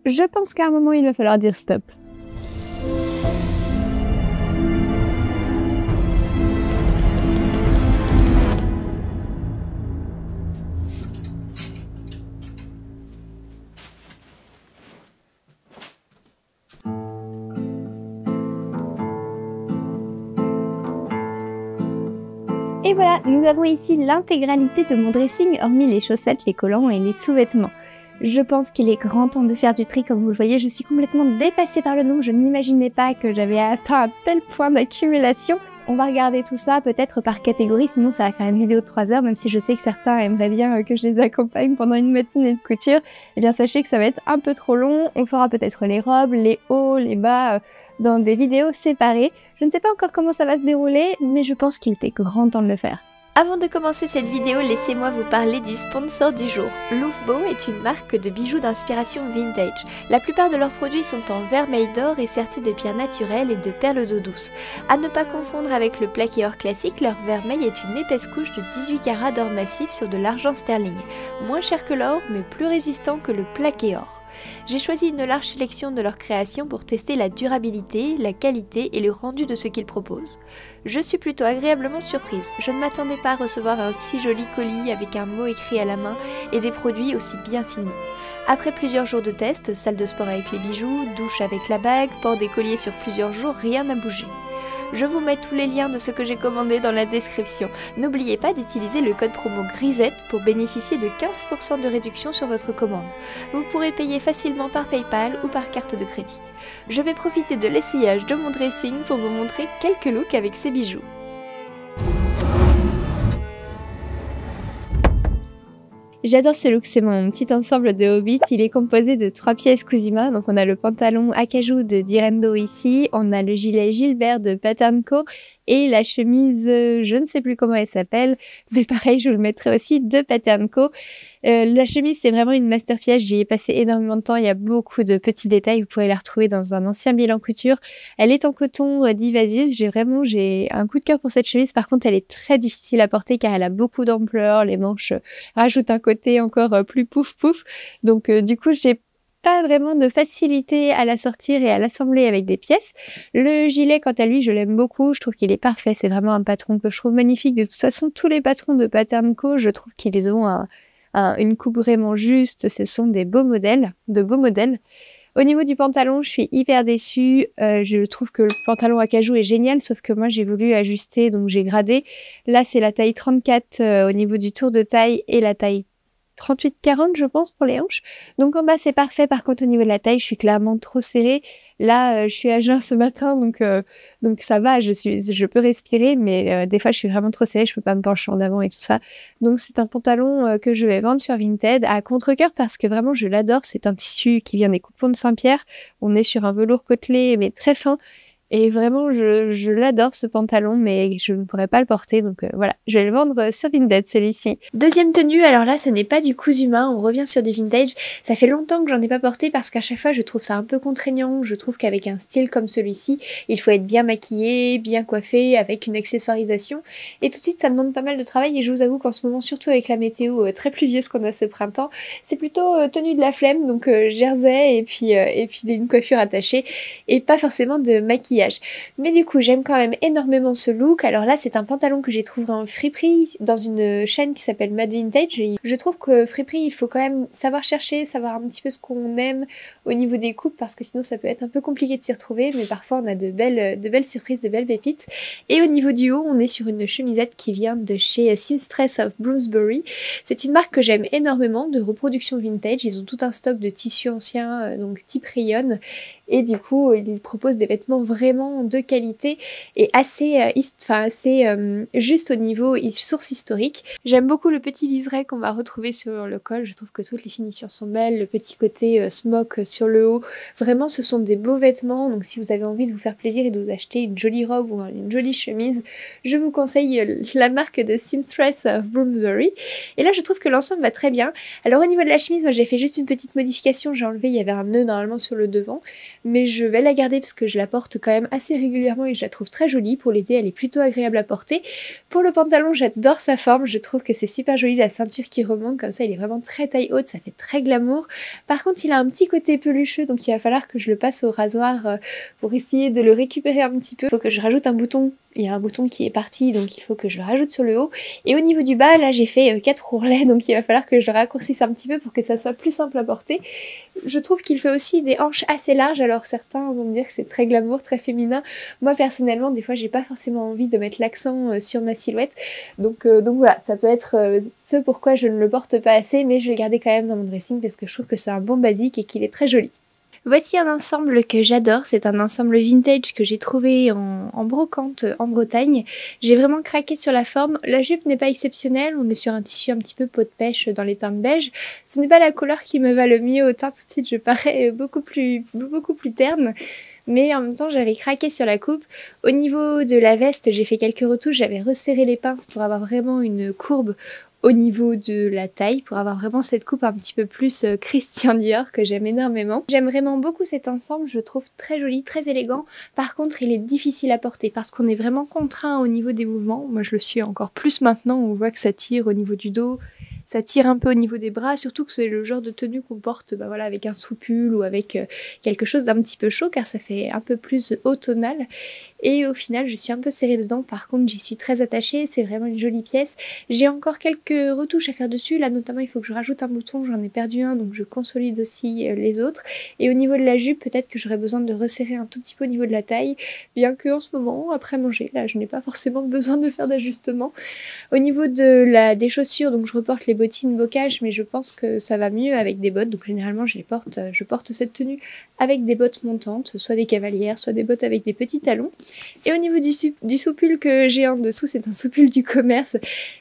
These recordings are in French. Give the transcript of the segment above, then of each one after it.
Je pense qu'à un moment, il va falloir dire stop. Et voilà, nous avons ici l'intégralité de mon dressing, hormis les chaussettes, les collants et les sous-vêtements. Je pense qu'il est grand temps de faire du tri, comme vous le voyez, je suis complètement dépassée par le nombre, je n'imaginais pas que j'avais atteint un tel point d'accumulation. On va regarder tout ça peut-être par catégorie, sinon ça va faire une vidéo de 3 heures, même si je sais que certains aimeraient bien que je les accompagne pendant une matinée de couture. Eh bien sachez que ça va être un peu trop long, on fera peut-être les robes, les hauts, les bas, dans des vidéos séparées. Je ne sais pas encore comment ça va se dérouler, mais je pense qu'il était grand temps de le faire. Avant de commencer cette vidéo, laissez-moi vous parler du sponsor du jour. Louvbeau est une marque de bijoux d'inspiration vintage. La plupart de leurs produits sont en vermeil d'or et sertis de pierres naturelles et de perles d'eau douce. À ne pas confondre avec le plaqué or classique, leur vermeil est une épaisse couche de 18 carats d'or massif sur de l'argent sterling. Moins cher que l'or, mais plus résistant que le plaqué or. J'ai choisi une large sélection de leurs créations pour tester la durabilité, la qualité et le rendu de ce qu'ils proposent. Je suis plutôt agréablement surprise, je ne m'attendais pas à recevoir un si joli colis avec un mot écrit à la main et des produits aussi bien finis. Après plusieurs jours de test, salle de sport avec les bijoux, douche avec la bague, port des colliers sur plusieurs jours, rien n'a bougé. Je vous mets tous les liens de ce que j'ai commandé dans la description. N'oubliez pas d'utiliser le code promo GRISETTE pour bénéficier de 15% de réduction sur votre commande. Vous pourrez payer facilement par PayPal ou par carte de crédit. Je vais profiter de l'essayage de mon dressing pour vous montrer quelques looks avec ces bijoux. J'adore ce look, c'est mon petit ensemble de Hobbit, il est composé de 3 pièces Cosima, donc on a le pantalon acajou de Direndo ici, on a le gilet Gilbert de Pattern Co et la chemise, je ne sais plus comment elle s'appelle, mais pareil je vous le mettrai aussi de Pattern Co. La chemise c'est vraiment une masterpiece, j'y ai passé énormément de temps, il y a beaucoup de petits détails, vous pourrez la retrouver dans un ancien bilan couture. Elle est en coton d'Ivasius, j'ai un coup de cœur pour cette chemise, par contre elle est très difficile à porter car elle a beaucoup d'ampleur, les manches rajoutent un côté encore plus pouf pouf, donc du coup j'ai pas vraiment de facilité à la sortir et à l'assembler avec des pièces. Le gilet, quant à lui, je l'aime beaucoup, je trouve qu'il est parfait, c'est vraiment un patron que je trouve magnifique. De toute façon, tous les patrons de Pattern Co, je trouve qu'ils ont une coupe vraiment juste, ce sont des beaux modèles, de beaux modèles. Au niveau du pantalon, je suis hyper déçue, je trouve que le pantalon acajou est génial, sauf que moi j'ai voulu ajuster, donc j'ai gradé. Là c'est la taille 34 au niveau du tour de taille et la taille 38-40 je pense pour les hanches. Donc en bas c'est parfait, par contre au niveau de la taille je suis clairement trop serrée. Là je suis à jeun ce matin donc ça va, je peux respirer, mais des fois je suis vraiment trop serrée, je peux pas me pencher en avant et tout ça. Donc c'est un pantalon que je vais vendre sur Vinted à contre-cœur parce que vraiment je l'adore, c'est un tissu qui vient des coupons de Saint-Pierre. On est sur un velours côtelé mais très fin. Et vraiment, je l'adore ce pantalon, mais je ne pourrais pas le porter, donc voilà. Je vais le vendre sur Vinted, celui-ci. Deuxième tenue, alors là, ce n'est pas du cousu main, on revient sur du vintage. Ça fait longtemps que j'en ai pas porté parce qu'à chaque fois, je trouve ça un peu contraignant. Je trouve qu'avec un style comme celui-ci, il faut être bien maquillé, bien coiffé, avec une accessoirisation. Et tout de suite, ça demande pas mal de travail. Et je vous avoue qu'en ce moment, surtout avec la météo très pluvieuse qu'on a ce printemps, c'est plutôt tenue de la flemme, donc jersey et puis une coiffure attachée et pas forcément de maquillage. Mais du coup j'aime quand même énormément ce look. Alors là c'est un pantalon que j'ai trouvé en friperie dans une chaîne qui s'appelle Mad Vintage. Et je trouve que friperie il faut quand même savoir chercher, savoir un petit peu ce qu'on aime au niveau des coupes parce que sinon ça peut être un peu compliqué de s'y retrouver, mais parfois on a de belles surprises, de belles pépites. Et au niveau du haut on est sur une chemisette qui vient de chez Seamstress of Bloomsbury. C'est une marque que j'aime énormément, de reproduction vintage. Ils ont tout un stock de tissus anciens donc type rayon. Et du coup, ils proposent des vêtements vraiment de qualité et assez juste au niveau source historique. J'aime beaucoup le petit liseré qu'on va retrouver sur le col. Je trouve que toutes les finitions sont belles. Le petit côté smock sur le haut. Vraiment, ce sont des beaux vêtements. Donc, si vous avez envie de vous faire plaisir et de vous acheter une jolie robe ou une jolie chemise, je vous conseille la marque de Seamstress of Bloomsbury. Et là, je trouve que l'ensemble va très bien. Alors, au niveau de la chemise, moi, j'ai fait juste une petite modification. J'ai enlevé, il y avait un nœud normalement sur le devant. mais je vais la garder parce que je la porte quand même assez régulièrement et je la trouve très jolie. Pour l'été, elle est plutôt agréable à porter. Pour le pantalon, j'adore sa forme, je trouve que c'est super joli, la ceinture qui remonte comme ça, il est vraiment très taille haute, ça fait très glamour. Par contre, il a un petit côté pelucheux, donc il va falloir que je le passe au rasoir pour essayer de le récupérer un petit peu. Il faut que je rajoute un bouton. Il y a un bouton qui est parti, donc il faut que je le rajoute sur le haut. Et au niveau du bas, là j'ai fait 4 ourlets, donc il va falloir que je le raccourcisse un petit peu pour que ça soit plus simple à porter. Je trouve qu'il fait aussi des hanches assez larges, alors certains vont me dire que c'est très glamour, très féminin. Moi personnellement, des fois j'ai pas forcément envie de mettre l'accent sur ma silhouette. Donc voilà, ça peut être ce pourquoi je ne le porte pas assez, mais je vais le garder quand même dans mon dressing parce que je trouve que c'est un bon basique et qu'il est très joli. Voici un ensemble que j'adore, c'est un ensemble vintage que j'ai trouvé en brocante en Bretagne. J'ai vraiment craqué sur la forme, la jupe n'est pas exceptionnelle, on est sur un tissu un petit peu peau de pêche dans les teintes beige. Ce n'est pas la couleur qui me va le mieux, au teint tout de suite je parais beaucoup plus terne. Mais en même temps j'avais craqué sur la coupe. Au niveau de la veste, j'ai fait quelques retouches, j'avais resserré les pinces pour avoir vraiment une courbe au niveau de la taille, pour avoir vraiment cette coupe un petit peu plus Christian Dior que j'aime énormément. J'aime vraiment beaucoup cet ensemble, je le trouve très joli, très élégant. Par contre, il est difficile à porter parce qu'on est vraiment contraint au niveau des mouvements. Moi, je le suis encore plus maintenant, on voit que ça tire au niveau du dos. Ça tire un peu au niveau des bras, surtout que c'est le genre de tenue qu'on porte voilà, avec un sous-pull ou avec quelque chose d'un petit peu chaud car ça fait un peu plus automnal. Et au final, je suis un peu serrée dedans. Par contre, j'y suis très attachée. C'est vraiment une jolie pièce. J'ai encore quelques retouches à faire dessus. Là, notamment, il faut que je rajoute un bouton. J'en ai perdu un, donc je consolide aussi les autres. Et au niveau de la jupe, peut-être que j'aurais besoin de resserrer un tout petit peu au niveau de la taille. Bien que en ce moment, après manger, là, je n'ai pas forcément besoin de faire d'ajustement. Au niveau des chaussures, donc je reporte les bottines bocage, mais je pense que ça va mieux avec des bottes. Donc généralement, je porte cette tenue avec des bottes montantes, soit des cavalières, soit des bottes avec des petits talons. Et au niveau du soupul que j'ai en dessous, c'est un soupul du commerce.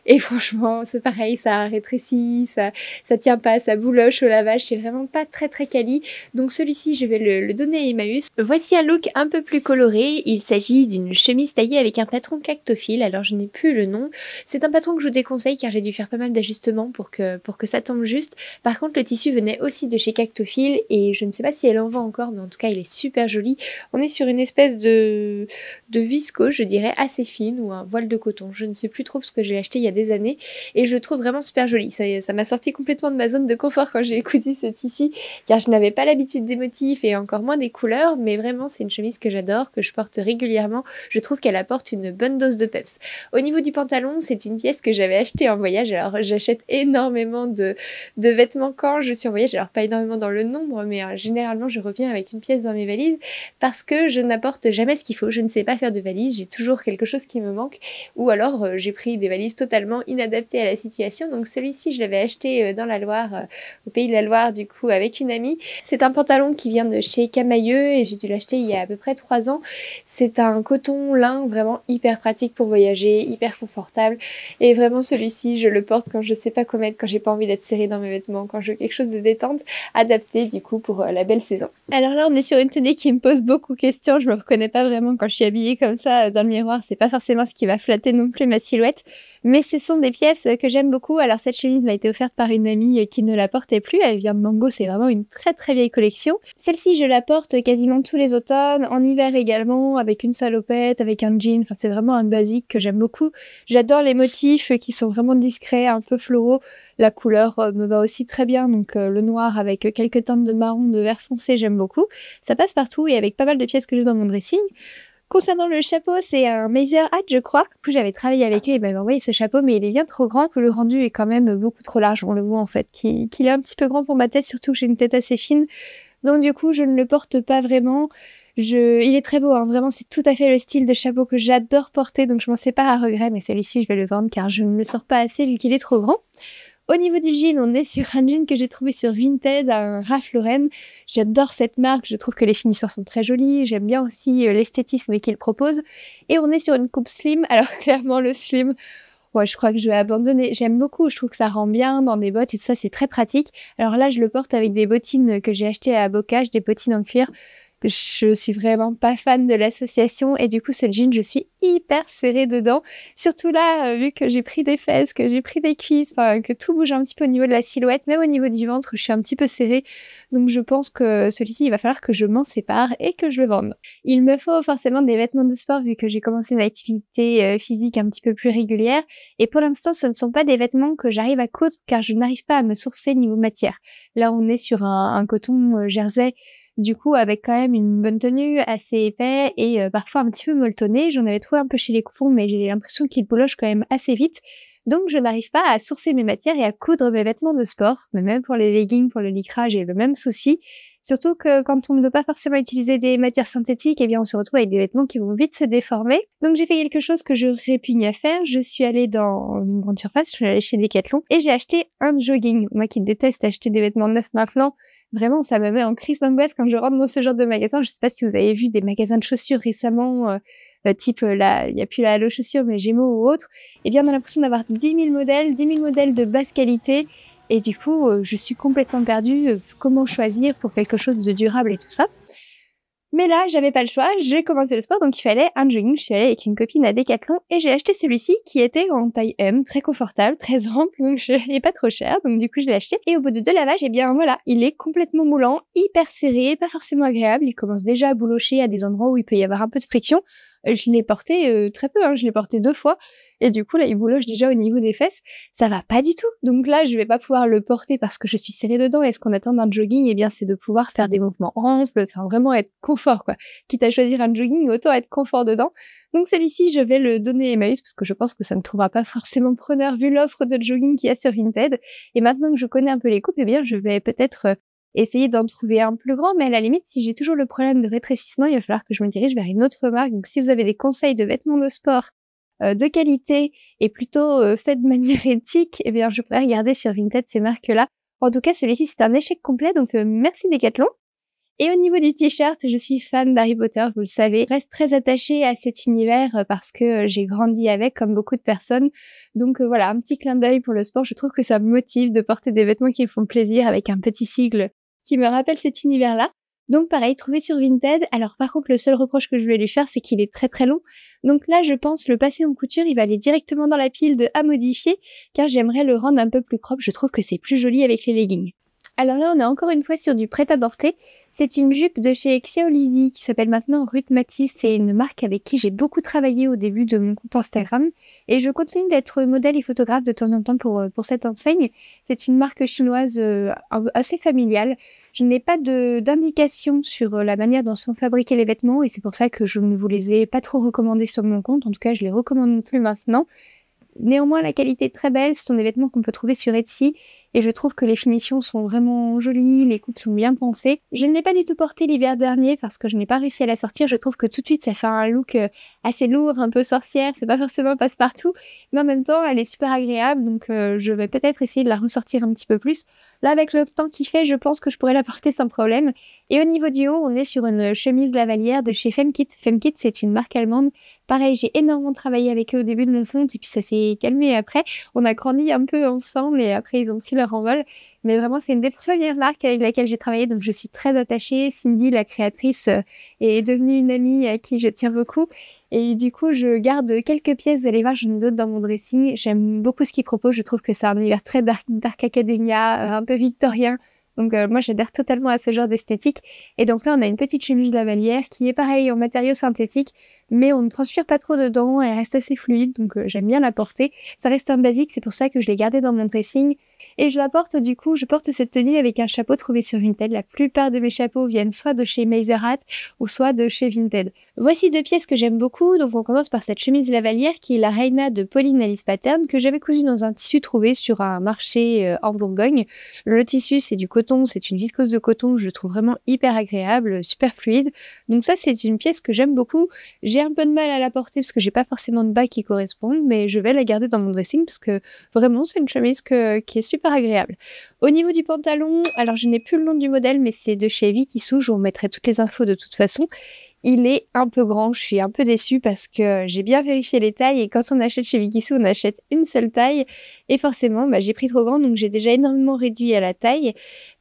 Et franchement, c'est pareil, ça rétrécit, ça tient pas, ça bouloche au lavage, c'est vraiment pas très très quali. Donc celui-ci, je vais le donner à Emmaüs. Voici un look un peu plus coloré. Il s'agit d'une chemise taillée avec un patron cactophile. Alors je n'ai plus le nom. C'est un patron que je vous déconseille car j'ai dû faire pas mal d'ajustements pour que ça tombe juste. Par contre, le tissu venait aussi de chez Cactophile et je ne sais pas si elle en vend encore, mais en tout cas, il est super joli. On est sur une espèce de viscose, je dirais, assez fine ou un voile de coton. Je ne sais plus trop parce que j'ai acheté il y a des années et je le trouve vraiment super joli. Ça m'a sorti complètement de ma zone de confort quand j'ai cousu ce tissu car je n'avais pas l'habitude des motifs et encore moins des couleurs, mais vraiment, c'est une chemise que j'adore, que je porte régulièrement. Je trouve qu'elle apporte une bonne dose de peps. Au niveau du pantalon, c'est une pièce que j'avais achetée en voyage. Alors, j'achète énormément de vêtements quand je suis en voyage. Alors, pas énormément dans le nombre, mais généralement, je reviens avec une pièce dans mes valises parce que je n'apporte jamais ce qu'il faut. Je ne sais pas faire de valise, j'ai toujours quelque chose qui me manque ou alors j'ai pris des valises totalement inadaptées à la situation. Donc celui-ci, je l'avais acheté dans la Loire, au pays de la Loire du coup avec une amie. C'est un pantalon qui vient de chez Camailleux et j'ai dû l'acheter il y a à peu près 3 ans. C'est un coton lin vraiment hyper pratique pour voyager, hyper confortable et vraiment celui-ci, je le porte quand je sais pas quoi mettre, quand j'ai pas envie d'être serrée dans mes vêtements, quand je veux quelque chose de détente, adapté du coup pour la belle saison. Alors là, on est sur une tenue qui me pose beaucoup de questions. Je me reconnais pas vraiment quand je suis habillée comme ça dans le miroir. C'est pas forcément ce qui va flatter non plus ma silhouette. Mais ce sont des pièces que j'aime beaucoup. Alors cette chemise m'a été offerte par une amie qui ne la portait plus. Elle vient de Mango, c'est vraiment une très très vieille collection. Celle-ci, je la porte quasiment tous les automnes, en hiver également, avec une salopette, avec un jean. Enfin, c'est vraiment un basique que j'aime beaucoup. J'adore les motifs qui sont vraiment discrets, un peu floraux. La couleur me va aussi très bien, donc le noir avec quelques teintes de marron, de vert foncé, j'aime beaucoup. Ça passe partout et avec pas mal de pièces que j'ai dans mon dressing. Concernant le chapeau, c'est un Meiser Hat, je crois. Du coup, j'avais travaillé avec eux et il m'avait envoyé ce chapeau, mais il est bien trop grand, que le rendu est quand même beaucoup trop large. On le voit en fait, qu'il est un petit peu grand pour ma tête, surtout que j'ai une tête assez fine. Donc du coup, je ne le porte pas vraiment. Il est très beau, hein. Vraiment, c'est tout à fait le style de chapeau que j'adore porter, donc je m'en sépare à regret, mais celui-ci, je vais le vendre car je ne le sors pas assez vu qu'il est trop grand. Au niveau du jean, on est sur un jean que j'ai trouvé sur Vinted, un Ralph Lauren. J'adore cette marque, je trouve que les finissures sont très jolies, j'aime bien aussi l'esthétisme qu'il propose. Et on est sur une coupe slim, alors clairement le slim, ouais, je crois que je vais abandonner. J'aime beaucoup, je trouve que ça rend bien dans des bottes et tout ça, c'est très pratique. Alors là, je le porte avec des bottines que j'ai achetées à Bocage, des bottines en cuir. Je suis vraiment pas fan de l'association et du coup ce jean je suis hyper serrée dedans, surtout là vu que j'ai pris des fesses, que j'ai pris des cuisses, enfin que tout bouge un petit peu au niveau de la silhouette, même au niveau du ventre je suis un petit peu serrée, donc je pense que celui-ci il va falloir que je m'en sépare et que je le vende. Il me faut forcément des vêtements de sport vu que j'ai commencé une activité physique un petit peu plus régulière et pour l'instant ce ne sont pas des vêtements que j'arrive à coudre car je n'arrive pas à me sourcer niveau matière. Là on est sur un coton jersey, du coup avec quand même une bonne tenue, assez épais et parfois un petit peu molletonné. J'en avais trouvé un peu chez les coupons mais j'ai l'impression qu'il bouloche quand même assez vite. Donc je n'arrive pas à sourcer mes matières et à coudre mes vêtements de sport. Mais même pour les leggings, pour le lycra, j'ai le même souci. Surtout que quand on ne veut pas forcément utiliser des matières synthétiques, eh bien on se retrouve avec des vêtements qui vont vite se déformer. Donc j'ai fait quelque chose que je répugne à faire. Je suis allée dans une grande surface, je suis allée chez Decathlon et j'ai acheté un jogging. Moi qui déteste acheter des vêtements neufs maintenant, vraiment ça me met en crise d'angoisse quand je rentre dans ce genre de magasin. Je sais pas si vous avez vu des magasins de chaussures récemment, type là, il y a plus la Halo chaussures mais Gémeaux ou autre. Eh bien on a l'impression d'avoir 10 000 modèles de basse qualité. Et du coup, je suis complètement perdue, comment choisir pour quelque chose de durable et tout ça. Mais là, j'avais pas le choix, j'ai commencé le sport, donc il fallait un jogging. Je suis allée avec une copine à Decathlon et j'ai acheté celui-ci qui était en taille M, très confortable, très ample, donc il est pas trop cher, donc du coup je l'ai acheté. Et au bout de 2 lavages, eh bien voilà, il est complètement moulant, hyper serré, pas forcément agréable, il commence déjà à boulocher à des endroits où il peut y avoir un peu de friction. Je l'ai porté très peu, je l'ai porté 2 fois, et du coup là il bouloche déjà au niveau des fesses, ça va pas du tout. Donc là je vais pas pouvoir le porter parce que je suis serrée dedans, et ce qu'on attend d'un jogging, eh bien c'est de pouvoir faire des mouvements amples, enfin vraiment être confort quoi. Quitte à choisir un jogging, autant être confort dedans. Donc celui-ci je vais le donner à Emmaüs parce que je pense que ça ne trouvera pas forcément preneur vu l'offre de jogging qu'il y a sur Vinted. Et maintenant que je connais un peu les coupes, eh bien je vais peut-être essayer d'en trouver un plus grand, mais à la limite, si j'ai toujours le problème de rétrécissement, il va falloir que je me dirige vers une autre marque. Donc si vous avez des conseils de vêtements de sport de qualité et plutôt faits de manière éthique, eh bien je pourrais regarder sur Vinted ces marques-là. En tout cas, celui-ci c'est un échec complet, donc merci Decathlon. Et au niveau du t-shirt, je suis fan d'Harry Potter, vous le savez. Je reste très attachée à cet univers parce que j'ai grandi avec, comme beaucoup de personnes. Donc voilà, un petit clin d'œil pour le sport. Je trouve que ça me motive de porter des vêtements qui me font plaisir avec un petit sigle qui me rappelle cet univers-là. Donc pareil, trouvé sur Vinted. Alors par contre, le seul reproche que je vais lui faire, c'est qu'il est très très long. Donc là, je pense le passer en couture, il va aller directement dans la pile de à modifier, car j'aimerais le rendre un peu plus propre. Je trouve que c'est plus joli avec les leggings. Alors là, on est encore une fois sur du prêt-à-porter. C'est une jupe de chez Xiaolizi qui s'appelle maintenant Ruth Matisse. C'est une marque avec qui j'ai beaucoup travaillé au début de mon compte Instagram. Et je continue d'être modèle et photographe de temps en temps pour cette enseigne. C'est une marque chinoise assez familiale. Je n'ai pas d'indication sur la manière dont sont fabriqués les vêtements et c'est pour ça que je ne vous les ai pas trop recommandés sur mon compte. En tout cas, je les recommande plus maintenant. Néanmoins, la qualité est très belle. Ce sont des vêtements qu'on peut trouver sur Etsy. Et je trouve que les finitions sont vraiment jolies, les coupes sont bien pensées. Je ne l'ai pas du tout porté l'hiver dernier parce que je n'ai pas réussi à la sortir. Je trouve que tout de suite ça fait un look assez lourd, un peu sorcière, c'est pas forcément passe-partout, mais en même temps elle est super agréable, donc je vais peut-être essayer de la ressortir un petit peu plus. Là avec le temps qu'il fait, je pense que je pourrais la porter sans problème. Et au niveau du haut, on est sur une chemise lavalière de chez Femkit. Femkit, c'est une marque allemande. Pareil, j'ai énormément travaillé avec eux au début de mon compte et puis ça s'est calmé après. On a grandi un peu ensemble et après ils ont pris leur envol. Mais vraiment, c'est une des premières marques avec laquelle j'ai travaillé, donc je suis très attachée. Cindy, la créatrice, est devenue une amie à qui je tiens beaucoup. Et du coup, je garde quelques pièces, vous allez voir, j'en ai d'autres dans mon dressing. J'aime beaucoup ce qu'ils proposent, je trouve que c'est un univers très dark academia, un peu victorien. Donc moi j'adhère totalement à ce genre d'esthétique. Et donc là on a une petite chemise lavalière qui est pareil en matériaux synthétiques, mais on ne transpire pas trop dedans, elle reste assez fluide, donc j'aime bien la porter. Ça reste un basique, c'est pour ça que je l'ai gardée dans mon dressing. Et je la porte du coup, je porte cette tenue avec un chapeau trouvé sur Vinted. La plupart de mes chapeaux viennent soit de chez Meiserhat ou soit de chez Vinted. Voici 2 pièces que j'aime beaucoup, donc on commence par cette chemise lavalière qui est la Reina de Pauline Alice Pattern que j'avais cousue dans un tissu trouvé sur un marché en Bourgogne. Le tissu c'est du coton, c'est une viscose de coton, je le trouve vraiment hyper agréable, super fluide. Donc ça c'est une pièce que j'aime beaucoup. J'ai un peu de mal à la porter parce que j'ai pas forcément de bas qui correspondent, mais je vais la garder dans mon dressing parce que vraiment c'est une chemise qui est super agréable. Au niveau du pantalon, alors je n'ai plus le nom du modèle, mais c'est de chez Vikisou, je vous mettrai toutes les infos de toute façon. il est un peu grand. Je suis un peu déçue parce que j'ai bien vérifié les tailles et quand on achète chez Vikisou, on achète une seule taille et forcément, j'ai pris trop grand donc j'ai déjà énormément réduit à la taille.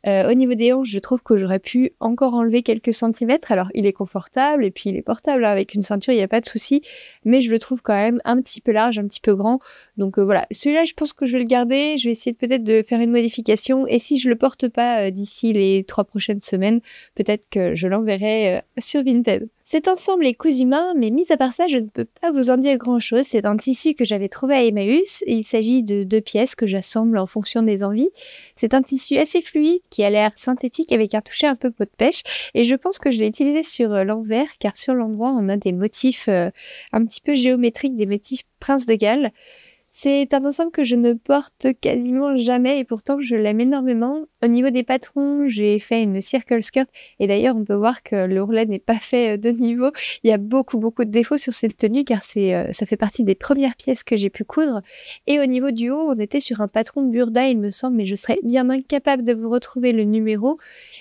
Au niveau des hanches, je trouve que j'aurais pu encore enlever quelques centimètres. Alors, il est confortable et puis il est portable, hein, avec une ceinture, il n'y a pas de souci. Mais je le trouve quand même un petit peu large, un petit peu grand. Donc voilà, celui-là, je pense que je vais le garder. Je vais essayer peut-être de faire une modification. Et si je le porte pas d'ici les 3 prochaines semaines, peut-être que je l'enverrai sur Vinted. Cet ensemble est cousu main, mais mis à part ça, je ne peux pas vous en dire grand-chose. C'est un tissu que j'avais trouvé à Emmaüs. Il s'agit de 2 pièces que j'assemble en fonction des envies. C'est un tissu assez fluide qui a l'air synthétique avec un toucher un peu peau de pêche. Et je pense que je l'ai utilisé sur l'envers, car sur l'endroit, on a des motifs un petit peu géométriques, des motifs Prince de Galles. C'est un ensemble que je ne porte quasiment jamais et pourtant je l'aime énormément. Au niveau des patrons, j'ai fait une circle skirt et d'ailleurs on peut voir que le ourlet n'est pas fait de niveau. Il y a beaucoup de défauts sur cette tenue car ça fait partie des premières pièces que j'ai pu coudre. Et au niveau du haut, on était sur un patron Burda il me semble, mais je serais bien incapable de vous retrouver le numéro.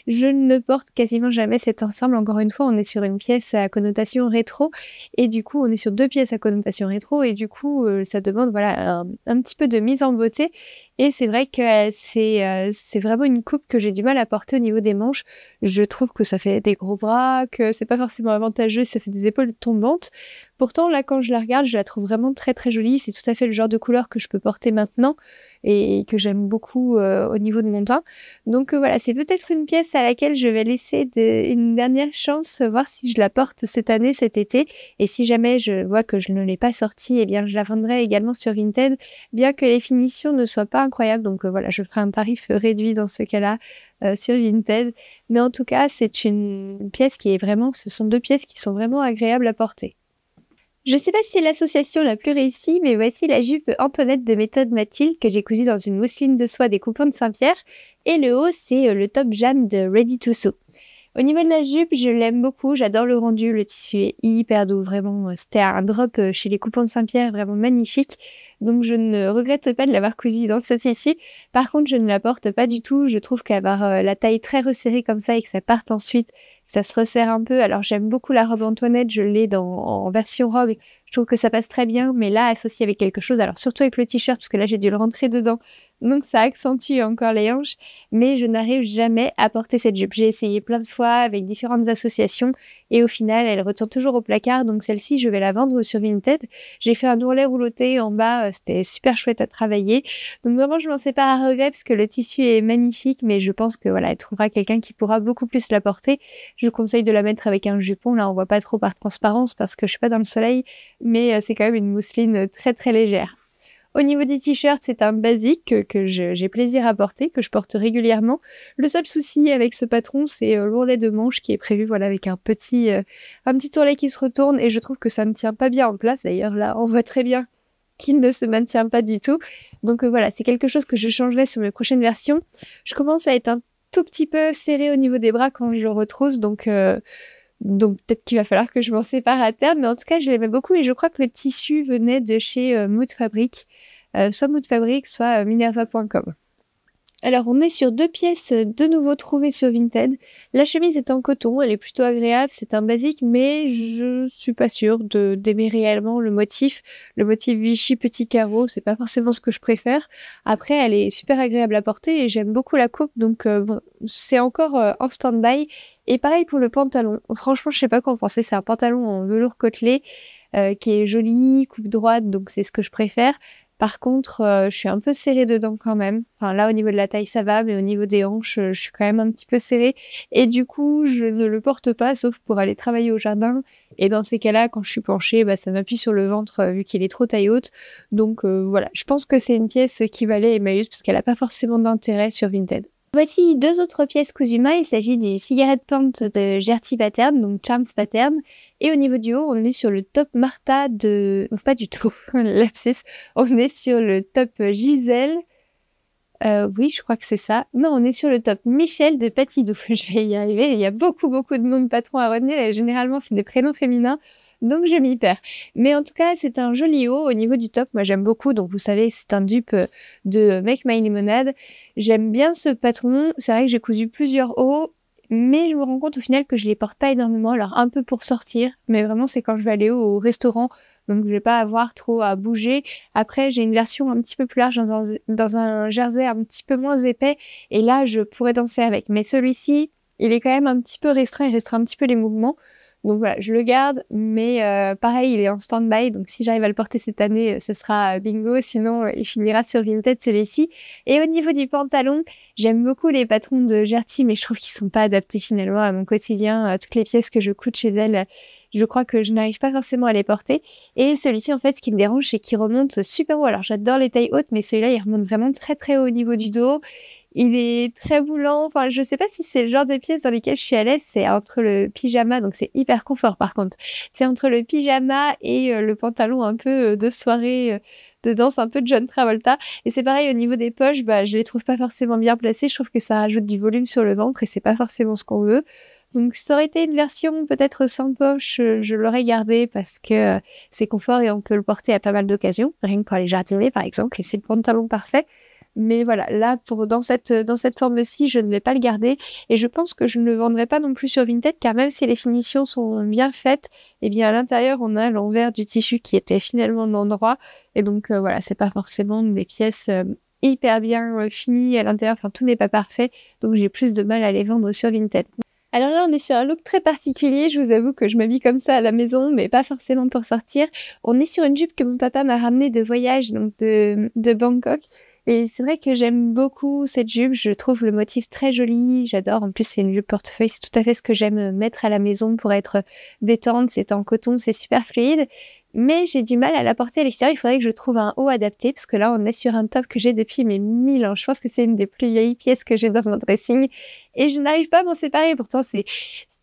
Je ne porte quasiment jamais cet ensemble. Encore une fois, on est sur une pièce à connotation rétro et du coup on est sur 2 pièces à connotation rétro et du coup ça demande voilà un petit peu de mise en beauté et c'est vrai que c'est vraiment une coupe que j'ai du mal à porter au niveau des manches. Je trouve que ça fait des gros bras, que c'est pas forcément avantageux, ça fait des épaules tombantes. Pourtant là quand je la regarde, je la trouve vraiment très jolie, c'est tout à fait le genre de couleur que je peux porter maintenant et que j'aime beaucoup au niveau de mon teint. Donc voilà, c'est peut-être une pièce à laquelle je vais laisser une dernière chance, voir si je la porte cette année, cet été. Et si jamais je vois que je ne l'ai pas sortie, eh bien je la vendrai également sur Vinted, bien que les finitions ne soient pas incroyables. Donc voilà, je ferai un tarif réduit dans ce cas-là sur Vinted. Mais en tout cas, c'est une pièce ce sont 2 pièces qui sont vraiment agréables à porter. Je sais pas si c'est l'association la plus réussie, mais voici la jupe Antoinette de méthode Mathilde que j'ai cousue dans une mousseline de soie des coupons de Saint-Pierre. Et le haut, c'est le top Jeanne de Ready to Sew. Au niveau de la jupe, je l'aime beaucoup, j'adore le rendu, le tissu est hyper doux, vraiment, c'était un drop chez les coupons de Saint-Pierre, vraiment magnifique, donc je ne regrette pas de l'avoir cousu dans ce tissu. Par contre, je ne la porte pas du tout, je trouve qu'avoir la taille très resserrée comme ça et que ça parte ensuite, ça se resserre un peu. Alors j'aime beaucoup la robe Antoinette, je l'ai en version robe, je trouve que ça passe très bien, mais là, associé avec quelque chose, alors surtout avec le t-shirt, parce que là j'ai dû le rentrer dedans, donc ça accentue encore les hanches, mais je n'arrive jamais à porter cette jupe. J'ai essayé plein de fois avec différentes associations, et au final, elle retourne toujours au placard, donc celle-ci, je vais la vendre sur Vinted. J'ai fait un ourlet rouloté en bas, c'était super chouette à travailler, donc vraiment, je m'en sépare à regret, parce que le tissu est magnifique, mais je pense que voilà, elle trouvera quelqu'un qui pourra beaucoup plus la porter. Je vous conseille de la mettre avec un jupon, là on voit pas trop par transparence, parce que je suis pas dans le soleil, mais c'est quand même une mousseline très légère. Au niveau des t-shirts, c'est un basique que j'ai plaisir à porter, que je porte régulièrement. Le seul souci avec ce patron, c'est l'ourlet de manche qui est prévu voilà, avec un petit ourlet qui se retourne et je trouve que ça ne tient pas bien en place. D'ailleurs, là, on voit très bien qu'il ne se maintient pas du tout. Donc voilà, c'est quelque chose que je changerai sur mes prochaines versions. Je commence à être un tout petit peu serré au niveau des bras quand je le retrousse, donc peut-être qu'il va falloir que je m'en sépare à terme, mais en tout cas, je l'aimais beaucoup et je crois que le tissu venait de chez Mood Fabric, soit Mood Fabric, soit Minerva.com. Alors, on est sur 2 pièces de nouveau trouvées sur Vinted. La chemise est en coton, elle est plutôt agréable, c'est un basique, mais je suis pas sûre d'aimer réellement le motif. Le motif Vichy petit carreau, c'est pas forcément ce que je préfère. Après, elle est super agréable à porter et j'aime beaucoup la coupe, donc bon, c'est encore en stand-by. Et pareil pour le pantalon. Franchement, je sais pas quoi en penser, c'est un pantalon en velours côtelé qui est joli, coupe droite, donc c'est ce que je préfère. Par contre, je suis un peu serrée dedans quand même. Enfin, là, au niveau de la taille, ça va, mais au niveau des hanches, je suis quand même un petit peu serrée. Et du coup, je ne le porte pas, sauf pour aller travailler au jardin. Et dans ces cas-là, quand je suis penchée, ça m'appuie sur le ventre, vu qu'il est trop taille haute. Donc voilà, je pense que c'est une pièce qui valait Emmaüs, parce qu'elle n'a pas forcément d'intérêt sur Vinted. Voici 2 autres pièces cousues main. Il s'agit du cigarette pant de Gertie Pattern, donc Charms Pattern. Et au niveau du haut, on est sur le top Martha de... Non, pas du tout, lapsus. On est sur le top Gisèle. Oui, je crois que c'est ça. Non, on est sur le top Michel de Patidou. Je vais y arriver. Il y a beaucoup de noms de patrons à retenir et généralement, c'est des prénoms féminins. Donc je m'y perds. Mais en tout cas, c'est un joli haut au niveau du top. Moi, j'aime beaucoup. Donc vous savez, c'est un dupe de Make My Lemonade. J'aime bien ce patron. C'est vrai que j'ai cousu plusieurs hauts. mais je me rends compte au final que je les porte pas énormément, alors un peu pour sortir, mais vraiment c'est quand je vais aller au restaurant, donc je vais pas avoir trop à bouger. Après, j'ai une version un petit peu plus large dans un jersey un petit peu moins épais, et là je pourrais danser avec. Mais celui-ci, il est quand même un petit peu restreint, il restreint un petit peu les mouvements. Donc voilà, je le garde, mais pareil, il est en stand-by, donc si j'arrive à le porter cette année, ce sera bingo, sinon il finira sur Vinted celui-ci. Et au niveau du pantalon, j'aime beaucoup les patrons de Gertie, mais je trouve qu'ils sont pas adaptés finalement à mon quotidien. Toutes les pièces que je coûte chez elle, je crois que je n'arrive pas forcément à les porter. Et celui-ci, en fait, ce qui me dérange, c'est qu'il remonte super haut. Alors j'adore les tailles hautes, mais celui-là, il remonte vraiment très très haut au niveau du dos. Il est très moulant, enfin je sais pas si c'est le genre de pièces dans lesquelles je suis à l'aise, c'est entre le pyjama, donc c'est hyper confort par contre, c'est entre le pyjama et le pantalon un peu de soirée, de danse, un peu de John Travolta. Et c'est pareil au niveau des poches, je les trouve pas forcément bien placées, je trouve que ça rajoute du volume sur le ventre et c'est pas forcément ce qu'on veut. Donc ça aurait été une version peut-être sans poche, je l'aurais gardé parce que c'est confort et on peut le porter à pas mal d'occasions, rien que pour aller jardiner par exemple, et c'est le pantalon parfait. Mais voilà, là, dans cette forme-ci, je ne vais pas le garder. Et je pense que je ne le vendrai pas non plus sur Vinted, car même si les finitions sont bien faites, eh bien, à l'intérieur, on a l'envers du tissu qui était finalement de l'endroit. Et donc, voilà, c'est pas forcément des pièces hyper bien finies à l'intérieur. Enfin, tout n'est pas parfait. Donc, j'ai plus de mal à les vendre sur Vinted. Alors là, on est sur un look très particulier. Je vous avoue que je m'habille comme ça à la maison, mais pas forcément pour sortir. On est sur une jupe que mon papa m'a ramenée de voyage, donc de Bangkok. Et c'est vrai que j'aime beaucoup cette jupe, je trouve le motif très joli, j'adore. En plus, c'est une jupe portefeuille, c'est tout à fait ce que j'aime mettre à la maison pour être détente. C'est en coton, c'est super fluide. Mais j'ai du mal à la porter à l'extérieur, il faudrait que je trouve un haut adapté, parce que là, on est sur un top que j'ai depuis mes 1000 ans. Je pense que c'est une des plus vieilles pièces que j'ai dans mon dressing. Et je n'arrive pas à m'en séparer, pourtant c'est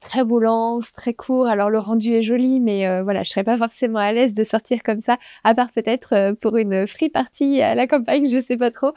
très volant, c'est très court, alors le rendu est joli, mais voilà, je serais pas forcément à l'aise de sortir comme ça, à part peut-être pour une free party à la campagne, je sais pas trop.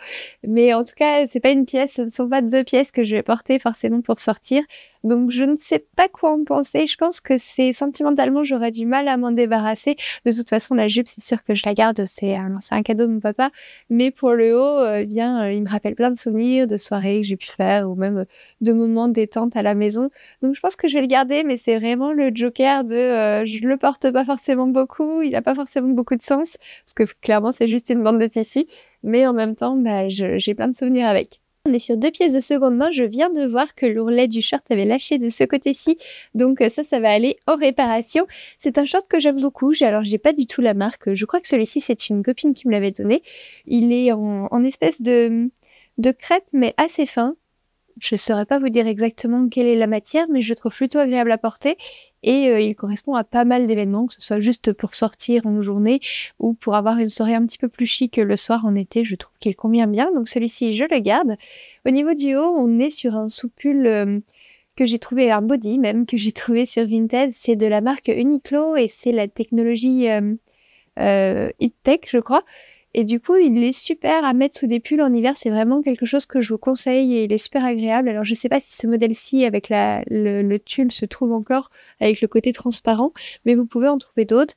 Mais en tout cas, c'est pas une pièce, ce ne sont pas deux pièces que je vais porter forcément pour sortir. Donc je ne sais pas quoi en penser, je pense que sentimentalement, j'aurais du mal à m'en débarrasser. De toute façon, la jupe, c'est sûr que je la garde, c'est un cadeau de mon papa. Mais pour le haut, il me rappelle plein de souvenirs, de soirées que j'ai pu faire, ou même de moments de détente à la maison. Donc je pense que je vais le garder, mais c'est vraiment le joker de je le porte pas forcément beaucoup, il a pas forcément beaucoup de sens, parce que clairement c'est juste une bande de tissu, mais en même temps j'ai plein de souvenirs avec. On est sur 2 pièces de seconde main, je viens de voir que l'ourlet du short avait lâché de ce côté-ci, donc ça va aller en réparation. C'est un short que j'aime beaucoup, j'ai pas du tout la marque, je crois que celui-ci c'est une copine qui me l'avait donné. Il est en espèce de crêpe mais assez fin. Je saurais pas vous dire exactement quelle est la matière, mais je le trouve plutôt agréable à porter et il correspond à pas mal d'événements, que ce soit juste pour sortir en journée ou pour avoir une soirée un petit peu plus chic le soir en été. Je trouve qu'il convient bien, donc celui-ci je le garde. Au niveau du haut, on est sur un soupule que j'ai trouvé, un body même, que j'ai trouvé sur Vinted. C'est de la marque Uniqlo et c'est la technologie Tech, je crois. Et du coup, il est super à mettre sous des pulls en hiver. C'est vraiment quelque chose que je vous conseille et il est super agréable. Alors, je sais pas si ce modèle-ci avec le tulle se trouve encore avec le côté transparent, mais vous pouvez en trouver d'autres.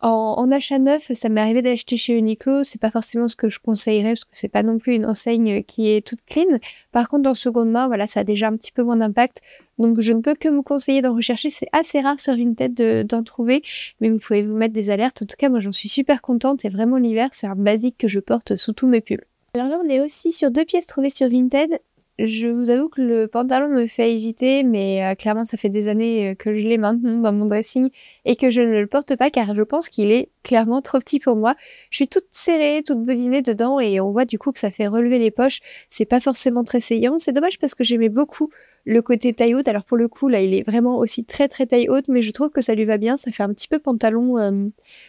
En achat neuf, ça m'est arrivé d'acheter chez Uniqlo. C'est pas forcément ce que je conseillerais parce que c'est pas non plus une enseigne qui est toute clean. Par contre, en seconde main, voilà, ça a déjà un petit peu moins d'impact. Donc, je ne peux que vous conseiller d'en rechercher. C'est assez rare sur Vinted d'en trouver, mais vous pouvez vous mettre des alertes. En tout cas, moi, j'en suis super contente et vraiment l'hiver, c'est un basique que je porte sous tous mes pulls. Alors là, on est aussi sur 2 pièces trouvées sur Vinted. Je vous avoue que le pantalon me fait hésiter, mais clairement, ça fait des années que je l'ai maintenant dans mon dressing et que je ne le porte pas car je pense qu'il est clairement trop petit pour moi. Je suis toute serrée, toute bodinée dedans et on voit du coup que ça fait relever les poches. C'est pas forcément très saillant. C'est dommage parce que j'aimais beaucoup le côté taille haute. Alors pour le coup, là, il est vraiment aussi très très taille haute, mais je trouve que ça lui va bien. Ça fait un petit peu pantalon,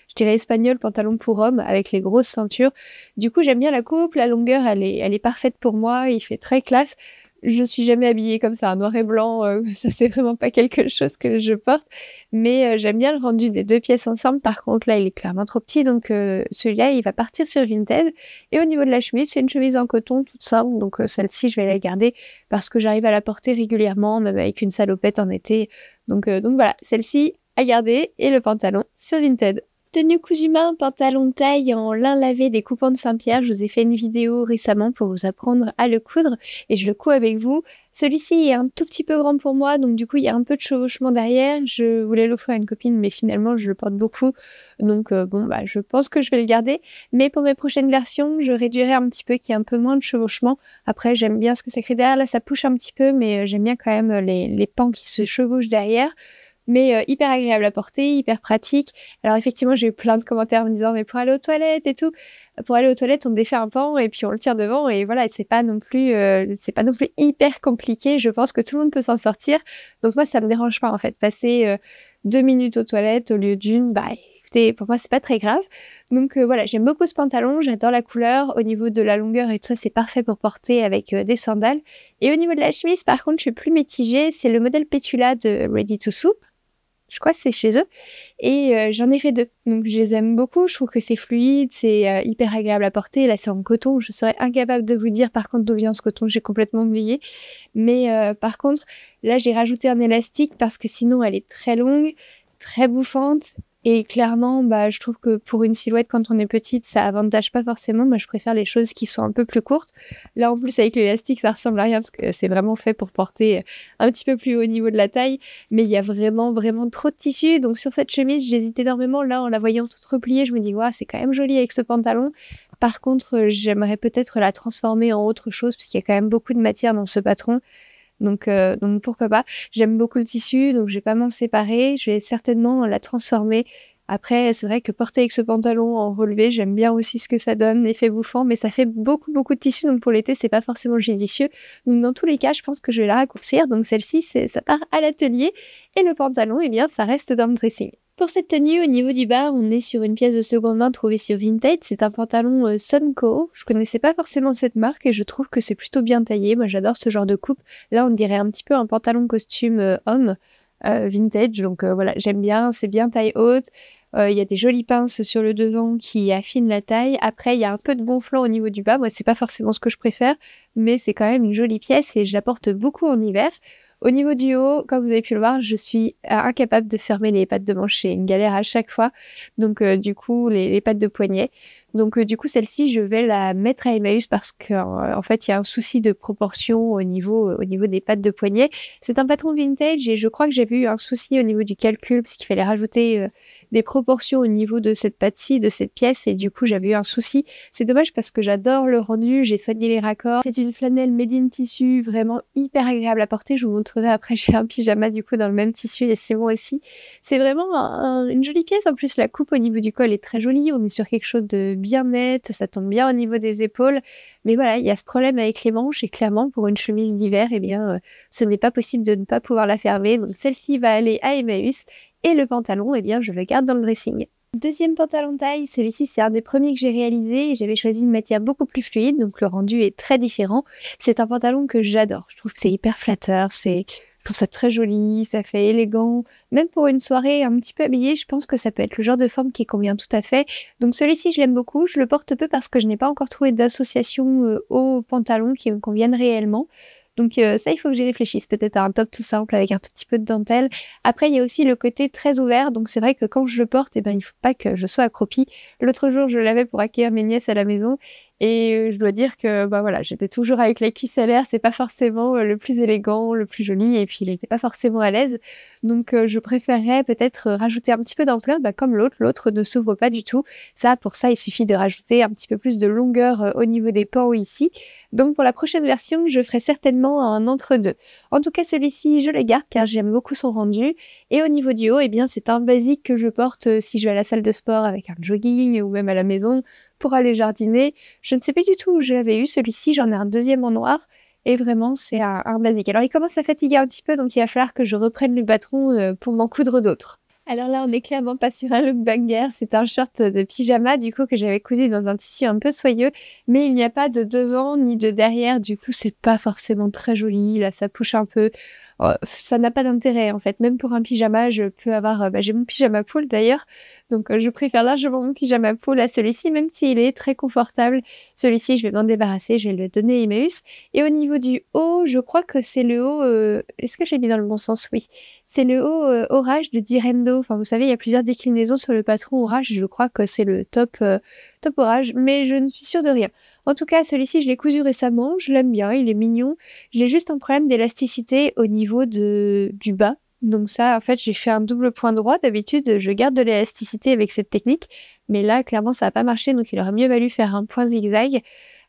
je dirais espagnol, pantalon pour homme avec les grosses ceintures. Du coup, j'aime bien la coupe, la longueur, elle est parfaite pour moi. Il fait très classe. Je suis jamais habillée comme ça, noir et blanc, ça c'est vraiment pas quelque chose que je porte, mais j'aime bien le rendu des 2 pièces ensemble. Par contre là il est clairement trop petit, donc celui-là il va partir sur Vinted. Et au niveau de la chemise, c'est une chemise en coton toute simple, donc celle-ci je vais la garder parce que j'arrive à la porter régulièrement, même avec une salopette en été, donc voilà, celle-ci à garder et le pantalon sur Vinted. Tenue Cousumin, pantalon de taille en lin lavé découpant de Saint-Pierre. Je vous ai fait une vidéo récemment pour vous apprendre à le coudre et je le couds avec vous. Celui-ci est un tout petit peu grand pour moi, donc du coup il y a un peu de chevauchement derrière. Je voulais l'offrir à une copine, mais finalement je le porte beaucoup, donc je pense que je vais le garder. Mais pour mes prochaines versions, je réduirai un petit peu, qu'il y ait un peu moins de chevauchement. Après, j'aime bien ce que ça crée derrière. Là, ça pousse un petit peu, mais j'aime bien quand même les pans qui se chevauchent derrière. Mais hyper agréable à porter, hyper pratique. Alors effectivement, j'ai eu plein de commentaires me disant mais pour aller aux toilettes et tout. Pour aller aux toilettes, on défait un pan et puis on le tire devant et voilà, c'est pas non plus hyper compliqué. Je pense que tout le monde peut s'en sortir. Donc moi, ça me dérange pas en fait. Passer 2 minutes aux toilettes au lieu d'une, écoutez, pour moi, c'est pas très grave. Donc voilà, j'aime beaucoup ce pantalon, j'adore la couleur. Au niveau de la longueur et tout ça, c'est parfait pour porter avec des sandales. Et au niveau de la chemise, par contre, je suis plus mitigée. C'est le modèle Petula de Ready to Soup. Je crois que c'est chez eux. Et j'en ai fait 2. Donc je les aime beaucoup. Je trouve que c'est fluide, c'est hyper agréable à porter. Là, c'est en coton. Je serais incapable de vous dire par contre d'où vient ce coton. J'ai complètement oublié. Mais par contre, là, j'ai rajouté un élastique parce que sinon, elle est très longue, très bouffante. Et clairement, je trouve que pour une silhouette, quand on est petite, ça avantage pas forcément. Moi, je préfère les choses qui sont un peu plus courtes. Là, en plus, avec l'élastique, ça ressemble à rien parce que c'est vraiment fait pour porter un petit peu plus haut au niveau de la taille. Mais il y a vraiment, vraiment trop de tissu. Donc, sur cette chemise, j'hésite énormément. Là, en la voyant toute repliée, je me dis, waouh, c'est quand même joli avec ce pantalon. Par contre, j'aimerais peut-être la transformer en autre chose parce qu'il y a quand même beaucoup de matière dans ce patron. Donc pourquoi pas. J'aime beaucoup le tissu, donc je vais pas m'en séparer. Je vais certainement la transformer. Après, c'est vrai que porter avec ce pantalon en relevé, j'aime bien aussi ce que ça donne, l'effet bouffant, mais ça fait beaucoup, beaucoup de tissu, donc pour l'été, c'est pas forcément judicieux. Donc dans tous les cas, je pense que je vais la raccourcir. Donc celle-ci, ça part à l'atelier. Et le pantalon, eh bien, ça reste dans le dressing. Pour cette tenue, au niveau du bas, on est sur une pièce de seconde main trouvée sur Vinted. C'est un pantalon Sunco. Je connaissais pas forcément cette marque et je trouve que c'est plutôt bien taillé. Moi, j'adore ce genre de coupe. Là, on dirait un petit peu un pantalon costume homme vintage. Donc voilà, j'aime bien. C'est bien taille haute. Il y a des jolies pinces sur le devant qui affinent la taille. Après, il y a un peu de gonflant au niveau du bas. Moi, c'est pas forcément ce que je préfère, mais c'est quand même une jolie pièce et je la porte beaucoup en hiver. Au niveau du haut, comme vous avez pu le voir, je suis incapable de fermer les pattes de manche. C'est une galère à chaque fois. Donc du coup, les pattes de poignet. Donc du coup, celle-ci, je vais la mettre à Emmaüs parce qu'en fait, il y a un souci de proportion au niveau des pattes de poignet. C'est un patron vintage et je crois que j'avais eu un souci au niveau du calcul parce qu'il fallait rajouter des proportions au niveau de cette patte-ci, de cette pièce, et du coup, j'avais eu un souci. C'est dommage parce que j'adore le rendu, j'ai soigné les raccords. C'est une flanelle made in tissu, vraiment hyper agréable à porter. Je vous montrerai après, j'ai un pyjama du coup dans le même tissu et c'est moi aussi. C'est vraiment une jolie pièce. En plus, la coupe au niveau du col est très jolie. On est sur quelque chose de bien net, ça tombe bien au niveau des épaules. Mais voilà, il y a ce problème avec les manches et clairement, pour une chemise d'hiver, eh bien, ce n'est pas possible de ne pas pouvoir la fermer. Donc celle-ci va aller à Emmaüs. Et le pantalon, eh bien, je le garde dans le dressing. Deuxième pantalon de taille, celui-ci c'est un des premiers que j'ai réalisé et j'avais choisi une matière beaucoup plus fluide, donc le rendu est très différent. C'est un pantalon que j'adore, je trouve que c'est hyper flatteur, je trouve ça très joli, ça fait élégant. Même pour une soirée un petit peu habillée, je pense que ça peut être le genre de forme qui convient tout à fait. Donc celui-ci, je l'aime beaucoup, je le porte peu parce que je n'ai pas encore trouvé d'association au pantalon qui me convienne réellement. Donc ça, il faut que j'y réfléchisse. Peut-être à un top tout simple avec un tout petit peu de dentelle. Après, il y a aussi le côté très ouvert. Donc c'est vrai que quand je le porte, eh ben, il faut pas que je sois accroupie. L'autre jour, je l'avais pour accueillir mes nièces à la maison. Et je dois dire que voilà, j'étais toujours avec les cuisses à l'air, c'est pas forcément le plus élégant, le plus joli, et puis il était pas forcément à l'aise. Donc je préférerais peut-être rajouter un petit peu d'ampleur, comme l'autre ne s'ouvre pas du tout. Pour ça, il suffit de rajouter un petit peu plus de longueur au niveau des pans ici. Donc pour la prochaine version, je ferai certainement un entre-deux. En tout cas, celui-ci, je le garde car j'aime beaucoup son rendu. Et au niveau du haut, eh bien, c'est un basique que je porte si je vais à la salle de sport avec un jogging ou même à la maison pour aller jardiner. Je ne sais plus du tout où je l'avais eu, celui-ci, j'en ai un deuxième en noir, et vraiment, c'est un basique. Alors, il commence à fatiguer un petit peu, donc il va falloir que je reprenne le patron pour m'en coudre d'autres. Alors là, on n'est clairement pas sur un look banger, c'est un short de pyjama, du coup, que j'avais cousu dans un tissu un peu soyeux, mais il n'y a pas de devant ni de derrière, du coup, c'est pas forcément très joli, là, ça pousse un peu. ça n'a pas d'intérêt en fait. Même pour un pyjama, je peux avoir... j'ai mon pyjama pool d'ailleurs, donc je préfère largement mon pyjama pool à celui-ci, même s'il est très confortable. Celui-ci, je vais m'en débarrasser, je vais le donner à Emmaüs. Et au niveau du haut, je crois que c'est le haut... Est-ce que j'ai mis dans le bon sens? Oui. C'est le haut Orage de Direndo. Enfin, vous savez, il y a plusieurs déclinaisons sur le patron Orage. Je crois que c'est le top Orage, mais je ne suis sûre de rien. En tout cas, celui-ci, je l'ai cousu récemment. Je l'aime bien, il est mignon. J'ai juste un problème d'élasticité au niveau du bas. Donc ça, en fait, j'ai fait un double point droit. D'habitude, je garde de l'élasticité avec cette technique. Mais là, clairement, ça n'a pas marché. Donc, il aurait mieux valu faire un point zigzag.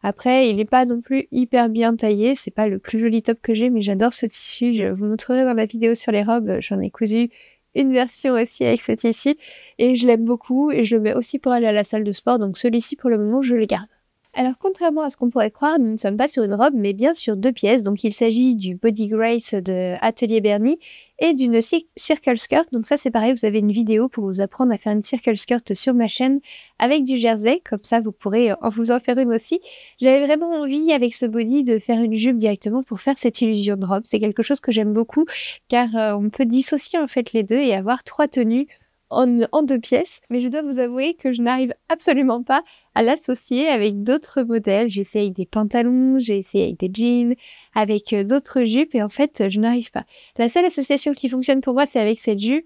Après, il n'est pas non plus hyper bien taillé. C'est pas le plus joli top que j'ai, mais j'adore ce tissu. Je vous montrerai dans la vidéo sur les robes. J'en ai cousu une version aussi avec ce tissu. Et je l'aime beaucoup. Et je le mets aussi pour aller à la salle de sport. Donc, celui-ci, pour le moment, je le garde. Alors, contrairement à ce qu'on pourrait croire, nous ne sommes pas sur une robe, mais bien sur 2 pièces. Donc, il s'agit du Body Grace de Atelier Bernie et d'une circle skirt. Donc ça, c'est pareil, vous avez une vidéo pour vous apprendre à faire une circle skirt sur ma chaîne avec du jersey. Comme ça, vous pourrez vous en faire une aussi. J'avais vraiment envie, avec ce body, de faire une jupe directement pour faire cette illusion de robe. C'est quelque chose que j'aime beaucoup, car on peut dissocier en fait les deux et avoir 3 tenues en 2 pièces, mais je dois vous avouer que je n'arrive absolument pas à l'associer avec d'autres modèles. J'ai essayé avec des pantalons, j'ai essayé avec des jeans, avec d'autres jupes, et en fait, je n'arrive pas. La seule association qui fonctionne pour moi, c'est avec cette jupe,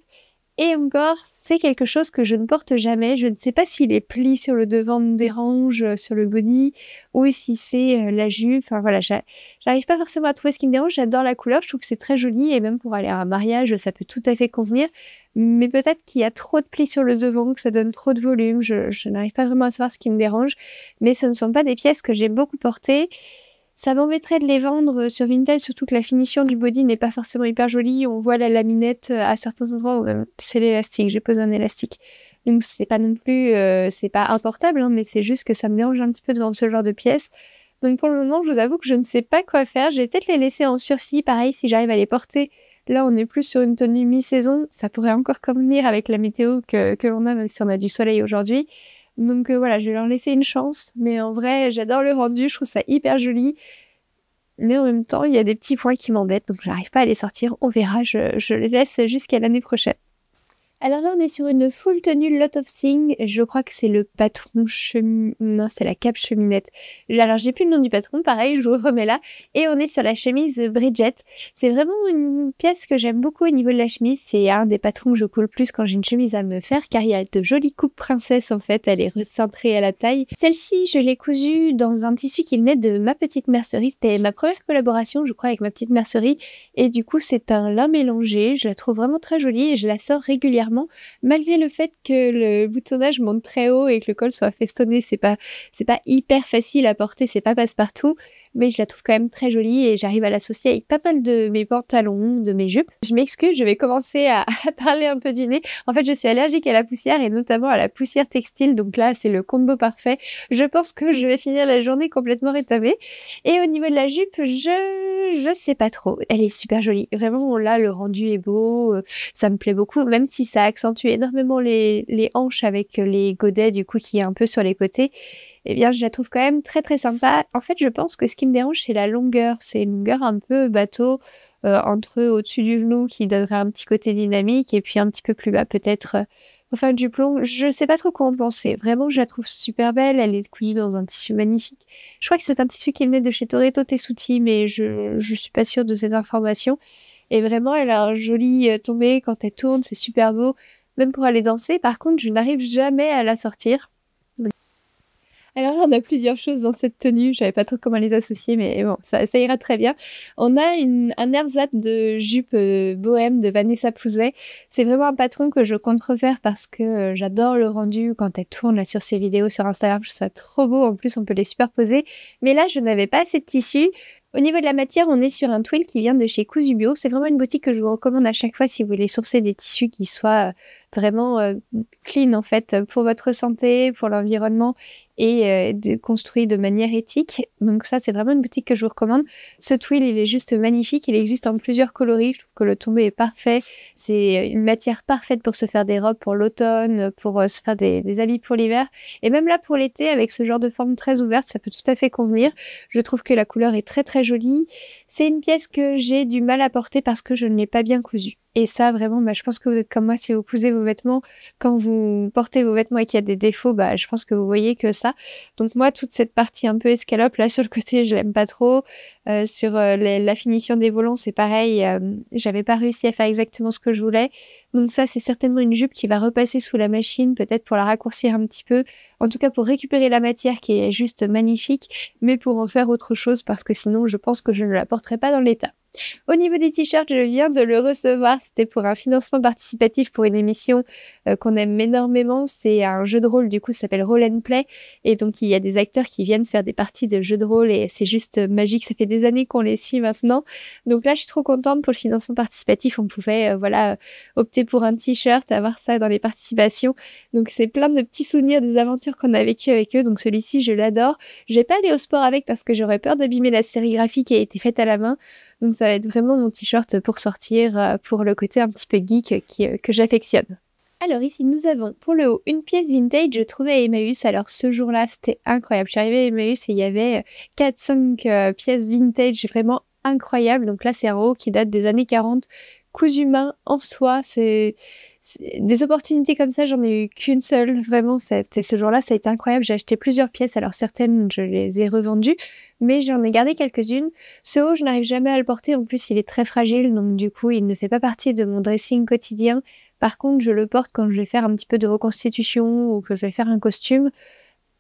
et encore, c'est quelque chose que je ne porte jamais. Je ne sais pas si les plis sur le devant me dérangent sur le body, ou si c'est la jupe. Enfin voilà, j'arrive pas forcément à trouver ce qui me dérange. J'adore la couleur, je trouve que c'est très joli, et même pour aller à un mariage, ça peut tout à fait convenir. Mais peut-être qu'il y a trop de plis sur le devant, que ça donne trop de volume. Je n'arrive pas vraiment à savoir ce qui me dérange. Mais ce ne sont pas des pièces que j'aime beaucoup porter. Ça m'embêterait de les vendre sur Vinted, surtout que la finition du body n'est pas forcément hyper jolie. On voit la laminette à certains endroits, ou même c'est l'élastique. J'ai posé un élastique. Donc c'est pas non plus, c'est pas importable, hein, mais c'est juste que ça me dérange un petit peu de vendre ce genre de pièces. Donc pour le moment, je vous avoue que je ne sais pas quoi faire. Je vais peut-être les laisser en sursis, pareil, si j'arrive à les porter. Là, on est plus sur une tenue mi-saison. Ça pourrait encore convenir avec la météo que l'on a, même si on a du soleil aujourd'hui. Donc voilà, je vais leur laisser une chance. Mais en vrai, j'adore le rendu, je trouve ça hyper joli. Mais en même temps, il y a des petits points qui m'embêtent, donc j'arrive pas à les sortir. On verra, je les laisse jusqu'à l'année prochaine. Alors là, on est sur une full tenue Lot of Things. Je crois que c'est le patron non, c'est la cape cheminette. Alors, j'ai plus le nom du patron, pareil, je vous le remets là. Et on est sur la chemise Bridget. C'est vraiment une pièce que j'aime beaucoup au niveau de la chemise. C'est un des patrons que je coule plus quand j'ai une chemise à me faire, car il y a de jolies coupes princesse, en fait. Elle est recentrée à la taille. Celle-ci, je l'ai cousue dans un tissu qui venait de Ma Petite Mercerie. C'était ma première collaboration, je crois, avec Ma Petite Mercerie. Et du coup, c'est un lin mélangé. Je la trouve vraiment très jolie et je la sors régulièrement. Malgré le fait que le boutonnage monte très haut et que le col soit festonné, c'est pas hyper facile à porter, c'est pas passe-partout, mais je la trouve quand même très jolie et j'arrive à l'associer avec pas mal de mes pantalons, de mes jupes. Je m'excuse, je vais commencer à parler un peu du nez. En fait, je suis allergique à la poussière et notamment à la poussière textile, donc là, c'est le combo parfait. Je pense que je vais finir la journée complètement rétamée. Et au niveau de la jupe, je sais pas trop. Elle est super jolie. Vraiment, là, le rendu est beau, ça me plaît beaucoup, même si ça accentue énormément les hanches avec les godets, du coup, qui est un peu sur les côtés. Eh bien, je la trouve quand même très très sympa. En fait, je pense que ce qui me dérange, c'est la longueur. C'est une longueur un peu bateau, entre au-dessus du genou, qui donnerait un petit côté dynamique, et puis un petit peu plus bas, peut-être, enfin, du plomb. Je sais pas trop quoi en penser. Vraiment, je la trouve super belle. Elle est cousue dans un tissu magnifique. Je crois que c'est un tissu qui venait de chez Toretto Tessuti, mais je suis pas sûre de cette information. Et vraiment, elle a un joli tombé quand elle tourne. C'est super beau, même pour aller danser. Par contre, je n'arrive jamais à la sortir. Alors là, on a plusieurs choses dans cette tenue. Je savais pas trop comment les associer, mais bon, ça ira très bien. On a un ersatz de jupe bohème de Vanessa Pouzet. C'est vraiment un patron que je compte refaire parce que j'adore le rendu quand elle tourne là, sur ses vidéos sur Instagram. Je trouve ça trop beau. En plus, on peut les superposer. Mais là, je n'avais pas assez de tissu. Au niveau de la matière, on est sur un twill qui vient de chez Cousu Bio. C'est vraiment une boutique que je vous recommande à chaque fois si vous voulez sourcer des tissus qui soient vraiment clean en fait pour votre santé, pour l'environnement et construits de manière éthique. Donc ça, c'est vraiment une boutique que je vous recommande. Ce twill, il est juste magnifique. Il existe en plusieurs coloris. Je trouve que le tombé est parfait. C'est une matière parfaite pour se faire des robes pour l'automne, pour se faire des habits pour l'hiver. Et même là, pour l'été, avec ce genre de forme très ouverte, ça peut tout à fait convenir. Je trouve que la couleur est très très jolie. C'est une pièce que j'ai du mal à porter parce que je ne l'ai pas bien cousue. Et ça, vraiment, je pense que vous êtes comme moi, si vous cousez vos vêtements, quand vous portez vos vêtements et qu'il y a des défauts, je pense que vous voyez que ça. Donc moi, toute cette partie un peu escalope, là, sur le côté, je l'aime pas trop. Sur la finition des volants, c'est pareil, j'avais pas réussi à faire exactement ce que je voulais. Donc ça, c'est certainement une jupe qui va repasser sous la machine, peut-être pour la raccourcir un petit peu. En tout cas, pour récupérer la matière qui est juste magnifique, mais pour en faire autre chose, parce que sinon, je pense que je ne la porterai pas dans l'état. Au niveau des t-shirts, je viens de le recevoir. C'était pour un financement participatif pour une émission qu'on aime énormément. C'est un jeu de rôle, du coup, ça s'appelle Roll and Play. Et donc, il y a des acteurs qui viennent faire des parties de jeux de rôle et c'est juste magique. Ça fait des années qu'on les suit maintenant. Donc là, je suis trop contente pour le financement participatif. On pouvait, opter pour un t-shirt, avoir ça dans les participations. Donc, c'est plein de petits souvenirs des aventures qu'on a vécues avec eux. Donc, celui-ci, je l'adore. Je vais pas aller au sport avec parce que j'aurais peur d'abîmer la sérigraphie qui a été faite à la main. Donc ça va être vraiment mon t-shirt pour sortir, pour le côté un petit peu geek que j'affectionne. Alors ici nous avons pour le haut une pièce vintage trouvée à Emmaüs. Alors ce jour-là c'était incroyable. Je suis arrivée à Emmaüs et il y avait 4-5 pièces vintage vraiment incroyables. Donc là c'est un haut qui date des années 40, cousu main en soie. C'est des opportunités comme ça, j'en ai eu qu'une seule, vraiment, ce jour-là, ça a été incroyable. J'ai acheté plusieurs pièces, alors certaines, je les ai revendues, mais j'en ai gardé quelques-unes. Ce haut, je n'arrive jamais à le porter, en plus, il est très fragile, donc du coup, il ne fait pas partie de mon dressing quotidien. Par contre, je le porte quand je vais faire un petit peu de reconstitution ou que je vais faire un costume.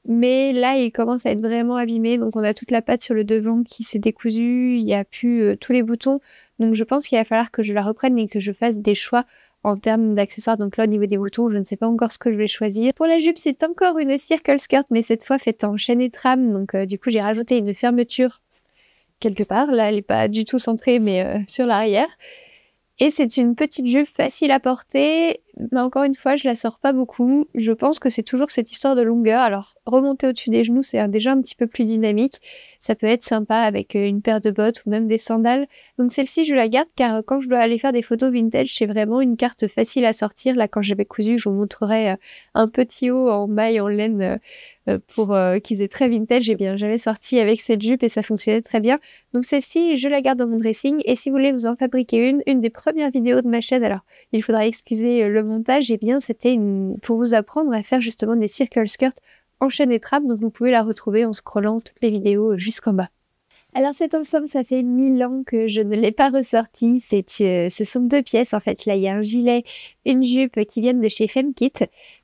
Mais là, il commence à être vraiment abîmé, donc on a toute la patte sur le devant qui s'est décousue, il n'y a plus tous les boutons. Donc je pense qu'il va falloir que je la reprenne et que je fasse des choix en termes d'accessoires. Donc là, au niveau des boutons, je ne sais pas encore ce que je vais choisir. Pour la jupe, c'est encore une circle skirt, mais cette fois faite en chaîne et trame. Donc du coup, j'ai rajouté une fermeture quelque part. Là, elle n'est pas du tout centrée, mais sur l'arrière. Et c'est une petite jupe facile à porter, mais encore une fois, je la sors pas beaucoup. Je pense que c'est toujours cette histoire de longueur. Alors, remonter au-dessus des genoux, c'est déjà un petit peu plus dynamique. Ça peut être sympa avec une paire de bottes ou même des sandales. Donc celle-ci, je la garde car quand je dois aller faire des photos vintage, c'est vraiment une carte facile à sortir. Là, quand j'avais cousu, je vous montrerai un petit haut en maille en laine qui faisait très vintage. Eh bien, j'avais sorti avec cette jupe et ça fonctionnait très bien. Donc celle-ci, je la garde dans mon dressing. Et si vous voulez vous en fabriquer une des premières vidéos de ma chaîne, alors il faudra excuser le montage, eh bien c'était pour vous apprendre à faire justement des circle skirts en chaîne et trame, donc vous pouvez la retrouver en scrollant toutes les vidéos jusqu'en bas. Alors cet ensemble, ça fait 1000 ans que je ne l'ai pas ressorti. Ce sont 2 pièces en fait. Là, il y a un gilet, une jupe qui viennent de chez Femkit.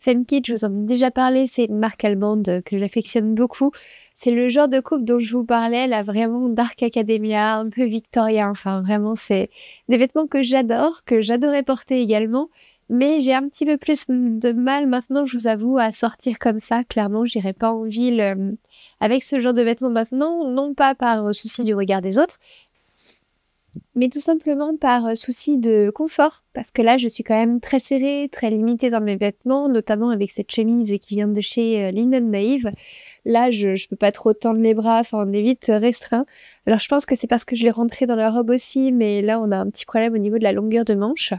Femkit, je vous en ai déjà parlé, c'est une marque allemande que j'affectionne beaucoup. C'est le genre de coupe dont je vous parlais, là, vraiment Dark Academia, un peu victorien. Enfin, vraiment, c'est des vêtements que j'adore, que j'adorais porter également. Mais j'ai un petit peu plus de mal maintenant, je vous avoue, à sortir comme ça. Clairement, j'irai pas en ville avec ce genre de vêtements maintenant, non pas par souci du regard des autres, mais tout simplement par souci de confort. Parce que là, je suis quand même très serrée, très limitée dans mes vêtements, notamment avec cette chemise qui vient de chez Linen Naive. Là, je peux pas trop tendre les bras, enfin, on est vite restreint. Alors, je pense que c'est parce que je l'ai rentrée dans la robe aussi, mais là, on a un petit problème au niveau de la longueur de manche.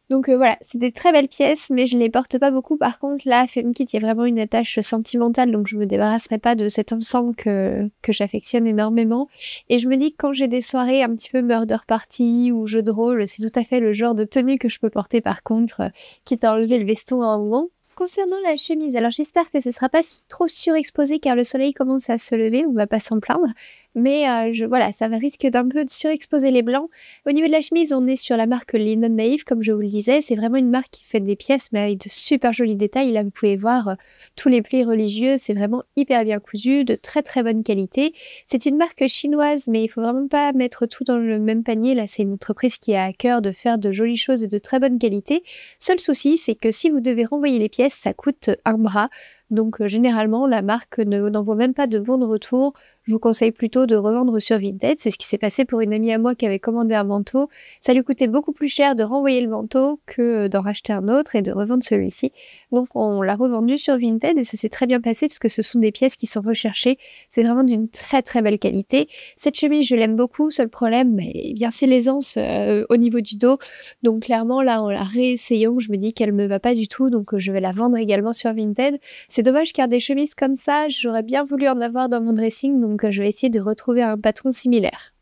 Donc voilà, c'est des très belles pièces, mais je ne les porte pas beaucoup. Par contre, là, Femkit, il y a vraiment une attache sentimentale, donc je me débarrasserai pas de cet ensemble que j'affectionne énormément. Et je me dis que quand j'ai des soirées un petit peu murder party ou jeu de rôle, c'est tout à fait le genre de tenue que je peux porter par contre, quitte à enlever le veston à un moment. Concernant la chemise, alors j'espère que ce sera pas trop surexposé car le soleil commence à se lever, on va pas s'en plaindre. Mais voilà, ça risque d'un peu de surexposer les blancs. Au niveau de la chemise, on est sur la marque Linen Naive, comme je vous le disais. C'est vraiment une marque qui fait des pièces, mais avec de super jolis détails. Là, vous pouvez voir tous les plis religieux. C'est vraiment hyper bien cousu, de très très bonne qualité. C'est une marque chinoise, mais il faut vraiment pas mettre tout dans le même panier. Là, c'est une entreprise qui a à cœur de faire de jolies choses et de très bonne qualité. Seul souci, c'est que si vous devez renvoyer les pièces, ça coûte un bras. Donc généralement, la marque n'envoie même pas de bon de retour. Je vous conseille plutôt de revendre sur Vinted. C'est ce qui s'est passé pour une amie à moi qui avait commandé un manteau. Ça lui coûtait beaucoup plus cher de renvoyer le manteau que d'en racheter un autre et de revendre celui-ci. Donc on l'a revendu sur Vinted et ça s'est très bien passé parce que ce sont des pièces qui sont recherchées. C'est vraiment d'une très très belle qualité. Cette chemise, je l'aime beaucoup. Seul problème, eh bien, c'est l'aisance au niveau du dos. Donc clairement, là, en la réessayant, je me dis qu'elle me va pas du tout. Donc je vais la vendre également sur Vinted. C'est dommage car des chemises comme ça, j'aurais bien voulu en avoir dans mon dressing, donc je vais essayer de retrouver un patron similaire.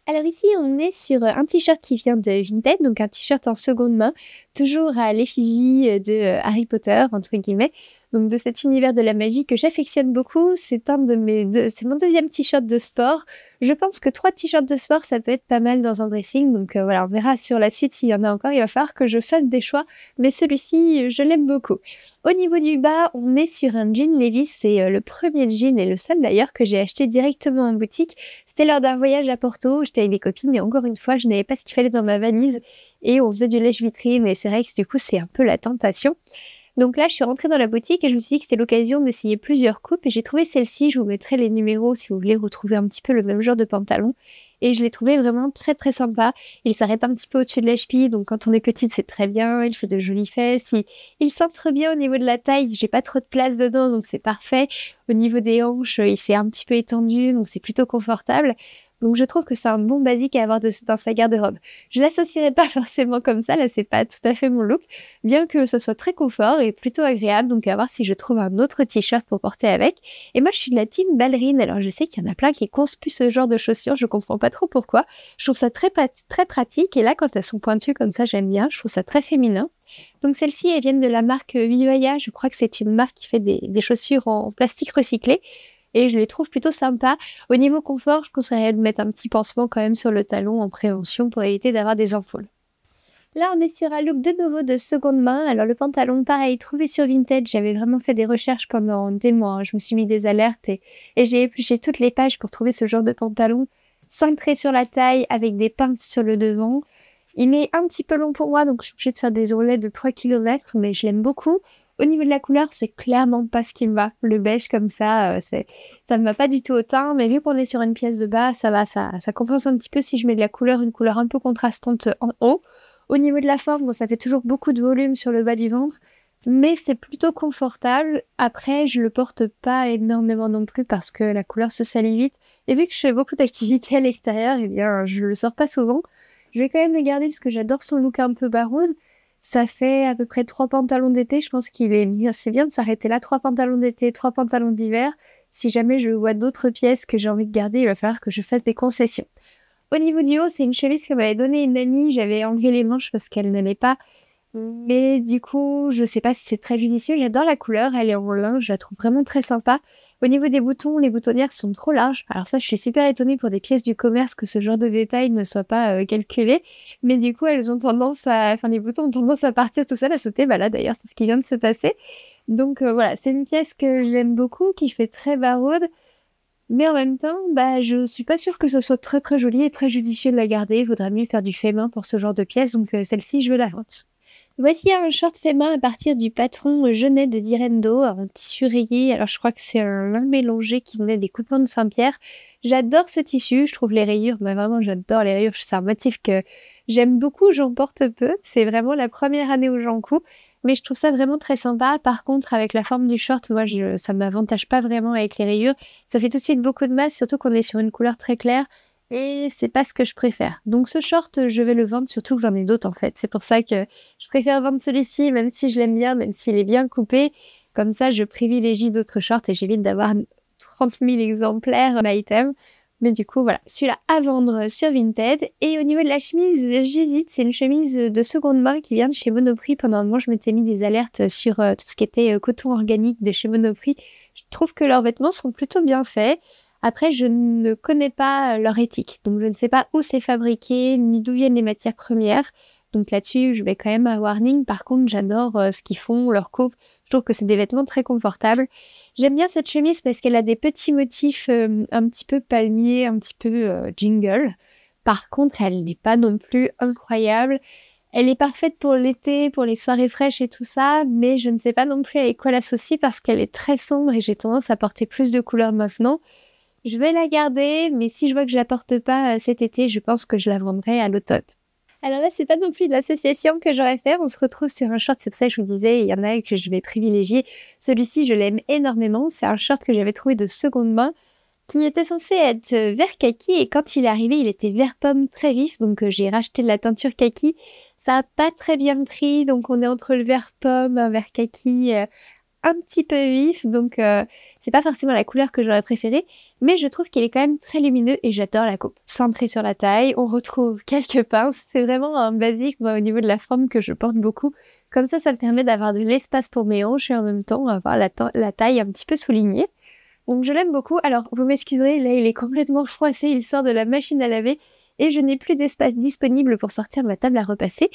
Alors ici, on est sur un t-shirt qui vient de Vinted, donc un t-shirt en seconde main, toujours à l'effigie de Harry Potter, entre guillemets, donc de cet univers de la magie que j'affectionne beaucoup. C'est c'est mon deuxième t-shirt de sport. Je pense que 3 t-shirts de sport, ça peut être pas mal dans un dressing, donc voilà, on verra sur la suite s'il y en a encore. Il va falloir que je fasse des choix, mais celui-ci, je l'aime beaucoup. Au niveau du bas, on est sur un jean Levi's, c'est le premier jean et le seul d'ailleurs que j'ai acheté directement en boutique. C'était lors d'un voyage à Porto, j'étais avec mes copines et encore une fois, je n'avais pas ce qu'il fallait dans ma valise et on faisait du lèche-vitrine et c'est vrai que du coup, c'est un peu la tentation. Donc là, je suis rentrée dans la boutique et je me suis dit que c'était l'occasion d'essayer plusieurs coupes et j'ai trouvé celle-ci. Je vous mettrai les numéros si vous voulez retrouver un petit peu le même genre de pantalon. Et je l'ai trouvé vraiment très très sympa. Il s'arrête un petit peu au-dessus de la cheville, donc quand on est petite, c'est très bien. Il fait de jolies fesses. Il centre bien au niveau de la taille. J'ai pas trop de place dedans, donc c'est parfait. Au niveau des hanches, il s'est un petit peu étendu, donc c'est plutôt confortable. Donc je trouve que c'est un bon basique à avoir dans sa garde-robe. Je l'associerai pas forcément comme ça, là c'est pas tout à fait mon look, bien que ce soit très confort et plutôt agréable, donc à voir si je trouve un autre t-shirt pour porter avec. Et moi je suis de la team ballerine, alors je sais qu'il y en a plein qui conspuent ce genre de chaussures, je comprends pas trop pourquoi. Je trouve ça très pratique et là quand elles sont pointues comme ça j'aime bien, je trouve ça très féminin. Donc celles-ci elles viennent de la marque Vivaya, je crois que c'est une marque qui fait des chaussures en plastique recyclé. Et je les trouve plutôt sympas. Au niveau confort, je conseillerais de mettre un petit pansement quand même sur le talon en prévention pour éviter d'avoir des ampoules. Là, on est sur un look de nouveau de seconde main. Alors le pantalon, pareil, trouvé sur Vinted. J'avais vraiment fait des recherches pendant des mois. Je me suis mis des alertes et j'ai épluché toutes les pages pour trouver ce genre de pantalon. Cintré sur la taille avec des pinces sur le devant. Il est un petit peu long pour moi, donc je suis obligée de faire des ourlets de 3 km, mais je l'aime beaucoup. Au niveau de la couleur, c'est clairement pas ce qui me va. Le beige comme ça, ça me va pas du tout au teint, mais vu qu'on est sur une pièce de bas, ça va, ça compense un petit peu si je mets de la couleur, une couleur un peu contrastante en haut. Au niveau de la forme, bon, ça fait toujours beaucoup de volume sur le bas du ventre, mais c'est plutôt confortable. Après, je le porte pas énormément non plus parce que la couleur se salit vite. Et vu que je fais beaucoup d'activités à l'extérieur, eh bien, je le sors pas souvent. Je vais quand même le garder parce que j'adore son look un peu baroud. Ça fait à peu près 3 pantalons d'été. Je pense qu'il est bien, c'est bien de s'arrêter là. 3 pantalons d'été, 3 pantalons d'hiver. Si jamais je vois d'autres pièces que j'ai envie de garder, il va falloir que je fasse des concessions. Au niveau du haut, c'est une chemise que m'avait donnée une amie. J'avais enlevé les manches parce qu'elle n'allait pas. Mais du coup, je sais pas si c'est très judicieux. J'adore la couleur, elle est en lin, je la trouve vraiment très sympa. Au niveau des boutons, les boutonnières sont trop larges. Alors ça, je suis super étonnée pour des pièces du commerce que ce genre de détail ne soit pas calculé. Mais du coup, les boutons ont tendance à partir tout seul, à sauter. Bah là, d'ailleurs, c'est ce qui vient de se passer. Donc voilà, c'est une pièce que j'aime beaucoup, qui fait très baroude. Mais en même temps, bah, je suis pas sûre que ce soit très très joli et très judicieux de la garder. Il vaudrait mieux faire du fait main pour ce genre de pièce. Donc celle-ci, je la vente. Voici un short fait main à partir du patron Genet de Direndo en tissu rayé. Alors je crois que c'est un lin mélangé qui venait des coupons de Saint-Pierre. J'adore ce tissu, je trouve les rayures, mais vraiment j'adore les rayures. C'est un motif que j'aime beaucoup, j'en porte peu. C'est vraiment la première année où j'en couds. Mais je trouve ça vraiment très sympa. Par contre, avec la forme du short, moi, ça m'avantage pas vraiment avec les rayures. Ça fait tout de suite beaucoup de masse, surtout qu'on est sur une couleur très claire. Et c'est pas ce que je préfère. Donc ce short, je vais le vendre, surtout que j'en ai d'autres en fait. C'est pour ça que je préfère vendre celui-ci, même si je l'aime bien, même s'il est bien coupé. Comme ça, je privilégie d'autres shorts et j'évite d'avoir 30 000 exemplaires d'item. Mais du coup, voilà, celui-là à vendre sur Vinted. Et au niveau de la chemise, j'hésite. C'est une chemise de seconde main qui vient de chez Monoprix. Pendant un moment, je m'étais mis des alertes sur tout ce qui était coton organique de chez Monoprix. Je trouve que leurs vêtements sont plutôt bien faits. Après, je ne connais pas leur éthique, donc je ne sais pas où c'est fabriqué, ni d'où viennent les matières premières. Donc là-dessus, je vais quand même un warning. Par contre, j'adore ce qu'ils font, leur coupe. Je trouve que c'est des vêtements très confortables. J'aime bien cette chemise parce qu'elle a des petits motifs un petit peu palmiers, un petit peu jingle. Par contre, elle n'est pas non plus incroyable. Elle est parfaite pour l'été, pour les soirées fraîches et tout ça, mais je ne sais pas non plus avec quoi l'associer parce qu'elle est très sombre et j'ai tendance à porter plus de couleurs maintenant. Je vais la garder, mais si je vois que je la porte pas cet été, je pense que je la vendrai à l'automne. Alors là, c'est pas non plus de l'association que j'aurais fait. On se retrouve sur un short, c'est pour ça que je vous disais, il y en a que je vais privilégier. Celui-ci, je l'aime énormément. C'est un short que j'avais trouvé de seconde main, qui était censé être vert kaki, et quand il est arrivé, il était vert pomme très vif, donc j'ai racheté de la teinture kaki. Ça a pas très bien pris, donc on est entre le vert pomme, un vert kaki, un petit peu vif, donc c'est pas forcément la couleur que j'aurais préférée, mais je trouve qu'il est quand même très lumineux et j'adore la coupe. Centrée sur la taille, on retrouve quelques pinces, c'est vraiment un basique, moi, au niveau de la forme que je porte beaucoup. Comme ça me permet d'avoir de l'espace pour mes hanches et en même temps avoir la taille un petit peu soulignée. Donc je l'aime beaucoup. Alors vous m'excuserez, là il est complètement froissé, il sort de la machine à laver et je n'ai plus d'espace disponible pour sortir ma table à repasser.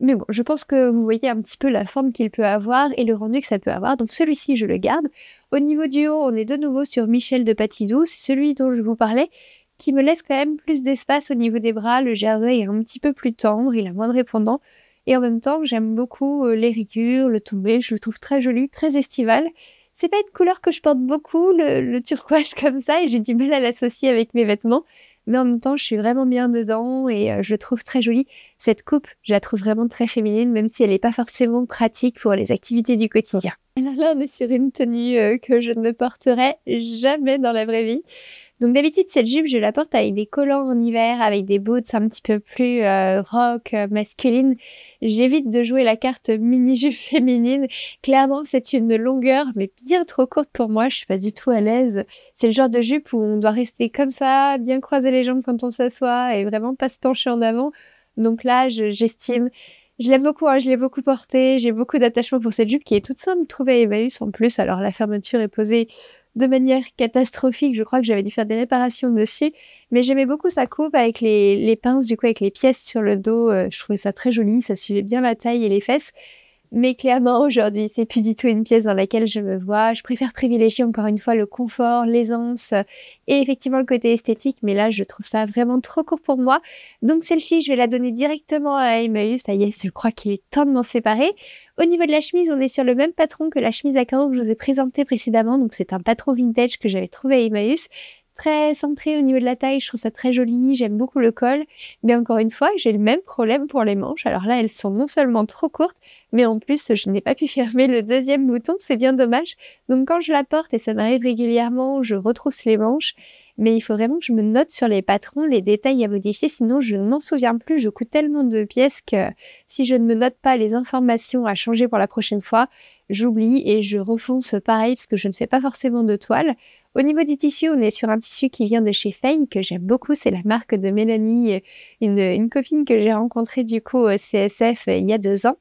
Mais bon, je pense que vous voyez un petit peu la forme qu'il peut avoir et le rendu que ça peut avoir. Donc celui-ci, je le garde. Au niveau du haut, on est de nouveau sur Michel de Patidou. C'est celui dont je vous parlais, qui me laisse quand même plus d'espace au niveau des bras. Le jersey est un petit peu plus tendre, il a moins de répondant. Et en même temps, j'aime beaucoup les rayures, le tombé. Je le trouve très joli, très estival. C'est pas une couleur que je porte beaucoup, le turquoise comme ça, et j'ai du mal à l'associer avec mes vêtements. Mais en même temps, je suis vraiment bien dedans et je le trouve très joli. Cette coupe, je la trouve vraiment très féminine, même si elle n'est pas forcément pratique pour les activités du quotidien. Alors là, on est sur une tenue que je ne porterai jamais dans la vraie vie. Donc d'habitude, cette jupe, je la porte avec des collants en hiver, avec des boots un petit peu plus rock, masculine. J'évite de jouer la carte mini-jupe féminine. Clairement, c'est une longueur, mais bien trop courte pour moi. Je suis pas du tout à l'aise. C'est le genre de jupe où on doit rester comme ça, bien croiser les jambes quand on s'assoit et vraiment pas se pencher en avant. Donc là, j'estime... Je l'aime beaucoup, hein, je l'ai beaucoup portée, j'ai beaucoup d'attachement pour cette jupe qui est toute simple, trouvée à Emmaüs en plus. Alors la fermeture est posée de manière catastrophique, je crois que j'avais dû faire des réparations dessus, mais j'aimais beaucoup sa coupe avec les pinces, du coup avec les pièces sur le dos, je trouvais ça très joli, ça suivait bien la taille et les fesses. Mais clairement, aujourd'hui, c'est plus du tout une pièce dans laquelle je me vois. Je préfère privilégier encore une fois le confort, l'aisance et effectivement le côté esthétique. Mais là, je trouve ça vraiment trop court pour moi. Donc celle-ci, je vais la donner directement à Emmaüs. Ça y est, je crois qu'il est temps de m'en séparer. Au niveau de la chemise, on est sur le même patron que la chemise à carreaux que je vous ai présentée précédemment. Donc c'est un patron vintage que j'avais trouvé à Emmaüs. Très centré au niveau de la taille, je trouve ça très joli, j'aime beaucoup le col. Mais encore une fois, j'ai le même problème pour les manches. Alors là, elles sont non seulement trop courtes, mais en plus, je n'ai pas pu fermer le deuxième bouton, c'est bien dommage. Donc quand je la porte, et ça m'arrive régulièrement, je retrousse les manches, mais il faut vraiment que je me note sur les patrons, les détails à modifier, sinon je ne m'en souviens plus. Je coûte tellement de pièces que si je ne me note pas les informations à changer pour la prochaine fois, j'oublie et je refonce pareil parce que je ne fais pas forcément de toile. Au niveau du tissu, on est sur un tissu qui vient de chez Faye, que j'aime beaucoup, c'est la marque de Mélanie, une copine que j'ai rencontrée du coup au CSF il y a 2 ans.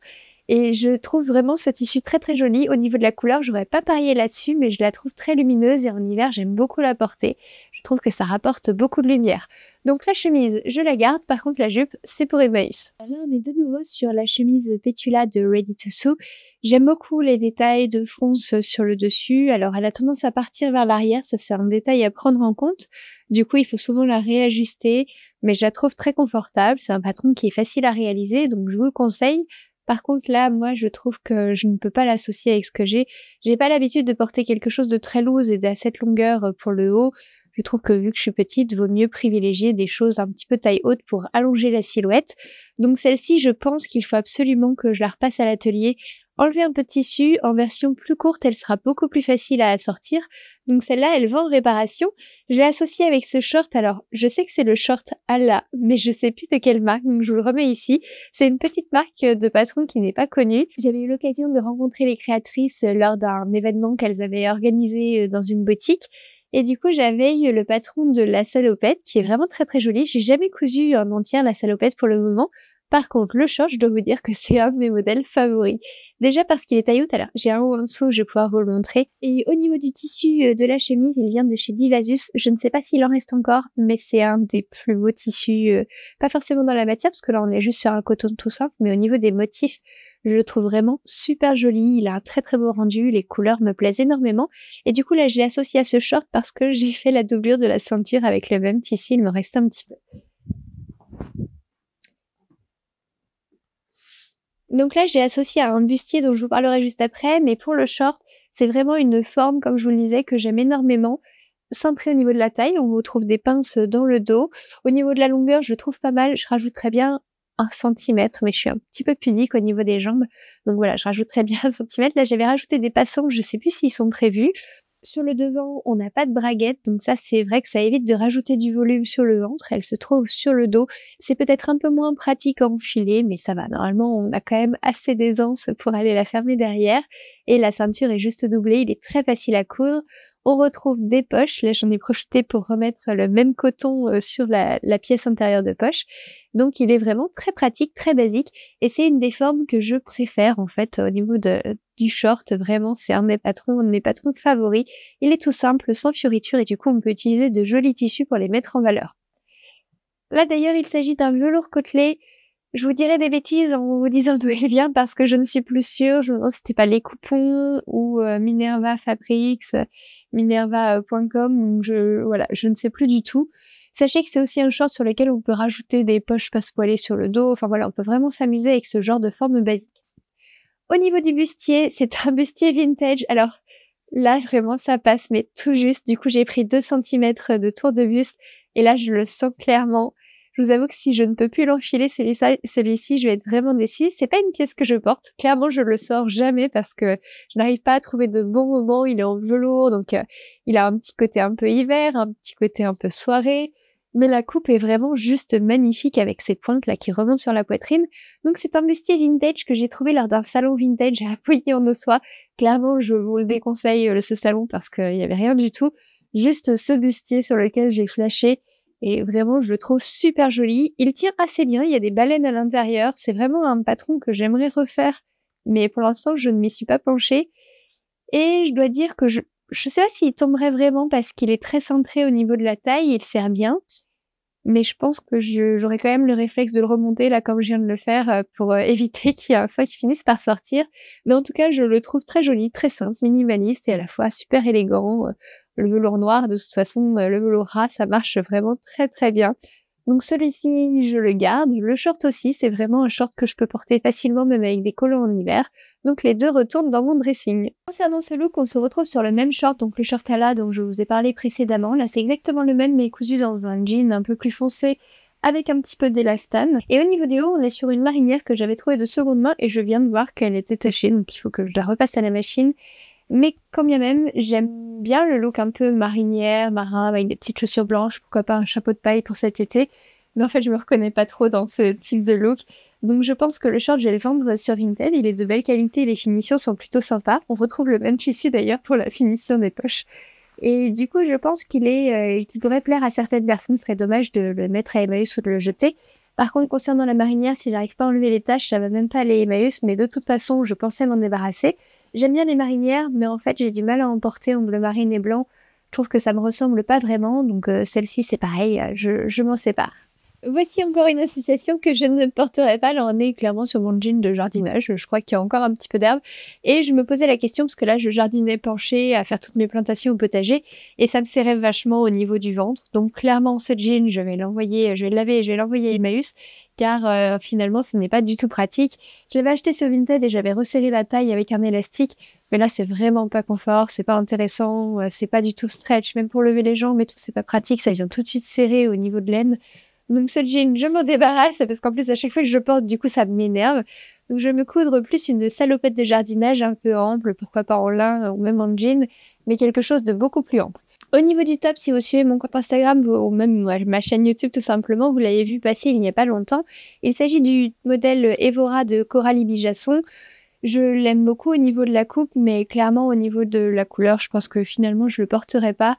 Et je trouve vraiment ce tissu très très joli. Au niveau de la couleur, j'aurais pas parié là-dessus, mais je la trouve très lumineuse et en hiver, j'aime beaucoup la porter. Je trouve que ça rapporte beaucoup de lumière. Donc la chemise, je la garde. Par contre, la jupe, c'est pour Emmaüs. Là, on est de nouveau sur la chemise Petula de Ready to Sew. J'aime beaucoup les détails de fronce sur le dessus. Alors, elle a tendance à partir vers l'arrière. Ça, c'est un détail à prendre en compte. Du coup, il faut souvent la réajuster. Mais je la trouve très confortable. C'est un patron qui est facile à réaliser, donc je vous le conseille. Par contre, là, moi, je trouve que je ne peux pas l'associer avec ce que j'ai. J'ai pas l'habitude de porter quelque chose de très lourd et de cette longueur pour le haut. Je trouve que vu que je suis petite, vaut mieux privilégier des choses un petit peu taille haute pour allonger la silhouette. Donc celle-ci, je pense qu'il faut absolument que je la repasse à l'atelier. Enlever un peu de tissu, en version plus courte, elle sera beaucoup plus facile à assortir. Donc celle-là, elle va en réparation. Je l'ai associée avec ce short, alors je sais que c'est le short Allah, mais je sais plus de quelle marque, donc je vous le remets ici. C'est une petite marque de patron qui n'est pas connue. J'avais eu l'occasion de rencontrer les créatrices lors d'un événement qu'elles avaient organisé dans une boutique. Et du coup, j'avais eu le patron de la salopette, qui est vraiment très très joli. J'ai jamais cousu en entière la salopette pour le moment. Par contre, le short, je dois vous dire que c'est un de mes modèles favoris. Déjà parce qu'il est taille haute, alors j'ai un haut en dessous, je vais pouvoir vous le montrer. Et au niveau du tissu de la chemise, il vient de chez Divasus. Je ne sais pas s'il en reste encore, mais c'est un des plus beaux tissus, pas forcément dans la matière, parce que là on est juste sur un coton tout simple, mais au niveau des motifs, je le trouve vraiment super joli. Il a un très très beau rendu, les couleurs me plaisent énormément. Et du coup là, je l'ai associé à ce short parce que j'ai fait la doublure de la ceinture avec le même tissu, il me reste un petit peu. Donc là, j'ai associé à un bustier dont je vous parlerai juste après, mais pour le short, c'est vraiment une forme, comme je vous le disais, que j'aime énormément. Centré au niveau de la taille, on retrouve des pinces dans le dos. Au niveau de la longueur, je trouve pas mal. Je rajouterais bien 1 centimètre, mais je suis un petit peu pudique au niveau des jambes. Donc voilà, je rajouterais bien 1 centimètre. Là, j'avais rajouté des passants, je sais plus s'ils sont prévus. Sur le devant, on n'a pas de braguette, donc ça c'est vrai que ça évite de rajouter du volume sur le ventre. Elle se trouve sur le dos. C'est peut-être un peu moins pratique à enfiler, mais ça va. Normalement, on a quand même assez d'aisance pour aller la fermer derrière. Et la ceinture est juste doublée, il est très facile à coudre. On retrouve des poches. Là, j'en ai profité pour remettre le même coton sur la pièce intérieure de poche. Donc, il est vraiment très pratique, très basique. Et c'est une des formes que je préfère, en fait, au niveau du short. Vraiment, c'est un de mes patrons favoris. Il est tout simple, sans fioriture, et du coup, on peut utiliser de jolis tissus pour les mettre en valeur. Là, d'ailleurs, il s'agit d'un velours côtelé. Je vous dirai des bêtises en vous disant d'où il vient parce que je ne suis plus sûre. Je me demande si c'était pas Les Coupons ou Minerva Fabrics, minerva.com. Voilà, je ne sais plus du tout. Sachez que c'est aussi un short sur lequel on peut rajouter des poches passepoilées sur le dos. Enfin voilà, on peut vraiment s'amuser avec ce genre de forme basique. Au niveau du bustier, c'est un bustier vintage. Alors là, vraiment, ça passe, mais tout juste. Du coup, j'ai pris 2 cm de tour de buste et là, je le sens clairement. Je vous avoue que si je ne peux plus l'enfiler celui-ci, je vais être vraiment déçue. C'est pas une pièce que je porte. Clairement, je le sors jamais parce que je n'arrive pas à trouver de bons moments. Il est en velours, donc il a un petit côté un peu hiver, un petit côté un peu soirée. Mais la coupe est vraiment juste magnifique avec ses pointes là qui remontent sur la poitrine. Donc c'est un bustier vintage que j'ai trouvé lors d'un salon vintage à Pouilly-en-Ossois. Clairement, je vous le déconseille ce salon parce qu'il y avait rien du tout. Juste ce bustier sur lequel j'ai flashé. Et vraiment, je le trouve super joli. Il tient assez bien, il y a des baleines à l'intérieur. C'est vraiment un patron que j'aimerais refaire. Mais pour l'instant, je ne m'y suis pas penchée. Et je dois dire que je sais pas s'il tomberait vraiment parce qu'il est très centré au niveau de la taille, il sert bien. Mais je pense que j'aurais quand même le réflexe de le remonter là comme je viens de le faire pour éviter qu'il y ait un fois qu'il finisse par sortir. Mais en tout cas, je le trouve très joli, très simple, minimaliste et à la fois super élégant. Le velours noir, de toute façon, le velours ras, ça marche vraiment très très bien. Donc celui-ci, je le garde. Le short aussi, c'est vraiment un short que je peux porter facilement même avec des collants en hiver. Donc les deux retournent dans mon dressing. Concernant ce look, on se retrouve sur le même short, donc le short à la dont je vous ai parlé précédemment. Là, c'est exactement le même mais cousu dans un jean un peu plus foncé avec un petit peu d'élastane. Et au niveau du haut, on est sur une marinière que j'avais trouvée de seconde main et je viens de voir qu'elle était tachée, donc il faut que je la repasse à la machine. Mais quand bien même, j'aime bien le look un peu marinière, marin, avec des petites chaussures blanches, pourquoi pas un chapeau de paille pour cet été. Mais en fait, je me reconnais pas trop dans ce type de look. Donc je pense que le short, je vais le vendre sur Vinted. Il est de belle qualité, les finitions sont plutôt sympas. On retrouve le même tissu d'ailleurs pour la finition des poches. Et du coup, je pense qu'il pourrait plaire à certaines personnes. Ce serait dommage de le mettre à Emmaüs ou de le jeter. Par contre, concernant la marinière, si j'arrive pas à enlever les taches, ça va même pas aller Emmaüs, mais de toute façon, je pensais m'en débarrasser. J'aime bien les marinières, mais en fait, j'ai du mal à en porter en bleu marine et blanc. Je trouve que ça me ressemble pas vraiment, donc celle-ci, c'est pareil, je m'en sépare. Voici encore une association que je ne porterai pas. Là, on est clairement sur mon jean de jardinage. Je crois qu'il y a encore un petit peu d'herbe. Et je me posais la question, parce que là, je jardinais penchée à faire toutes mes plantations au potager. Et ça me serrait vachement au niveau du ventre. Donc, clairement, ce jean, je vais le laver et je vais l'envoyer à Emmaüs. Car finalement, ce n'est pas du tout pratique. Je l'avais acheté sur Vinted et j'avais resserré la taille avec un élastique. Mais là, c'est vraiment pas confort, c'est pas intéressant, c'est pas du tout stretch. Même pour lever les jambes et tout, c'est pas pratique. Ça vient tout de suite serrer au niveau de l'aine. Donc ce jean, je m'en débarrasse parce qu'en plus à chaque fois que je porte, du coup ça m'énerve. Donc je vais me coudre plus une salopette de jardinage un peu ample, pourquoi pas en lin ou même en jean, mais quelque chose de beaucoup plus ample. Au niveau du top, si vous suivez mon compte Instagram ou même ma chaîne YouTube tout simplement, vous l'avez vu passer il n'y a pas longtemps. Il s'agit du modèle Evora de Coralie Bijasson. Je l'aime beaucoup au niveau de la coupe, mais clairement au niveau de la couleur, je pense que finalement je le porterai pas.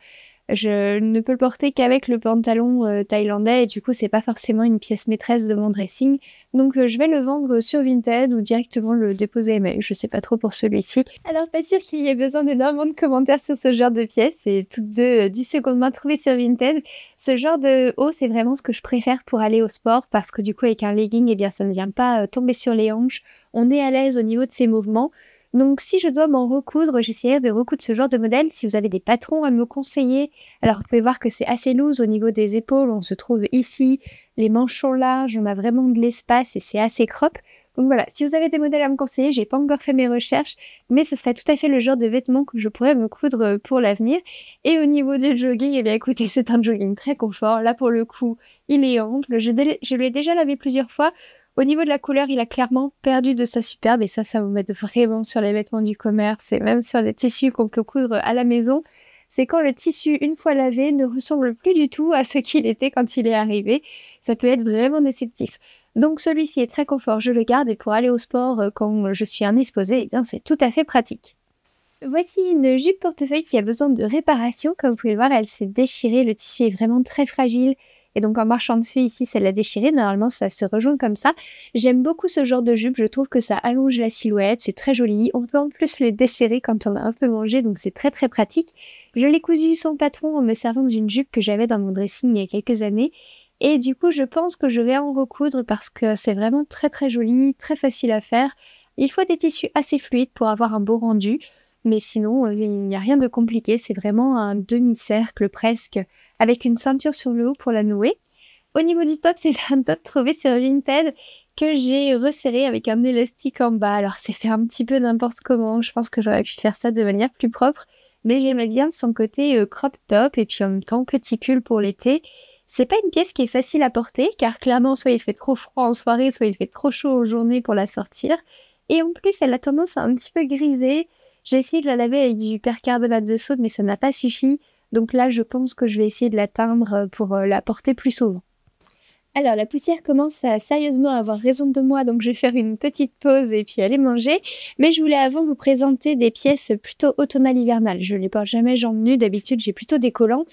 Je ne peux le porter qu'avec le pantalon thaïlandais et du coup c'est pas forcément une pièce maîtresse de mon dressing. Donc je vais le vendre sur Vinted ou directement le déposer à Emmaüs, je sais pas trop pour celui-ci. Alors pas sûr qu'il y ait besoin d'énormément de commentaires sur ce genre de pièces, c'est toutes deux du seconde main trouvées sur Vinted. Ce genre de haut c'est vraiment ce que je préfère pour aller au sport parce que du coup avec un legging eh bien ça ne vient pas tomber sur les hanches, on est à l'aise au niveau de ses mouvements. Donc si je dois m'en recoudre, j'essaierai de recoudre ce genre de modèle. Si vous avez des patrons à me conseiller, alors vous pouvez voir que c'est assez loose au niveau des épaules, on se trouve ici, les manches sont larges, on a vraiment de l'espace et c'est assez crop. Donc voilà, si vous avez des modèles à me conseiller, j'ai pas encore fait mes recherches, mais ce serait tout à fait le genre de vêtements que je pourrais me coudre pour l'avenir. Et au niveau du jogging, eh bien écoutez, c'est un jogging très confort. Là pour le coup, il est ample, je l'ai déjà lavé plusieurs fois. Au niveau de la couleur, il a clairement perdu de sa superbe et ça vous met vraiment sur les vêtements du commerce et même sur des tissus qu'on peut coudre à la maison. C'est quand le tissu, une fois lavé, ne ressemble plus du tout à ce qu'il était quand il est arrivé. Ça peut être vraiment déceptif. Donc celui-ci est très confort, je le garde et pour aller au sport quand je suis indisposée, eh bien c'est tout à fait pratique. Voici une jupe portefeuille qui a besoin de réparation. Comme vous pouvez le voir, elle s'est déchirée. Le tissu est vraiment très fragile. Et donc, en marchant dessus, ici, ça l'a déchirée. Normalement, ça se rejoint comme ça. J'aime beaucoup ce genre de jupe. Je trouve que ça allonge la silhouette. C'est très joli. On peut en plus les desserrer quand on a un peu mangé. Donc, c'est très, très pratique. Je l'ai cousu sans patron en me servant d'une jupe que j'avais dans mon dressing il y a quelques années. Et du coup, je pense que je vais en recoudre parce que c'est vraiment très, très joli, très facile à faire. Il faut des tissus assez fluides pour avoir un beau rendu. Mais sinon, il n'y a rien de compliqué, c'est vraiment un demi-cercle presque, avec une ceinture sur le haut pour la nouer. Au niveau du top, c'est un top trouvé sur Vinted que j'ai resserré avec un élastique en bas. Alors c'est fait un petit peu n'importe comment, je pense que j'aurais pu faire ça de manière plus propre, mais j'aimais bien son côté crop top et puis en même temps petit pull pour l'été. C'est pas une pièce qui est facile à porter, car clairement soit il fait trop froid en soirée, soit il fait trop chaud en journée pour la sortir. Et en plus, elle a tendance à un petit peu griser. J'ai essayé de la laver avec du percarbonate de soude, mais ça n'a pas suffi. Donc là, je pense que je vais essayer de la teindre pour la porter plus souvent. Alors, la poussière commence à sérieusement avoir raison de moi, donc je vais faire une petite pause et puis aller manger. Mais je voulais avant vous présenter des pièces plutôt automnales-hivernales. Je ne les porte jamais jambes nues, d'habitude j'ai plutôt des collants.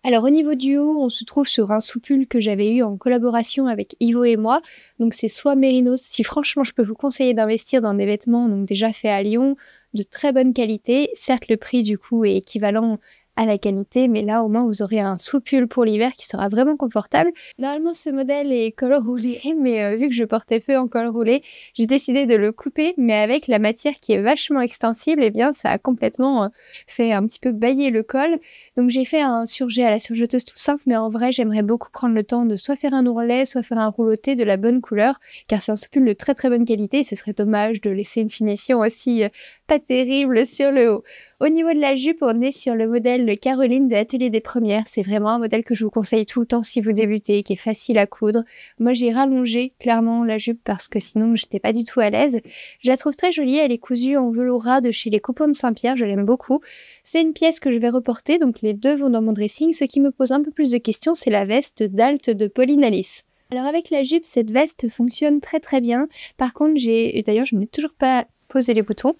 Alors au niveau du haut, on se trouve sur un soupul que j'avais eu en collaboration avec Ivo et moi. Donc c'est soit Mérinos, si franchement je peux vous conseiller d'investir dans des vêtements donc déjà faits à Lyon, de très bonne qualité. Certes le prix du coup est équivalent à la qualité, mais là au moins vous aurez un soupul pour l'hiver qui sera vraiment confortable. Normalement ce modèle est col roulé, mais vu que je portais peu en col roulé, j'ai décidé de le couper, mais avec la matière qui est vachement extensible, et bien ça a complètement fait un petit peu bailler le col. Donc j'ai fait un surjet à la surjeteuse tout simple, mais en vrai j'aimerais beaucoup prendre le temps de soit faire un ourlet, soit faire un rouloté de la bonne couleur, car c'est un soupul de très très bonne qualité, et ce serait dommage de laisser une finition aussi pas terrible sur le haut. Au niveau de la jupe, on est sur le modèle Caroline de l'Atelier des Premières. C'est vraiment un modèle que je vous conseille tout le temps si vous débutez, qui est facile à coudre. Moi, j'ai rallongé clairement la jupe parce que sinon, j'étais pas du tout à l'aise. Je la trouve très jolie. Elle est cousue en velours ras de chez les Coupons de Saint-Pierre. Je l'aime beaucoup. C'est une pièce que je vais reporter, donc les deux vont dans mon dressing. Ce qui me pose un peu plus de questions, c'est la veste d'Alt de Pauline Alice. Alors avec la jupe, cette veste fonctionne très très bien. Par contre, d'ailleurs, je n'ai toujours pas posé les boutons,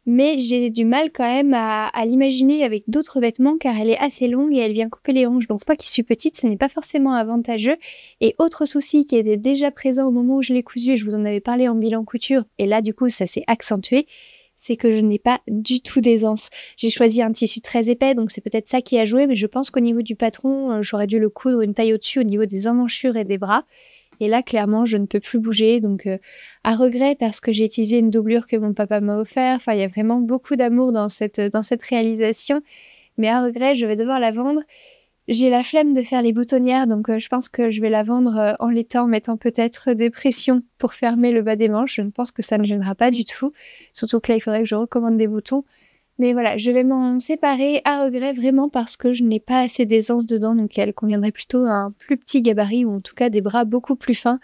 mais j'ai du mal quand même à l'imaginer avec d'autres vêtements car elle est assez longue et elle vient couper les hanches. Donc moi qui suis petite, ce n'est pas forcément avantageux. Et autre souci qui était déjà présent au moment où je l'ai cousue, et je vous en avais parlé en bilan couture, et là du coup ça s'est accentué, c'est que je n'ai pas du tout d'aisance. J'ai choisi un tissu très épais, donc c'est peut-être ça qui a joué, mais je pense qu'au niveau du patron, j'aurais dû le coudre une taille au-dessus au niveau des emmanchures et des bras. Et là, clairement, je ne peux plus bouger, donc à regret parce que j'ai utilisé une doublure que mon papa m'a offert. Enfin, il y a vraiment beaucoup d'amour dans cette réalisation, mais à regret, je vais devoir la vendre. J'ai la flemme de faire les boutonnières, donc je pense que je vais la vendre en l'étang, en mettant peut-être des pressions pour fermer le bas des manches. Je ne pense que ça ne gênera pas du tout, surtout que là, il faudrait que je recommande des boutons. Mais voilà, je vais m'en séparer à regret vraiment parce que je n'ai pas assez d'aisance dedans, donc elle conviendrait plutôt à un plus petit gabarit ou en tout cas des bras beaucoup plus fins.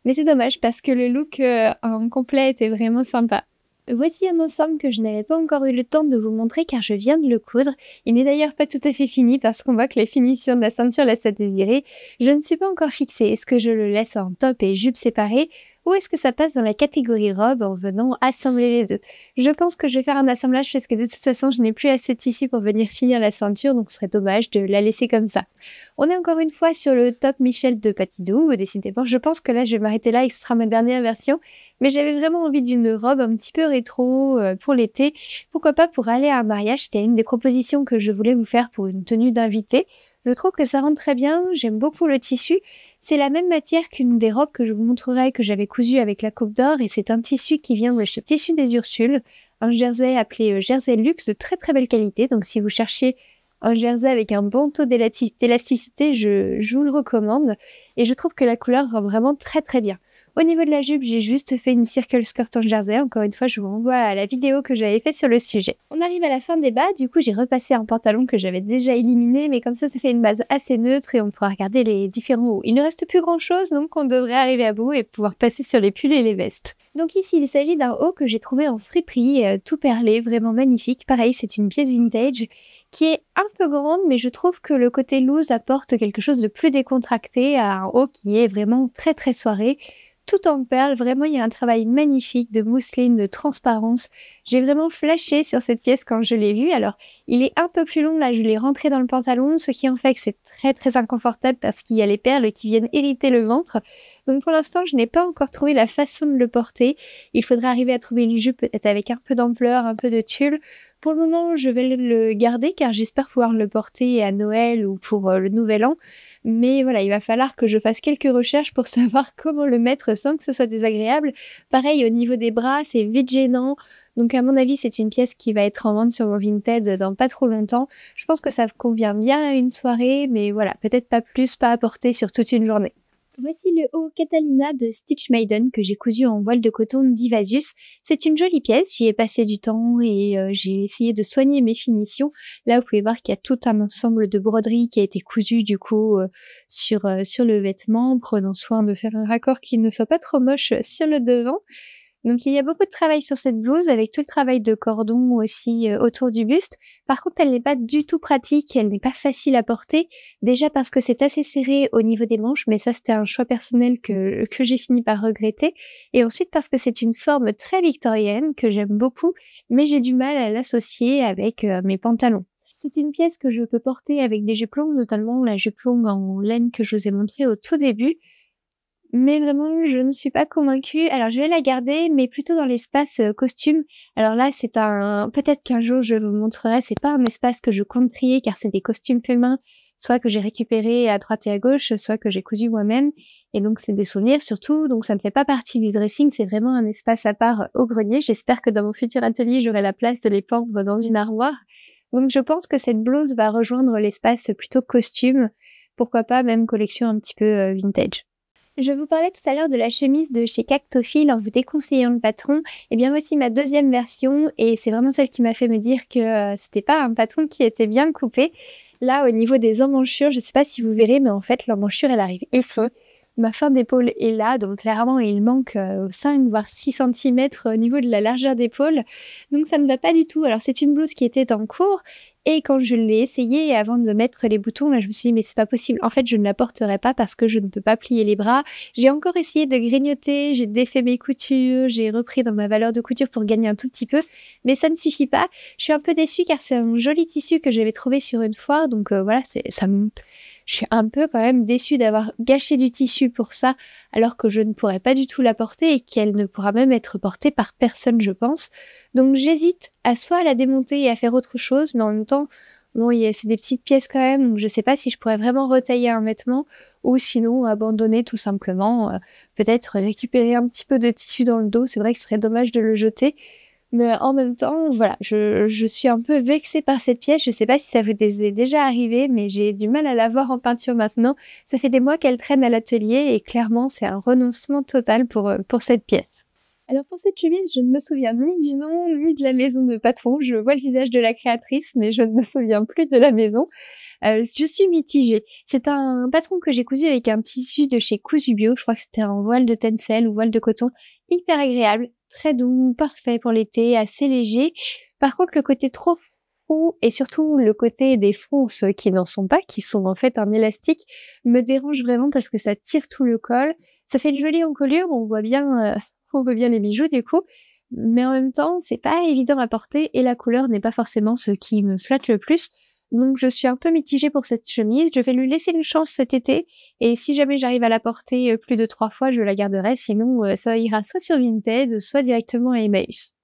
Mais c'est dommage parce que le look en complet était vraiment sympa. Voici un ensemble que je n'avais pas encore eu le temps de vous montrer car je viens de le coudre. Il n'est d'ailleurs pas tout à fait fini parce qu'on voit que la finition de la ceinture laisse à désirer. Je ne suis pas encore fixée. Est-ce que je le laisse en top et jupe séparée ou est-ce que ça passe dans la catégorie robe en venant assembler les deux? Je pense que je vais faire un assemblage parce que de toute façon je n'ai plus assez de tissu pour venir finir la ceinture donc ce serait dommage de la laisser comme ça. On est encore une fois sur le top Michel de Patidou. Décidément, je pense que là je vais m'arrêter là et ce sera ma dernière version. Mais j'avais vraiment envie d'une robe un petit peu rétro pour l'été. Pourquoi pas pour aller à un mariage? C'était une des propositions que je voulais vous faire pour une tenue d'invité. Je trouve que ça rentre très bien, j'aime beaucoup le tissu. C'est la même matière qu'une des robes que je vous montrerai que j'avais cousue avec la Coupe d'Or et c'est un tissu qui vient de chez Tissu des Ursules, un jersey appelé jersey luxe de très très belle qualité. Donc si vous cherchez un jersey avec un bon taux d'élasticité, je vous le recommande et je trouve que la couleur rend vraiment très très bien. Au niveau de la jupe, j'ai juste fait une circle skirt en jersey. Encore une fois, je vous renvoie à la vidéo que j'avais faite sur le sujet. On arrive à la fin des bas, du coup j'ai repassé un pantalon que j'avais déjà éliminé, mais comme ça fait une base assez neutre et on pourra regarder les différents hauts. Il ne reste plus grand chose, donc on devrait arriver à bout et pouvoir passer sur les pulls et les vestes. Donc ici il s'agit d'un haut que j'ai trouvé en friperie, tout perlé, vraiment magnifique. Pareil, c'est une pièce vintage qui est un peu grande, mais je trouve que le côté loose apporte quelque chose de plus décontracté à un haut qui est vraiment très très soirée. Tout en perles, vraiment il y a un travail magnifique de mousseline, de transparence. J'ai vraiment flashé sur cette pièce quand je l'ai vue. Alors il est un peu plus long, là je l'ai rentré dans le pantalon, ce qui en fait que c'est très très inconfortable parce qu'il y a les perles qui viennent irriter le ventre. Donc pour l'instant je n'ai pas encore trouvé la façon de le porter. Il faudra arriver à trouver une jupe peut-être avec un peu d'ampleur, un peu de tulle. Pour le moment je vais le garder car j'espère pouvoir le porter à Noël ou pour le Nouvel An. Mais voilà, il va falloir que je fasse quelques recherches pour savoir comment le mettre sans que ce soit désagréable. Pareil, au niveau des bras, c'est vite gênant. Donc à mon avis, c'est une pièce qui va être en vente sur mon Vinted dans pas trop longtemps. Je pense que ça convient bien à une soirée, mais voilà, peut-être pas plus, pas à porter sur toute une journée. Voici le haut Catalina de Stitch Maiden que j'ai cousu en voile de coton d'Ivasius. C'est une jolie pièce, j'y ai passé du temps et j'ai essayé de soigner mes finitions. Là, vous pouvez voir qu'il y a tout un ensemble de broderies qui a été cousu du coup sur le vêtement, prenant soin de faire un raccord qui ne soit pas trop moche sur le devant. Donc il y a beaucoup de travail sur cette blouse avec tout le travail de cordon aussi autour du buste. Par contre, elle n'est pas du tout pratique, elle n'est pas facile à porter. Déjà parce que c'est assez serré au niveau des manches, mais ça c'était un choix personnel que j'ai fini par regretter. Et ensuite parce que c'est une forme très victorienne que j'aime beaucoup, mais j'ai du mal à l'associer avec mes pantalons. C'est une pièce que je peux porter avec des jupes longues, notamment la jupe longue en laine que je vous ai montrée au tout début. Mais vraiment, je ne suis pas convaincue. Alors, je vais la garder, mais plutôt dans l'espace costume. Alors là, c'est peut-être qu'un jour je vous montrerai, c'est pas un espace que je compte trier, car c'est des costumes féminins, soit que j'ai récupérés à droite et à gauche, soit que j'ai cousu moi-même. Et donc, c'est des souvenirs surtout, donc ça ne fait pas partie du dressing, c'est vraiment un espace à part au grenier. J'espère que dans mon futur atelier, j'aurai la place de les pendre dans une armoire. Donc, je pense que cette blouse va rejoindre l'espace plutôt costume. Pourquoi pas même collection un petit peu vintage. Je vous parlais tout à l'heure de la chemise de chez Cactophile en vous déconseillant le patron. Et bien voici ma deuxième version et c'est vraiment celle qui m'a fait me dire que c'était pas un patron qui était bien coupé. Là, au niveau des emmanchures, je sais pas si vous verrez, mais en fait, l'emmanchure, elle arrive ici. Ma fin d'épaule est là, donc clairement, il manque 5 voire 6 cm au niveau de la largeur d'épaule. Donc ça ne va pas du tout. Alors c'est une blouse qui était en cours. Et quand je l'ai essayée avant de mettre les boutons, là je me suis dit mais c'est pas possible. En fait je ne la porterai pas parce que je ne peux pas plier les bras. J'ai encore essayé de grignoter, j'ai défait mes coutures, j'ai repris dans ma valeur de couture pour gagner un tout petit peu. Mais ça ne suffit pas. Je suis un peu déçue car c'est un joli tissu que j'avais trouvé sur une foire. Donc voilà, je suis un peu quand même déçue d'avoir gâché du tissu pour ça, alors que je ne pourrais pas du tout la porter et qu'elle ne pourra même être portée par personne, je pense. Donc j'hésite à soit la démonter et à faire autre chose, mais en même temps, bon, c'est des petites pièces quand même, donc je sais pas si je pourrais vraiment retailler un vêtement, ou sinon abandonner tout simplement, peut-être récupérer un petit peu de tissu dans le dos, c'est vrai que ce serait dommage de le jeter. Mais en même temps, voilà, je suis un peu vexée par cette pièce. Je sais pas si ça vous est déjà arrivé, mais j'ai du mal à la voir en peinture maintenant. Ça fait des mois qu'elle traîne à l'atelier et clairement, c'est un renoncement total pour cette pièce. Alors pour cette chemise, je ne me souviens ni du nom, ni de la maison de patron. Je vois le visage de la créatrice, mais je ne me souviens plus de la maison. Je suis mitigée. C'est un patron que j'ai cousu avec un tissu de chez Cousu Bio. Je crois que c'était un voile de tencel ou voile de coton. Hyper agréable, très doux, parfait pour l'été, assez léger. Par contre, le côté trop froid et surtout le côté des fronces qui n'en sont pas, qui sont en fait un élastique, me dérange vraiment parce que ça tire tout le col. Ça fait une jolie encolure, on voit bien les bijoux du coup. Mais en même temps, c'est pas évident à porter et la couleur n'est pas forcément ce qui me flatte le plus. Donc je suis un peu mitigée pour cette chemise, je vais lui laisser une chance cet été, et si jamais j'arrive à la porter plus de 3 fois, je la garderai, sinon ça ira soit sur Vinted, soit directement à Emmaüs.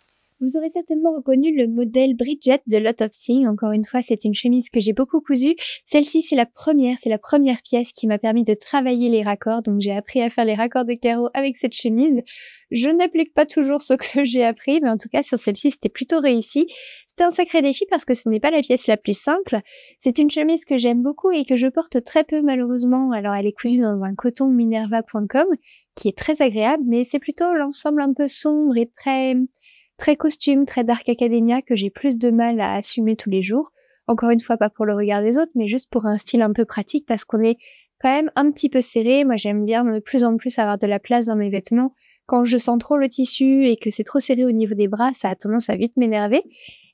Vous aurez certainement reconnu le modèle Bridget de Lot of Things. Encore une fois, c'est une chemise que j'ai beaucoup cousue. Celle-ci, c'est la première pièce qui m'a permis de travailler les raccords. Donc, j'ai appris à faire les raccords de carreaux avec cette chemise. Je n'applique pas toujours ce que j'ai appris, mais en tout cas, sur celle-ci, c'était plutôt réussi. C'était un sacré défi parce que ce n'est pas la pièce la plus simple. C'est une chemise que j'aime beaucoup et que je porte très peu, malheureusement. Alors, elle est cousue dans un coton minerva.com, qui est très agréable, mais c'est plutôt l'ensemble un peu sombre et très costume, très dark academia que j'ai plus de mal à assumer tous les jours. Encore une fois, pas pour le regard des autres, mais juste pour un style un peu pratique parce qu'on est quand même un petit peu serré. Moi, j'aime bien de plus en plus avoir de la place dans mes vêtements. Quand je sens trop le tissu et que c'est trop serré au niveau des bras, ça a tendance à vite m'énerver.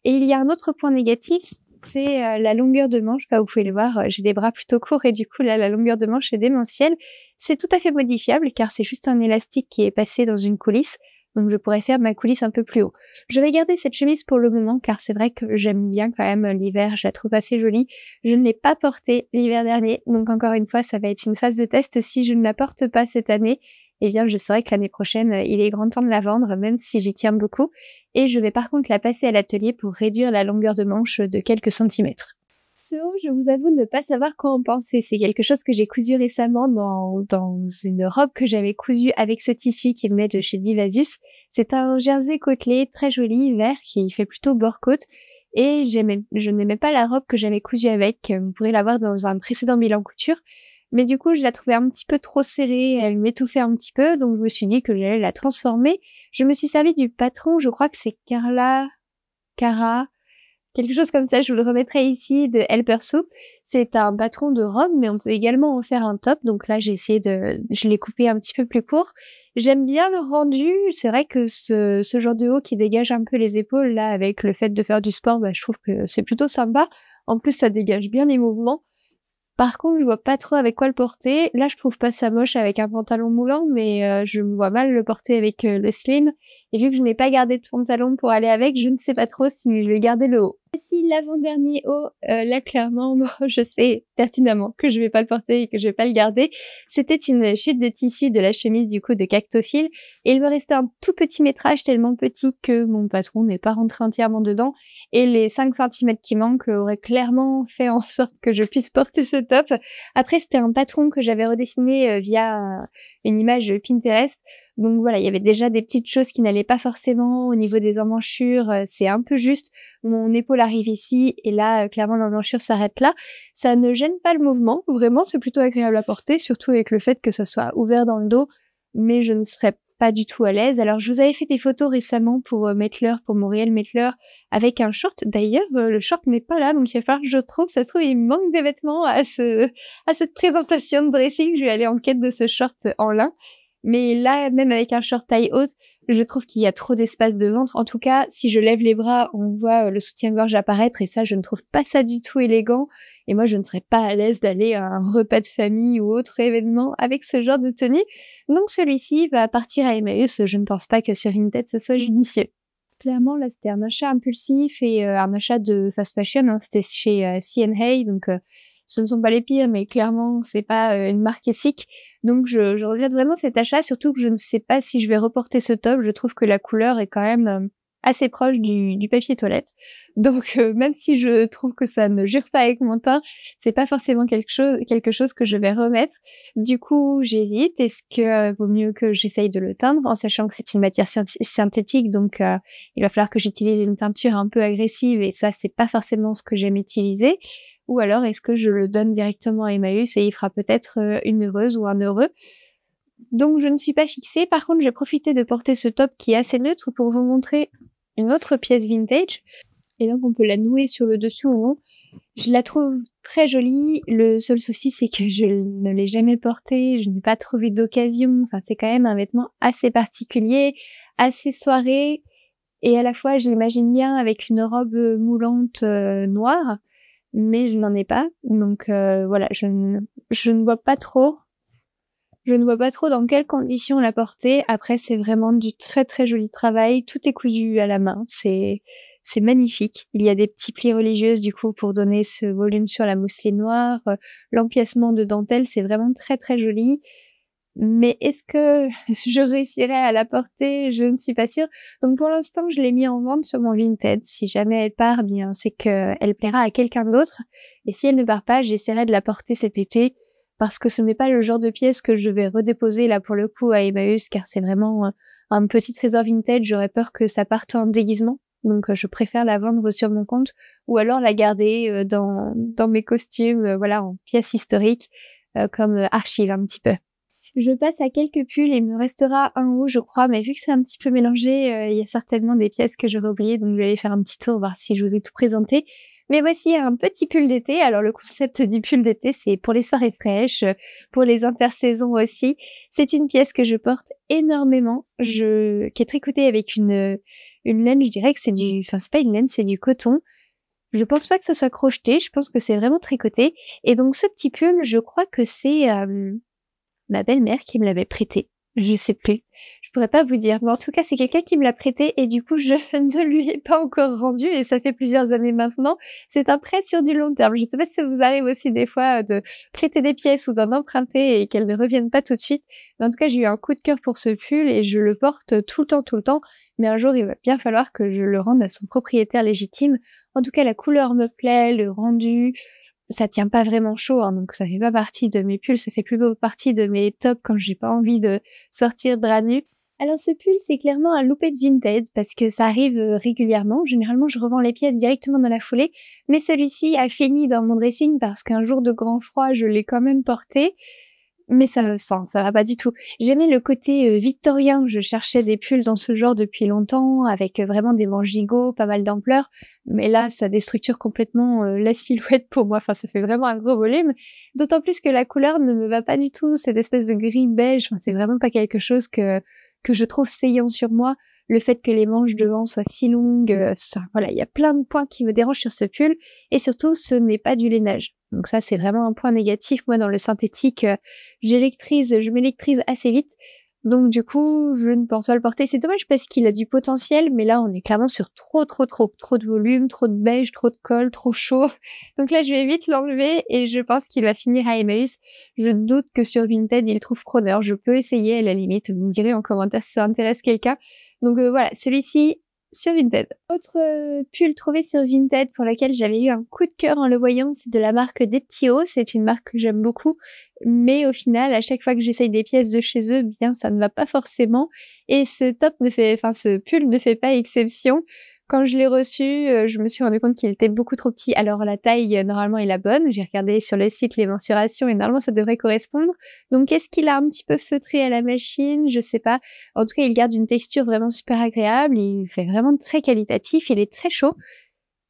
Et il y a un autre point négatif, c'est la longueur de manche. Comme vous pouvez le voir, j'ai des bras plutôt courts et du coup, là, la longueur de manche est démentielle. C'est tout à fait modifiable car c'est juste un élastique qui est passé dans une coulisse. Donc je pourrais faire ma coulisse un peu plus haut. Je vais garder cette chemise pour le moment car c'est vrai que j'aime bien quand même l'hiver, je la trouve assez jolie. Je ne l'ai pas portée l'hiver dernier, donc encore une fois ça va être une phase de test. Si je ne la porte pas cette année, eh bien je saurai que l'année prochaine il est grand temps de la vendre, même si j'y tiens beaucoup. Et je vais par contre la passer à l'atelier pour réduire la longueur de manche de quelques centimètres. Ce haut, je vous avoue ne pas savoir quoi en penser. C'est quelque chose que j'ai cousu récemment dans une robe que j'avais cousue avec ce tissu qui venait de chez Divasus. C'est un jersey côtelé très joli, vert, qui fait plutôt bord-côte. Et je n'aimais pas la robe que j'avais cousue avec. Vous pourrez la voir dans un précédent bilan couture. Mais du coup, je la trouvais un petit peu trop serrée. Elle m'étouffait un petit peu. Donc, je me suis dit que j'allais la transformer. Je me suis servi du patron. Je crois que c'est Cara, quelque chose comme ça, je vous le remettrai ici, de Helper Soup. C'est un patron de robe, mais on peut également en faire un top. Donc là, je l'ai coupé un petit peu plus court. J'aime bien le rendu. C'est vrai que ce genre de haut qui dégage un peu les épaules, là, avec le fait de faire du sport, je trouve que c'est plutôt sympa. En plus, ça dégage bien les mouvements. Par contre, je vois pas trop avec quoi le porter. Là, je trouve pas ça moche avec un pantalon moulant, mais je me vois mal le porter avec le slim. Et vu que je n'ai pas gardé de pantalon pour aller avec, je ne sais pas trop si je vais garder le haut. Voici l'avant-dernier haut. Là, clairement, moi, je sais pertinemment que je vais pas le porter et que je vais pas le garder. C'était une chute de tissu de la chemise, du coup, de Cactophile. Et il me restait un tout petit métrage, tellement petit que mon patron n'est pas rentré entièrement dedans. Et les 5 centimètres qui manquent auraient clairement fait en sorte que je puisse porter ce top. Après, c'était un patron que j'avais redessiné via une image Pinterest. Donc voilà, il y avait déjà des petites choses qui n'allaient pas forcément au niveau des emmanchures. C'est un peu juste. Mon épaule arrive ici et là, clairement, l'emmanchure s'arrête là. Ça ne gêne pas le mouvement. Vraiment, c'est plutôt agréable à porter, surtout avec le fait que ça soit ouvert dans le dos. Mais je ne serais pas du tout à l'aise. Alors, je vous avais fait des photos récemment pour Metler, pour mon réel Metler, avec un short. D'ailleurs, le short n'est pas là, donc il va falloir que je trouve. Ça se trouve, il manque des vêtements à cette présentation de dressing. Je vais aller en quête de ce short en lin. Mais là, même avec un short taille haute, je trouve qu'il y a trop d'espace de ventre. En tout cas, si je lève les bras, on voit le soutien-gorge apparaître et ça, je ne trouve pas ça du tout élégant. Et moi, je ne serais pas à l'aise d'aller à un repas de famille ou autre événement avec ce genre de tenue. Donc celui-ci va partir à Emmaüs. Je ne pense pas que sur Vinted, ce soit judicieux. Clairement, là, c'était un achat impulsif et un achat de fast fashion. Hein. C'était chez C&A, donc ce ne sont pas les pires, mais clairement, c'est pas une marque éthique. Donc, je regrette vraiment cet achat, surtout que je ne sais pas si je vais reporter ce top. Je trouve que la couleur est quand même assez proche du papier toilette. Donc, même si je trouve que ça ne jure pas avec mon teint, c'est pas forcément quelque chose que je vais remettre. Du coup, j'hésite. Est-ce que vaut mieux que j'essaye de le teindre, en sachant que c'est une matière synthétique, donc il va falloir que j'utilise une teinture un peu agressive, et ça, c'est pas forcément ce que j'aime utiliser. Ou alors, est-ce que je le donne directement à Emmaüs et il fera peut-être une heureuse ou un heureux. Donc, je ne suis pas fixée. Par contre, j'ai profité de porter ce top qui est assez neutre pour vous montrer une autre pièce vintage. Et donc, on peut la nouer sur le dessus ou non. Je la trouve très jolie. Le seul souci, c'est que je ne l'ai jamais portée. Je n'ai pas trouvé d'occasion. Enfin, c'est quand même un vêtement assez particulier, assez soirée. Et à la fois, je l'imagine bien avec une robe moulante noire. Mais je n'en ai pas, donc voilà, je ne vois pas trop. Je ne vois pas trop dans quelles conditions la porter. Après, c'est vraiment du très très joli travail. Tout est cousu à la main. C'est magnifique. Il y a des petits plis religieuses du coup pour donner ce volume sur la mousseline noire. L'empiècement de dentelle, c'est vraiment très très joli. Mais est-ce que je réussirai à la porter? Je ne suis pas sûre. Donc pour l'instant, je l'ai mis en vente sur mon Vinted. Si jamais elle part, bien c'est qu'elle plaira à quelqu'un d'autre. Et si elle ne part pas, j'essaierai de la porter cet été parce que ce n'est pas le genre de pièce que je vais redéposer là pour le coup à Emmaüs, car c'est vraiment un petit trésor vintage. J'aurais peur que ça parte en déguisement. Donc je préfère la vendre sur mon compte ou alors la garder dans mes costumes, voilà, en pièces historiques, comme archive un petit peu. Je passe à quelques pulls, il me restera un haut, je crois, mais vu que c'est un petit peu mélangé, il y a certainement des pièces que j'aurais oubliées, donc je vais aller faire un petit tour, voir si je vous ai tout présenté. Mais voici un petit pull d'été. Alors le concept du pull d'été, c'est pour les soirées fraîches, pour les intersaisons aussi. C'est une pièce que je porte énormément, qui est tricotée avec une laine, je dirais que c'est c'est pas une laine, c'est du coton. Je pense pas que ça soit crocheté, je pense que c'est vraiment tricoté. Et donc ce petit pull, je crois que c'est ma belle-mère qui me l'avait prêté. Je sais plus. Je pourrais pas vous dire. Mais en tout cas, c'est quelqu'un qui me l'a prêté et du coup, je ne lui ai pas encore rendu et ça fait plusieurs années maintenant. C'est un prêt sur du long terme. Je sais pas si ça vous arrive aussi des fois de prêter des pièces ou d'en emprunter et qu'elles ne reviennent pas tout de suite. Mais en tout cas, j'ai eu un coup de cœur pour ce pull et je le porte tout le temps. Mais un jour, il va bien falloir que je le rende à son propriétaire légitime. En tout cas, la couleur me plaît, le rendu. Ça tient pas vraiment chaud, hein, donc ça fait pas partie de mes pulls, ça fait plus partie de mes tops quand j'ai pas envie de sortir bras nus. Alors ce pull, c'est clairement un loupé de Vinted parce que ça arrive régulièrement. Généralement, je revends les pièces directement dans la foulée, mais celui-ci a fini dans mon dressing parce qu'un jour de grand froid, je l'ai quand même porté. Mais ça va pas du tout. J'aimais le côté victorien, je cherchais des pulls dans ce genre depuis longtemps, avec vraiment des manches gigots, pas mal d'ampleur, mais là, ça déstructure complètement la silhouette pour moi, enfin, ça fait vraiment un gros volume, d'autant plus que la couleur ne me va pas du tout, cette espèce de gris beige, enfin, c'est vraiment pas quelque chose que je trouve saillant sur moi. Le fait que les manches devant soient si longues, voilà, il y a plein de points qui me dérangent sur ce pull, et surtout, ce n'est pas du lainage. Donc ça, c'est vraiment un point négatif. Moi, dans le synthétique, je m'électrise assez vite. Donc du coup, je ne pense pas le porter. C'est dommage parce qu'il a du potentiel, mais là, on est clairement sur trop de volume, trop de beige, trop de colle, trop chaud. Donc là, je vais vite l'enlever et je pense qu'il va finir à Emmaüs. Je doute que sur Vinted, il trouve preneur. Je peux essayer à la limite. Vous me direz en commentaire si ça intéresse quelqu'un. Donc voilà, celui-ci sur Vinted. Autre pull trouvé sur Vinted pour lequel j'avais eu un coup de cœur en le voyant, c'est de la marque Des Petits Hauts. C'est une marque que j'aime beaucoup, mais au final, à chaque fois que j'essaye des pièces de chez eux, bien ça ne va pas forcément. Et ce pull ne fait pas exception. Quand je l'ai reçu, je me suis rendu compte qu'il était beaucoup trop petit. Alors la taille, normalement, est la bonne. J'ai regardé sur le site les mensurations et normalement, ça devrait correspondre. Donc, est-ce qu'il a un petit peu feutré à la machine? Je sais pas. En tout cas, il garde une texture vraiment super agréable. Il fait vraiment très qualitatif. Il est très chaud.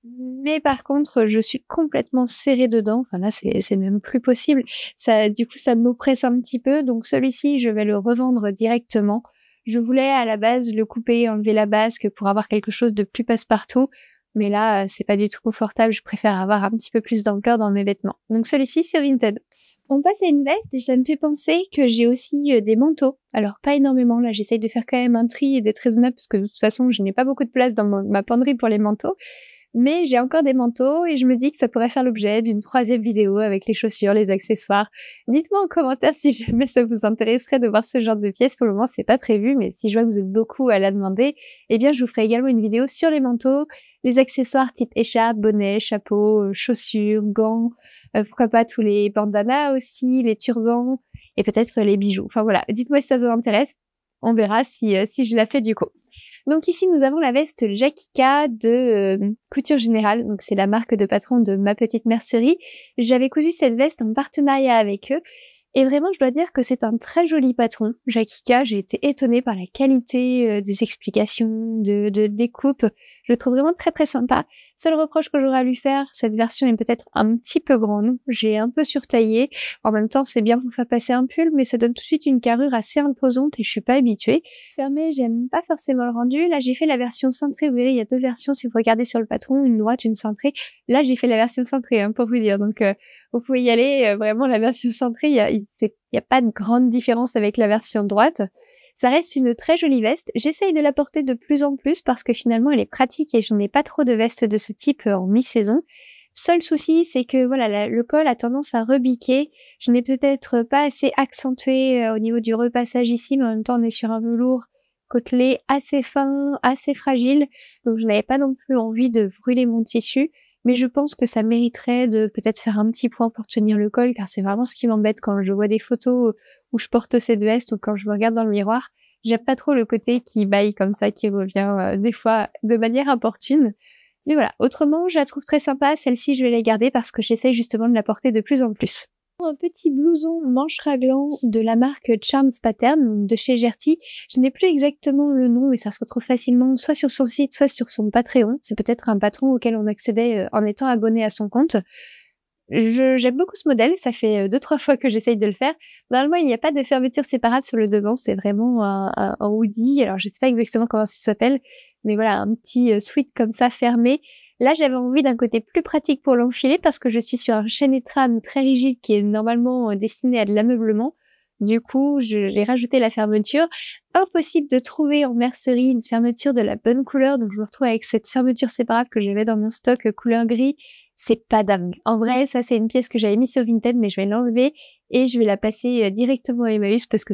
Mais par contre, je suis complètement serrée dedans. Enfin là, c'est même plus possible. Du coup, ça m'oppresse un petit peu. Donc celui-ci, je vais le revendre directement. Je voulais à la base le couper, enlever la basque pour avoir quelque chose de plus passe-partout. Mais là, c'est pas du tout confortable. Je préfère avoir un petit peu plus d'ampleur dans mes vêtements. Donc celui-ci, c'est Vinted. On passe à une veste et ça me fait penser que j'ai aussi des manteaux. Alors pas énormément, là j'essaye de faire quand même un tri et d'être raisonnable parce que de toute façon je n'ai pas beaucoup de place dans ma penderie pour les manteaux. Mais j'ai encore des manteaux et je me dis que ça pourrait faire l'objet d'une 3e vidéo avec les chaussures, les accessoires. Dites-moi en commentaire si jamais ça vous intéresserait de voir ce genre de pièces. Pour le moment, c'est pas prévu, mais si je vois que vous êtes beaucoup à la demander, eh bien, je vous ferai également une vidéo sur les manteaux, les accessoires type écharpe, bonnet, chapeau, chaussures, gants, pourquoi pas tous les bandanas aussi, les turbans et peut-être les bijoux. Enfin voilà, dites-moi si ça vous intéresse. On verra si je la fais du coup. Donc ici, nous avons la veste Jakika de Couture Générale. Donc c'est la marque de patron de Ma Petite Mercerie. J'avais cousu cette veste en partenariat avec eux. Et vraiment, je dois dire que c'est un très joli patron. Jakika, j'ai été étonnée par la qualité des explications, de découpe. Je le trouve vraiment très sympa. Seul reproche que j'aurais à lui faire, cette version est peut-être un petit peu grande. J'ai un peu surtaillé. En même temps, c'est bien pour faire passer un pull, mais ça donne tout de suite une carrure assez imposante et je suis pas habituée. Fermé, j'aime pas forcément le rendu. Là, j'ai fait la version cintrée. Vous verrez, il y a 2 versions si vous regardez sur le patron, une droite, une cintrée. Là, j'ai fait la version cintrée, hein, pour vous dire. Donc, vous pouvez y aller. Vraiment, la version cintrée, il y a pas de grande différence avec la version droite. Ça reste une très jolie veste. J'essaye de la porter de plus en plus parce que finalement, elle est pratique et j'en ai pas trop de vestes de ce type en mi-saison. Seul souci, c'est que voilà, le col a tendance à rebiquer. Je n'ai peut-être pas assez accentué au niveau du repassage ici, mais en même temps, on est sur un velours côtelé assez fin, assez fragile, donc je n'avais pas non plus envie de brûler mon tissu. Mais je pense que ça mériterait de peut-être faire un petit point pour tenir le col, car c'est vraiment ce qui m'embête quand je vois des photos où je porte cette veste ou quand je me regarde dans le miroir. J'aime pas trop le côté qui bâille comme ça, qui revient des fois de manière importune. Mais voilà, autrement, je la trouve très sympa. Celle-ci, je vais la garder parce que j'essaye justement de la porter de plus en plus. Un petit blouson manche raglant de la marque Charms Pattern, donc de chez Gertie. Je n'ai plus exactement le nom, mais ça se retrouve facilement soit sur son site, soit sur son Patreon. C'est peut-être un patron auquel on accédait en étant abonné à son compte. J'aime beaucoup ce modèle, ça fait 2-3 fois que j'essaye de le faire. Normalement, il n'y a pas de fermeture séparable sur le devant, c'est vraiment un hoodie. Alors, je sais pas exactement comment ça s'appelle, mais voilà, un petit sweat comme ça fermé. Là, j'avais envie d'un côté plus pratique pour l'enfiler parce que je suis sur un chaîne et trame très rigide qui est normalement destiné à de l'ameublement. Du coup, j'ai rajouté la fermeture. Impossible de trouver en mercerie une fermeture de la bonne couleur, donc je me retrouve avec cette fermeture séparable que j'avais dans mon stock couleur gris. C'est pas dingue. En vrai, ça c'est une pièce que j'avais mise sur Vinted, mais je vais l'enlever et je vais la passer directement à Emmaüs parce que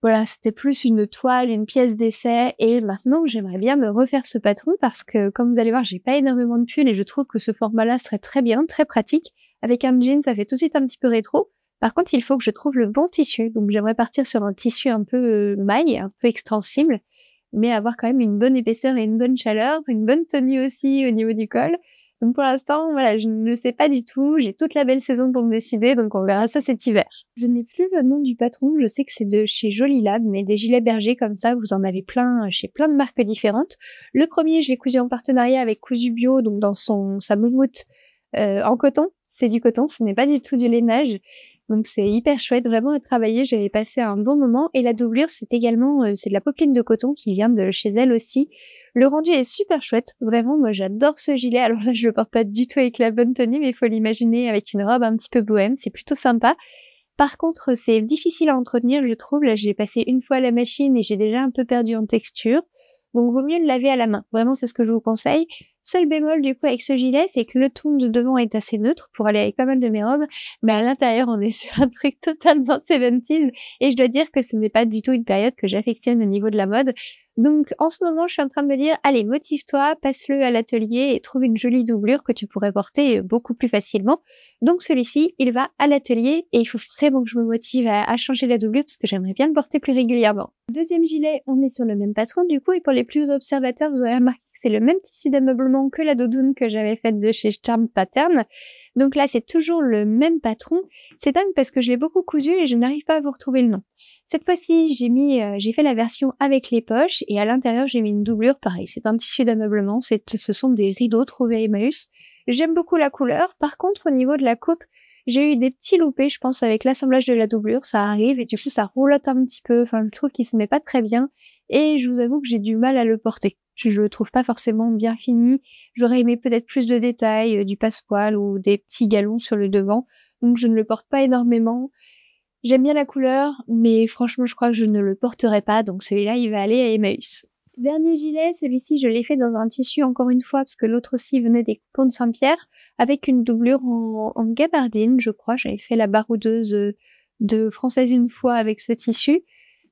voilà, c'était plus une toile, une pièce d'essai, et maintenant j'aimerais bien me refaire ce patron parce que, comme vous allez voir, j'ai pas énormément de pulls et je trouve que ce format-là serait très bien, très pratique. Avec un jean, ça fait tout de suite un petit peu rétro. Par contre, il faut que je trouve le bon tissu, donc j'aimerais partir sur un tissu un peu maille, un peu extensible, mais avoir quand même une bonne épaisseur et une bonne chaleur, une bonne tenue aussi au niveau du col. Donc pour l'instant, voilà, je ne sais pas du tout. J'ai toute la belle saison pour me décider, donc on verra ça cet hiver. Je n'ai plus le nom du patron, je sais que c'est de chez Joli Lab, mais des gilets bergers comme ça, vous en avez plein chez plein de marques différentes. Le premier, je l'ai cousu en partenariat avec Cousu Bio, donc dans sa moumoute en coton. C'est du coton, ce n'est pas du tout du lainage. Donc c'est hyper chouette, vraiment à travailler, j'avais passé un bon moment. Et la doublure, c'est également c'est de la popeline de coton qui vient de chez elle aussi. Le rendu est super chouette, vraiment, moi j'adore ce gilet. Alors là, je le porte pas du tout avec la bonne tenue, mais il faut l'imaginer avec une robe un petit peu bohème, c'est plutôt sympa. Par contre, c'est difficile à entretenir, je trouve. Là, j'ai passé une fois à la machine et j'ai déjà un peu perdu en texture. Donc, vaut mieux le laver à la main. Vraiment, c'est ce que je vous conseille. Seul bémol, du coup, avec ce gilet, c'est que le ton de devant est assez neutre pour aller avec pas mal de mes robes. Mais à l'intérieur, on est sur un truc totalement 70s. Et je dois dire que ce n'est pas du tout une période que j'affectionne au niveau de la mode. Donc, en ce moment, je suis en train de me dire, allez, motive-toi, passe-le à l'atelier et trouve une jolie doublure que tu pourrais porter beaucoup plus facilement. Donc, celui-ci, il va à l'atelier et il faut vraiment que je me motive à changer la doublure parce que j'aimerais bien le porter plus régulièrement. Deuxième gilet, on est sur le même patron du coup, et pour les plus observateurs, vous aurez remarqué que c'est le même tissu d'ameublement que la doudoune que j'avais faite de chez Charm Pattern. Donc là, c'est toujours le même patron. C'est dingue parce que je l'ai beaucoup cousu et je n'arrive pas à vous retrouver le nom. Cette fois-ci, j'ai fait la version avec les poches et à l'intérieur, j'ai mis une doublure. Pareil, c'est un tissu d'ameublement. Ce sont des rideaux trouvés à Emmaüs. J'aime beaucoup la couleur. Par contre, au niveau de la coupe, j'ai eu des petits loupés, je pense, avec l'assemblage de la doublure. Ça arrive et du coup, ça roulotte un petit peu. Enfin, je trouve qu'il se met pas très bien et je vous avoue que j'ai du mal à le porter. Je le trouve pas forcément bien fini. J'aurais aimé peut-être plus de détails, du passepoil ou des petits galons sur le devant. Donc je ne le porte pas énormément. J'aime bien la couleur, mais franchement je crois que je ne le porterai pas. Donc celui-là il va aller à Emmaüs. Dernier gilet, celui-ci je l'ai fait dans un tissu encore une fois parce que l'autre aussi venait des coupons de Saint-Pierre avec une doublure en gabardine, je crois. J'avais fait la baroudeuse de Française une fois avec ce tissu.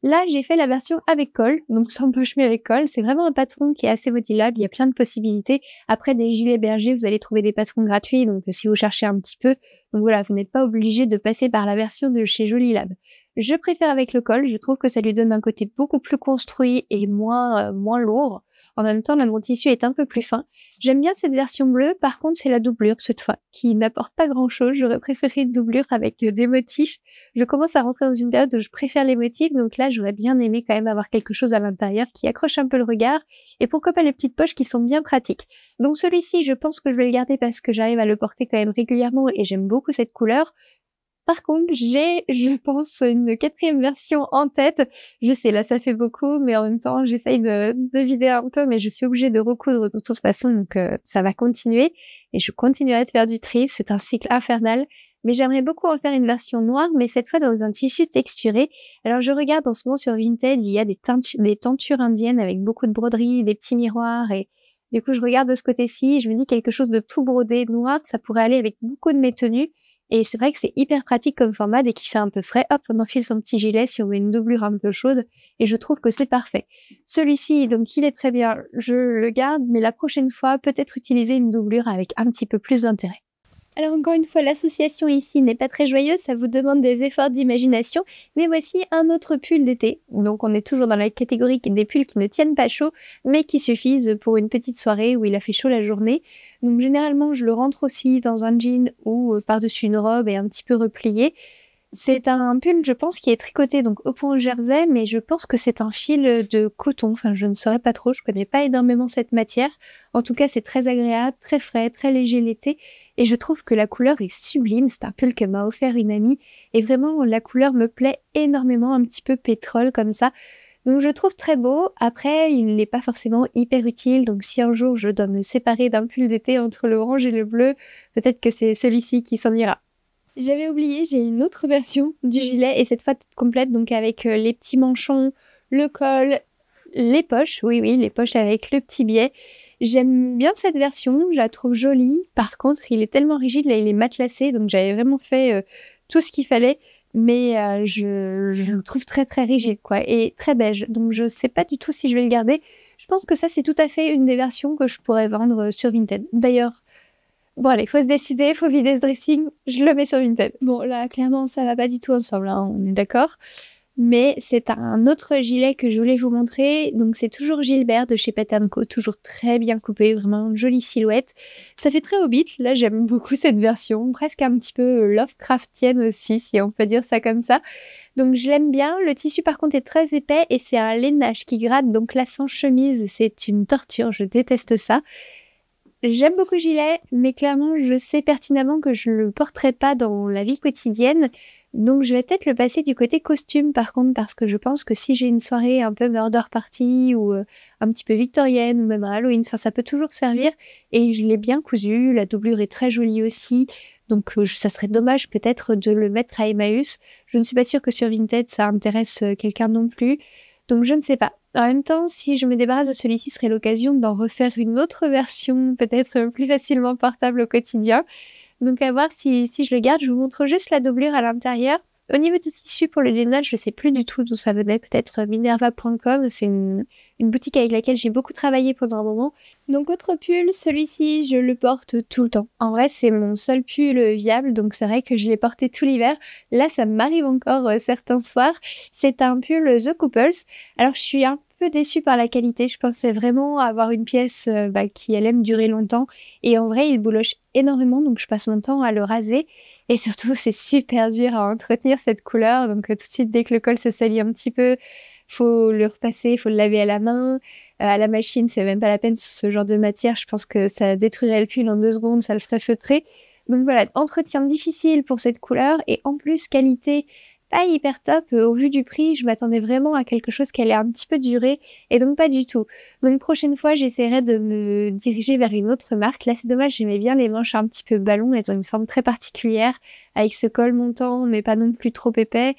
Là, j'ai fait la version avec col, donc sans poche mais avec col. C'est vraiment un patron qui est assez modulable, il y a plein de possibilités. Après, des gilets bergers, vous allez trouver des patrons gratuits, donc si vous cherchez un petit peu. Donc voilà, vous n'êtes pas obligé de passer par la version de chez Joli Lab. Je préfère avec le col, je trouve que ça lui donne un côté beaucoup plus construit et moins lourd. En même temps, là, mon tissu est un peu plus fin. J'aime bien cette version bleue, par contre, c'est la doublure, cette fois, qui n'apporte pas grand-chose. J'aurais préféré une doublure avec des motifs. Je commence à rentrer dans une période où je préfère les motifs, donc là, j'aurais bien aimé quand même avoir quelque chose à l'intérieur qui accroche un peu le regard, et pourquoi pas les petites poches qui sont bien pratiques. Donc celui-ci, je pense que je vais le garder parce que j'arrive à le porter quand même régulièrement, et j'aime beaucoup cette couleur. Par contre, je pense, une quatrième version en tête. Je sais, là, ça fait beaucoup, mais en même temps, j'essaye de vider un peu, mais je suis obligée de recoudre de toute façon, donc ça va continuer. Et je continuerai de faire du tri, c'est un cycle infernal. Mais j'aimerais beaucoup en faire une version noire, mais cette fois dans un tissu texturé. Alors, je regarde en ce moment sur Vinted, il y a des tentures indiennes avec beaucoup de broderies, des petits miroirs et Du coup, je regarde de ce côté-ci, je me dis quelque chose de tout brodé noir, ça pourrait aller avec beaucoup de mes tenues. Et c'est vrai que c'est hyper pratique comme format, dès qu'il fait un peu frais, hop, on enfile son petit gilet si on met une doublure un peu chaude, et je trouve que c'est parfait. Celui-ci, donc il est très bien, je le garde, mais la prochaine fois, peut-être utiliser une doublure avec un petit peu plus d'intérêt. Alors encore une fois, l'association ici n'est pas très joyeuse, ça vous demande des efforts d'imagination, mais voici un autre pull d'été. Donc on est toujours dans la catégorie des pulls qui ne tiennent pas chaud, mais qui suffisent pour une petite soirée où il a fait chaud la journée. Donc généralement, je le rentre aussi dans un jean ou par-dessus une robe et un petit peu replié. C'est un pull, je pense, qui est tricoté donc au point jersey, mais je pense que c'est un fil de coton. Enfin, je ne saurais pas trop, je connais pas énormément cette matière. En tout cas, c'est très agréable, très frais, très léger l'été. Et je trouve que la couleur est sublime. C'est un pull que m'a offert une amie. Et vraiment, la couleur me plaît énormément, un petit peu pétrole comme ça. Donc je trouve très beau. Après, il n'est pas forcément hyper utile. Donc si un jour je dois me séparer d'un pull d'été entre le orange et le bleu, peut-être que c'est celui-ci qui s'en ira. J'avais oublié, j'ai une autre version du gilet et cette fois toute complète, donc avec les petits manchons, le col, les poches, oui, les poches avec le petit biais. J'aime bien cette version, je la trouve jolie. Par contre, il est tellement rigide, là il est matelassé, donc j'avais vraiment fait tout ce qu'il fallait, mais je le trouve très très rigide, quoi, et très beige. Donc je sais pas du tout si je vais le garder. Je pense que ça c'est tout à fait une des versions que je pourrais vendre sur Vinted. D'ailleurs, bon allez, faut se décider, faut vider ce dressing, je le mets sur Vinted. Bon là, clairement, ça va pas du tout ensemble, hein, on est d'accord. Mais c'est un autre gilet que je voulais vous montrer. Donc c'est toujours Gilbert de chez Pattern Co, toujours très bien coupé, vraiment une jolie silhouette. Ça fait très Hobbit, là j'aime beaucoup cette version, presque un petit peu Lovecraftienne aussi, si on peut dire ça comme ça. Donc je l'aime bien, le tissu par contre est très épais et c'est un lainage qui gratte, donc là sans chemise, c'est une torture, je déteste ça. J'aime beaucoup le gilet, mais clairement, je sais pertinemment que je le porterai pas dans la vie quotidienne. Donc, je vais peut-être le passer du côté costume, par contre, parce que je pense que si j'ai une soirée un peu murder party ou un petit peu victorienne ou même un Halloween, enfin, ça peut toujours servir. Et je l'ai bien cousu, la doublure est très jolie aussi. Donc, ça serait dommage peut-être de le mettre à Emmaüs. Je ne suis pas sûre que sur Vinted, ça intéresse quelqu'un non plus. Donc, je ne sais pas. En même temps, si je me débarrasse de celui-ci, ce serait l'occasion d'en refaire une autre version, peut-être plus facilement portable au quotidien. Donc à voir si je le garde. Je vous montre juste la doublure à l'intérieur. Au niveau du tissu pour le lainage, je sais plus du tout d'où ça venait, peut-être minerva.com, c'est une boutique avec laquelle j'ai beaucoup travaillé pendant un moment. Donc autre pull, celui-ci je le porte tout le temps. En vrai c'est mon seul pull viable, donc c'est vrai que je l'ai porté tout l'hiver. Là ça m'arrive encore certains soirs. C'est un pull The Couples. Alors je suis un peu déçue par la qualité, je pensais vraiment avoir une pièce qui allait me durer longtemps. Et en vrai il bouloche énormément, donc je passe mon temps à le raser. Et surtout, c'est super dur à entretenir cette couleur. Donc, tout de suite, dès que le col se salit un petit peu, faut le repasser, faut le laver à la main. À la machine, c'est même pas la peine sur ce genre de matière. Je pense que ça détruirait le pull en 2 secondes, ça le ferait feutrer. Donc voilà, entretien difficile pour cette couleur. Et en plus, qualité pas hyper top. Au vu du prix, je m'attendais vraiment à quelque chose qui allait un petit peu durer. Et donc, pas du tout. Donc, une prochaine fois, j'essaierai de me diriger vers une autre marque. Là, c'est dommage, j'aimais bien les manches un petit peu ballon. Elles ont une forme très particulière, avec ce col montant, mais pas non plus trop épais.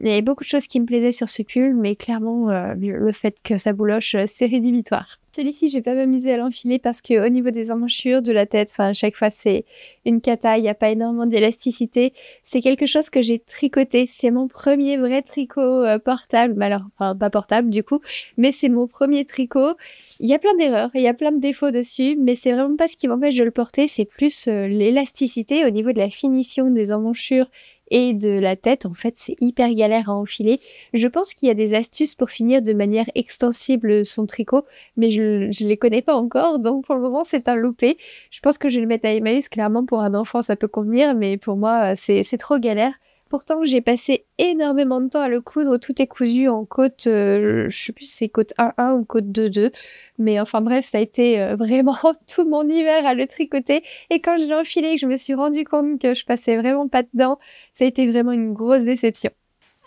Il y avait beaucoup de choses qui me plaisaient sur ce pull, mais clairement, le fait que ça bouloche, c'est rédhibitoire. Celui-ci, je vais pas m'amuser à l'enfiler parce que au niveau des emmanchures, de la tête, enfin, à chaque fois, c'est une cata. Il n'y a pas énormément d'élasticité. C'est quelque chose que j'ai tricoté. C'est mon premier vrai tricot portable. Alors, enfin, pas portable, du coup, mais c'est mon premier tricot. Il y a plein d'erreurs, il y a plein de défauts dessus, mais c'est vraiment pas ce qui m'empêche de le porter. C'est plus l'élasticité au niveau de la finition des emmanchures et de la tête. En fait, c'est hyper galère à enfiler. Je pense qu'il y a des astuces pour finir de manière extensible son tricot, mais je les connais pas encore, donc pour le moment, c'est un loupé. Je pense que je vais le mettre à Emmaüs, clairement, pour un enfant, ça peut convenir, mais pour moi, c'est trop galère. Pourtant, j'ai passé énormément de temps à le coudre. Tout est cousu en côte, je sais plus si c'est côte 1-1 ou côte 2-2. Mais enfin bref, ça a été vraiment tout mon hiver à le tricoter. Et quand je l'ai enfilé et que je me suis rendu compte que je passais vraiment pas dedans, ça a été vraiment une grosse déception.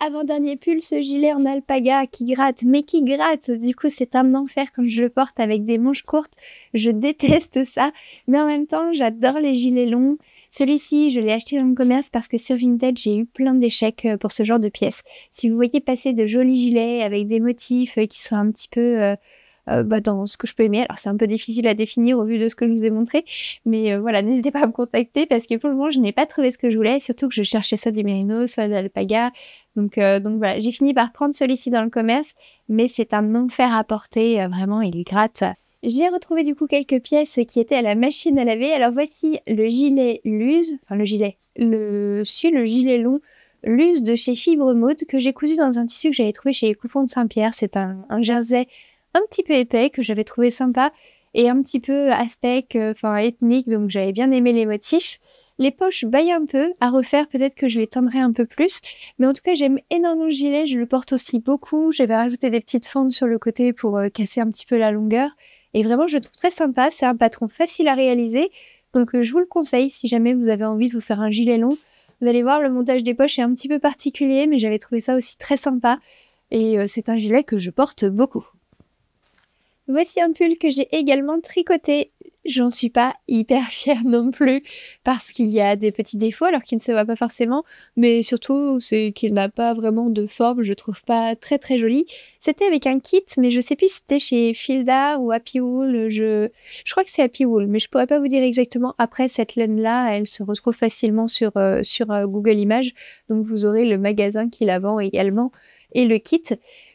Avant-dernier pull, ce gilet en alpaga qui gratte, mais qui gratte. Du coup, c'est un enfer quand je le porte avec des manches courtes. Je déteste ça. Mais en même temps, j'adore les gilets longs. Celui-ci, je l'ai acheté dans le commerce parce que sur Vinted, j'ai eu plein d'échecs pour ce genre de pièces. Si vous voyez passer de jolis gilets avec des motifs qui sont un petit peu dans ce que je peux aimer. Alors c'est un peu difficile à définir au vu de ce que je vous ai montré, mais voilà, n'hésitez pas à me contacter parce que pour le moment, je n'ai pas trouvé ce que je voulais, surtout que je cherchais soit du mérino, soit de l'alpaga. Donc voilà, j'ai fini par prendre celui-ci dans le commerce, mais c'est un enfer à porter, vraiment, il gratte. J'ai retrouvé du coup quelques pièces qui étaient à la machine à laver. Alors voici le gilet Luz, enfin le gilet long Luz de chez Fibre Mode que j'ai cousu dans un tissu que j'avais trouvé chez les Coupons de Saint-Pierre. C'est un jersey un petit peu épais que j'avais trouvé sympa et un petit peu aztèque, ethnique, donc j'avais bien aimé les motifs. Les poches baillent un peu, à refaire, peut-être que je les teindrai un peu plus, mais en tout cas j'aime énormément le gilet, je le porte aussi beaucoup, j'avais rajouté des petites fentes sur le côté pour casser un petit peu la longueur, et vraiment je le trouve très sympa, c'est un patron facile à réaliser, donc je vous le conseille si jamais vous avez envie de vous faire un gilet long. Vous allez voir, le montage des poches est un petit peu particulier, mais j'avais trouvé ça aussi très sympa, et c'est un gilet que je porte beaucoup. Voici un pull que j'ai également tricoté. J'en suis pas hyper fière non plus parce qu'il y a des petits défauts alors qu'il ne se voit pas forcément, mais surtout c'est qu'il n'a pas vraiment de forme, je trouve pas très très joli. C'était avec un kit, mais je sais plus si c'était chez Filda ou Happy Wool, je crois que c'est Happy Wool, mais je pourrais pas vous dire exactement. Après, cette laine-là, elle se retrouve facilement sur Google Images, donc vous aurez le magasin qui la vend également et le kit.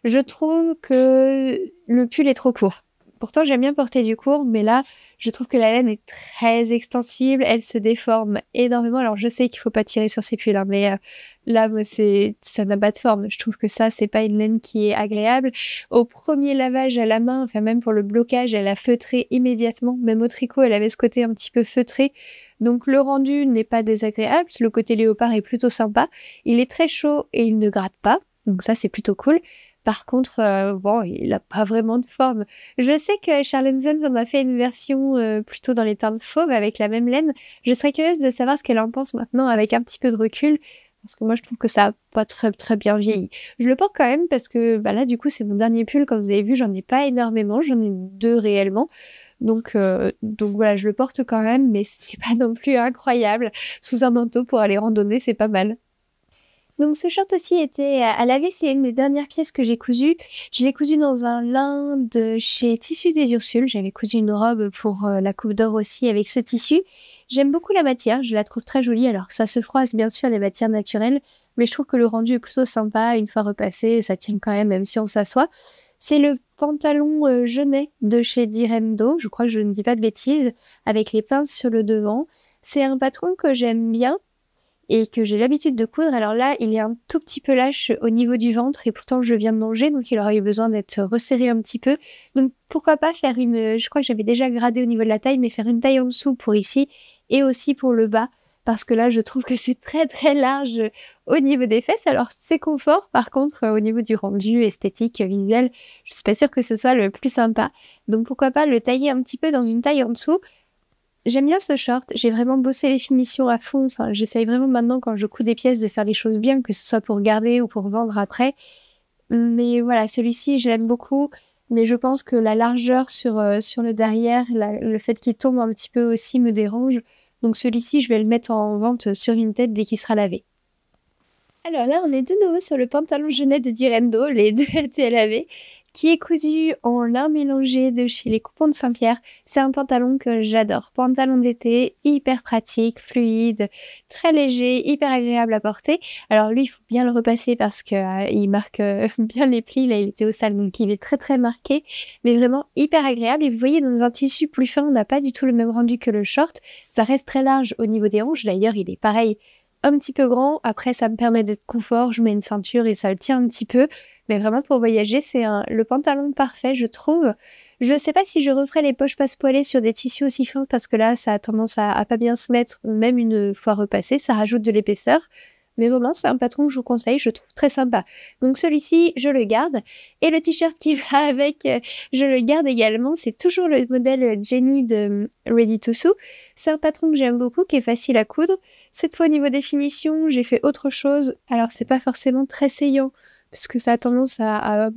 Je trouve que le pull est trop court. Pourtant, j'aime bien porter du court, mais là, je trouve que la laine est très extensible, elle se déforme énormément. Alors, je sais qu'il faut pas tirer sur ces pulls, hein, mais là, moi, ça n'a pas de forme. Je trouve que ça, c'est pas une laine qui est agréable. Au premier lavage à la main, enfin même pour le blocage, elle a feutré immédiatement. Même au tricot, elle avait ce côté un petit peu feutré. Donc, le rendu n'est pas désagréable. Le côté léopard est plutôt sympa. Il est très chaud et il ne gratte pas. Donc ça, c'est plutôt cool. Par contre, il n'a pas vraiment de forme. Je sais que Charles Zen en a fait une version plutôt dans les teintes fauves avec la même laine. Je serais curieuse de savoir ce qu'elle en pense maintenant avec un petit peu de recul. Parce que moi, je trouve que ça n'a pas très, très bien vieilli. Je le porte quand même parce que là, du coup, c'est mon dernier pull. Comme vous avez vu, j'en ai pas énormément. J'en ai 2 réellement. Donc voilà, je le porte quand même, mais c'est pas non plus incroyable. Sous un manteau pour aller randonner, c'est pas mal. Donc ce short aussi était à laver, c'est une des dernières pièces que j'ai cousues. Je l'ai cousu dans un lin de chez Tissus des Ursules. J'avais cousu une robe pour la Coupe d'Or aussi avec ce tissu. J'aime beaucoup la matière, je la trouve très jolie. Alors ça se froisse bien sûr les matières naturelles, mais je trouve que le rendu est plutôt sympa. Une fois repassé, ça tient quand même si on s'assoit. C'est le pantalon jeunet de chez Direndo, je crois que je ne dis pas de bêtises, avec les pinces sur le devant. C'est un patron que j'aime bien et que j'ai l'habitude de coudre. Alors là, il est un tout petit peu lâche au niveau du ventre et pourtant je viens de manger, donc il aurait eu besoin d'être resserré un petit peu. Donc pourquoi pas faire je crois que j'avais déjà gradé au niveau de la taille, mais faire une taille en dessous pour ici et aussi pour le bas, parce que là, je trouve que c'est très très large au niveau des fesses. Alors c'est confort, par contre, au niveau du rendu esthétique, visuel, je suis pas sûre que ce soit le plus sympa. Donc pourquoi pas le tailler un petit peu dans une taille en dessous. J'aime bien ce short, j'ai vraiment bossé les finitions à fond, j'essaye vraiment maintenant quand je couds des pièces de faire les choses bien, que ce soit pour garder ou pour vendre après. Mais voilà, celui-ci je l'aime beaucoup, mais je pense que la largeur sur le derrière, le fait qu'il tombe un petit peu aussi me dérange. Donc celui-ci je vais le mettre en vente sur Vinted dès qu'il sera lavé. Alors là, on est de nouveau sur le pantalon jeunet de Direndo, les deux étaient lavés, qui est cousu en lin mélangé de chez les Coupons de Saint-Pierre. C'est un pantalon que j'adore. Pantalon d'été, hyper pratique, fluide, très léger, hyper agréable à porter. Alors lui, il faut bien le repasser parce que il marque bien les plis. Là, il était au sale, donc il est très très marqué, mais vraiment hyper agréable. Et vous voyez, dans un tissu plus fin, on n'a pas du tout le même rendu que le short. Ça reste très large au niveau des hanches. D'ailleurs, il est pareil, un petit peu grand. Après, ça me permet d'être confort, je mets une ceinture et ça le tient un petit peu. Mais vraiment, pour voyager, c'est le pantalon parfait, je trouve. Je sais pas si je referai les poches passepoilées sur des tissus aussi fins parce que là, ça a tendance à pas bien se mettre, même une fois repassé, ça rajoute de l'épaisseur. Mais vraiment, c'est un patron que je vous conseille, je trouve très sympa. Donc celui-ci, je le garde. Et le t-shirt qui va avec, je le garde également. C'est toujours le modèle Jenny de Ready to Sew. C'est un patron que j'aime beaucoup, qui est facile à coudre. Cette fois, au niveau des finitions, j'ai fait autre chose. Alors, c'est pas forcément très saillant, parce que ça a tendance à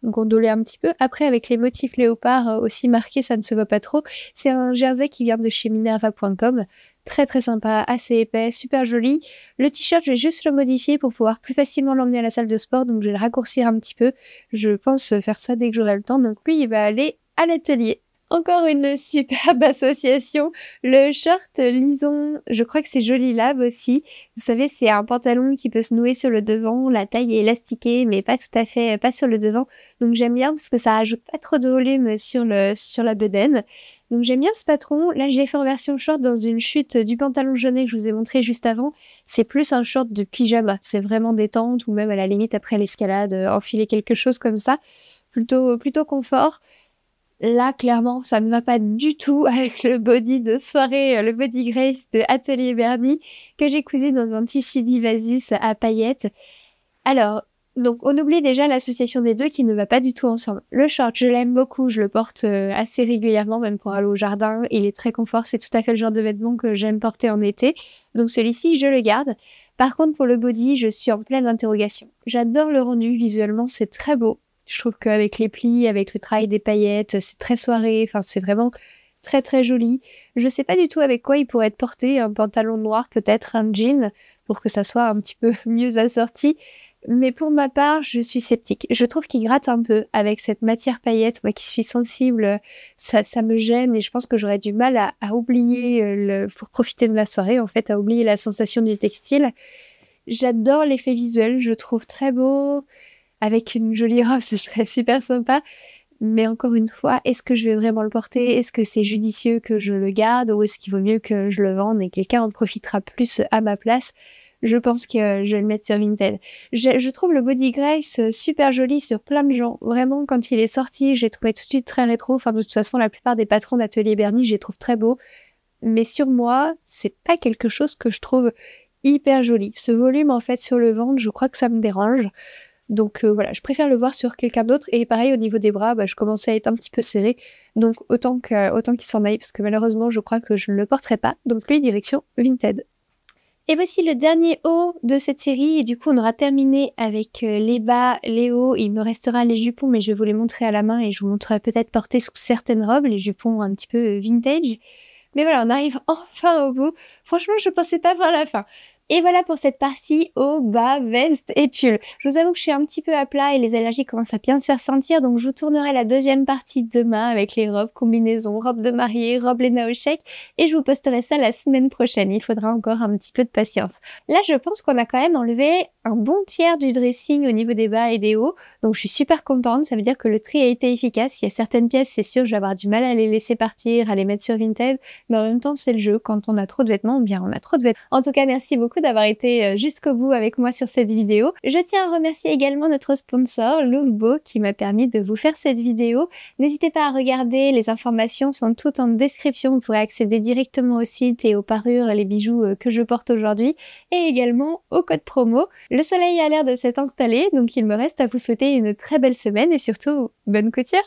gondoler un petit peu. Après, avec les motifs léopard aussi marqués, ça ne se voit pas trop. C'est un jersey qui vient de chez Minerva.com. Très très sympa, assez épais, super joli. Le t-shirt, je vais juste le modifier pour pouvoir plus facilement l'emmener à la salle de sport, donc je vais le raccourcir un petit peu. Je pense faire ça dès que j'aurai le temps. Donc lui, il va aller à l'atelier. Encore une superbe association, le short Lison, je crois que c'est Joli Lab aussi. Vous savez, c'est un pantalon qui peut se nouer sur le devant, la taille est élastiquée, mais pas tout à fait, pas sur le devant. Donc j'aime bien parce que ça rajoute pas trop de volume sur la bedaine. Donc j'aime bien ce patron. Là, je l'ai fait en version short dans une chute du pantalon jaunet que je vous ai montré juste avant. C'est plus un short de pyjama. C'est vraiment détente ou même à la limite après l'escalade, enfiler quelque chose comme ça. Plutôt confort. Là, clairement, ça ne va pas du tout avec le body de soirée, le body Grace de Atelier Bernie, que j'ai cousu dans un tissu d'Ivasus à paillettes. Alors, donc, on oublie déjà l'association des deux qui ne va pas du tout ensemble. Le short, je l'aime beaucoup, je le porte assez régulièrement, même pour aller au jardin. Il est très confort, c'est tout à fait le genre de vêtement que j'aime porter en été. Donc celui-ci, je le garde. Par contre, pour le body, je suis en pleine interrogation. J'adore le rendu, visuellement, c'est très beau. Je trouve qu'avec les plis, avec le travail des paillettes, c'est très soirée, enfin c'est vraiment très très joli. Je sais pas du tout avec quoi il pourrait être porté, un pantalon noir, peut-être un jean, pour que ça soit un petit peu mieux assorti. Mais pour ma part, je suis sceptique. Je trouve qu'il gratte un peu avec cette matière paillette. Moi qui suis sensible, ça me gêne et je pense que j'aurais du mal à oublier, pour profiter de la soirée, en fait, à oublier la sensation du textile. J'adore l'effet visuel, je trouve très beau. Avec une jolie robe, ce serait super sympa. Mais encore une fois, est-ce que je vais vraiment le porter? Est-ce que c'est judicieux que je le garde? Ou est-ce qu'il vaut mieux que je le vende et que quelqu'un en profitera plus à ma place? Je pense que je vais le mettre sur Vinted. Je trouve le Body Grace super joli sur plein de gens. Vraiment, quand il est sorti, j'ai trouvé tout de suite très rétro. Enfin, de toute façon, la plupart des patrons d'Atelier Bernie, je les trouve très beaux. Mais sur moi, c'est pas quelque chose que je trouve hyper joli. Ce volume, en fait, sur le ventre, je crois que ça me dérange. Donc voilà, je préfère le voir sur quelqu'un d'autre. Et pareil, au niveau des bras, je commençais à être un petit peu serrée. Donc autant qu'il s'en aille, parce que malheureusement, je crois que je ne le porterai pas. Donc lui, direction Vinted. Et voici le dernier haut de cette série. Et du coup, on aura terminé avec les bas, les hauts. Il me restera les jupons, mais je vais vous les montrer à la main. Et je vous montrerai peut-être porter sous certaines robes, les jupons un petit peu vintage. Mais voilà, on arrive enfin au bout. Franchement, je pensais pas voir la fin. Et voilà pour cette partie haut, bas, veste et pull. Je vous avoue que je suis un petit peu à plat et les allergies commencent à bien se faire sentir, donc je vous tournerai la deuxième partie demain avec les robes combinaisons, robes de mariée, robes Lena Ochek, et je vous posterai ça la semaine prochaine. Il faudra encore un petit peu de patience. Là, je pense qu'on a quand même enlevé un bon tiers du dressing au niveau des bas et des hauts, donc je suis super contente. Ça veut dire que le tri a été efficace. Il y a certaines pièces, c'est sûr, je vais avoir du mal à les laisser partir, à les mettre sur Vinted, mais en même temps, c'est le jeu. Quand on a trop de vêtements, bien on a trop de vêtements. En tout cas, merci beaucoup d'avoir été jusqu'au bout avec moi sur cette vidéo. Je tiens à remercier également notre sponsor, Louvebo, qui m'a permis de vous faire cette vidéo. N'hésitez pas à regarder, les informations sont toutes en description. Vous pourrez accéder directement au site et aux parures, les bijoux que je porte aujourd'hui, et également au code promo. Le soleil a l'air de s'être installé, donc il me reste à vous souhaiter une très belle semaine et surtout, bonne couture!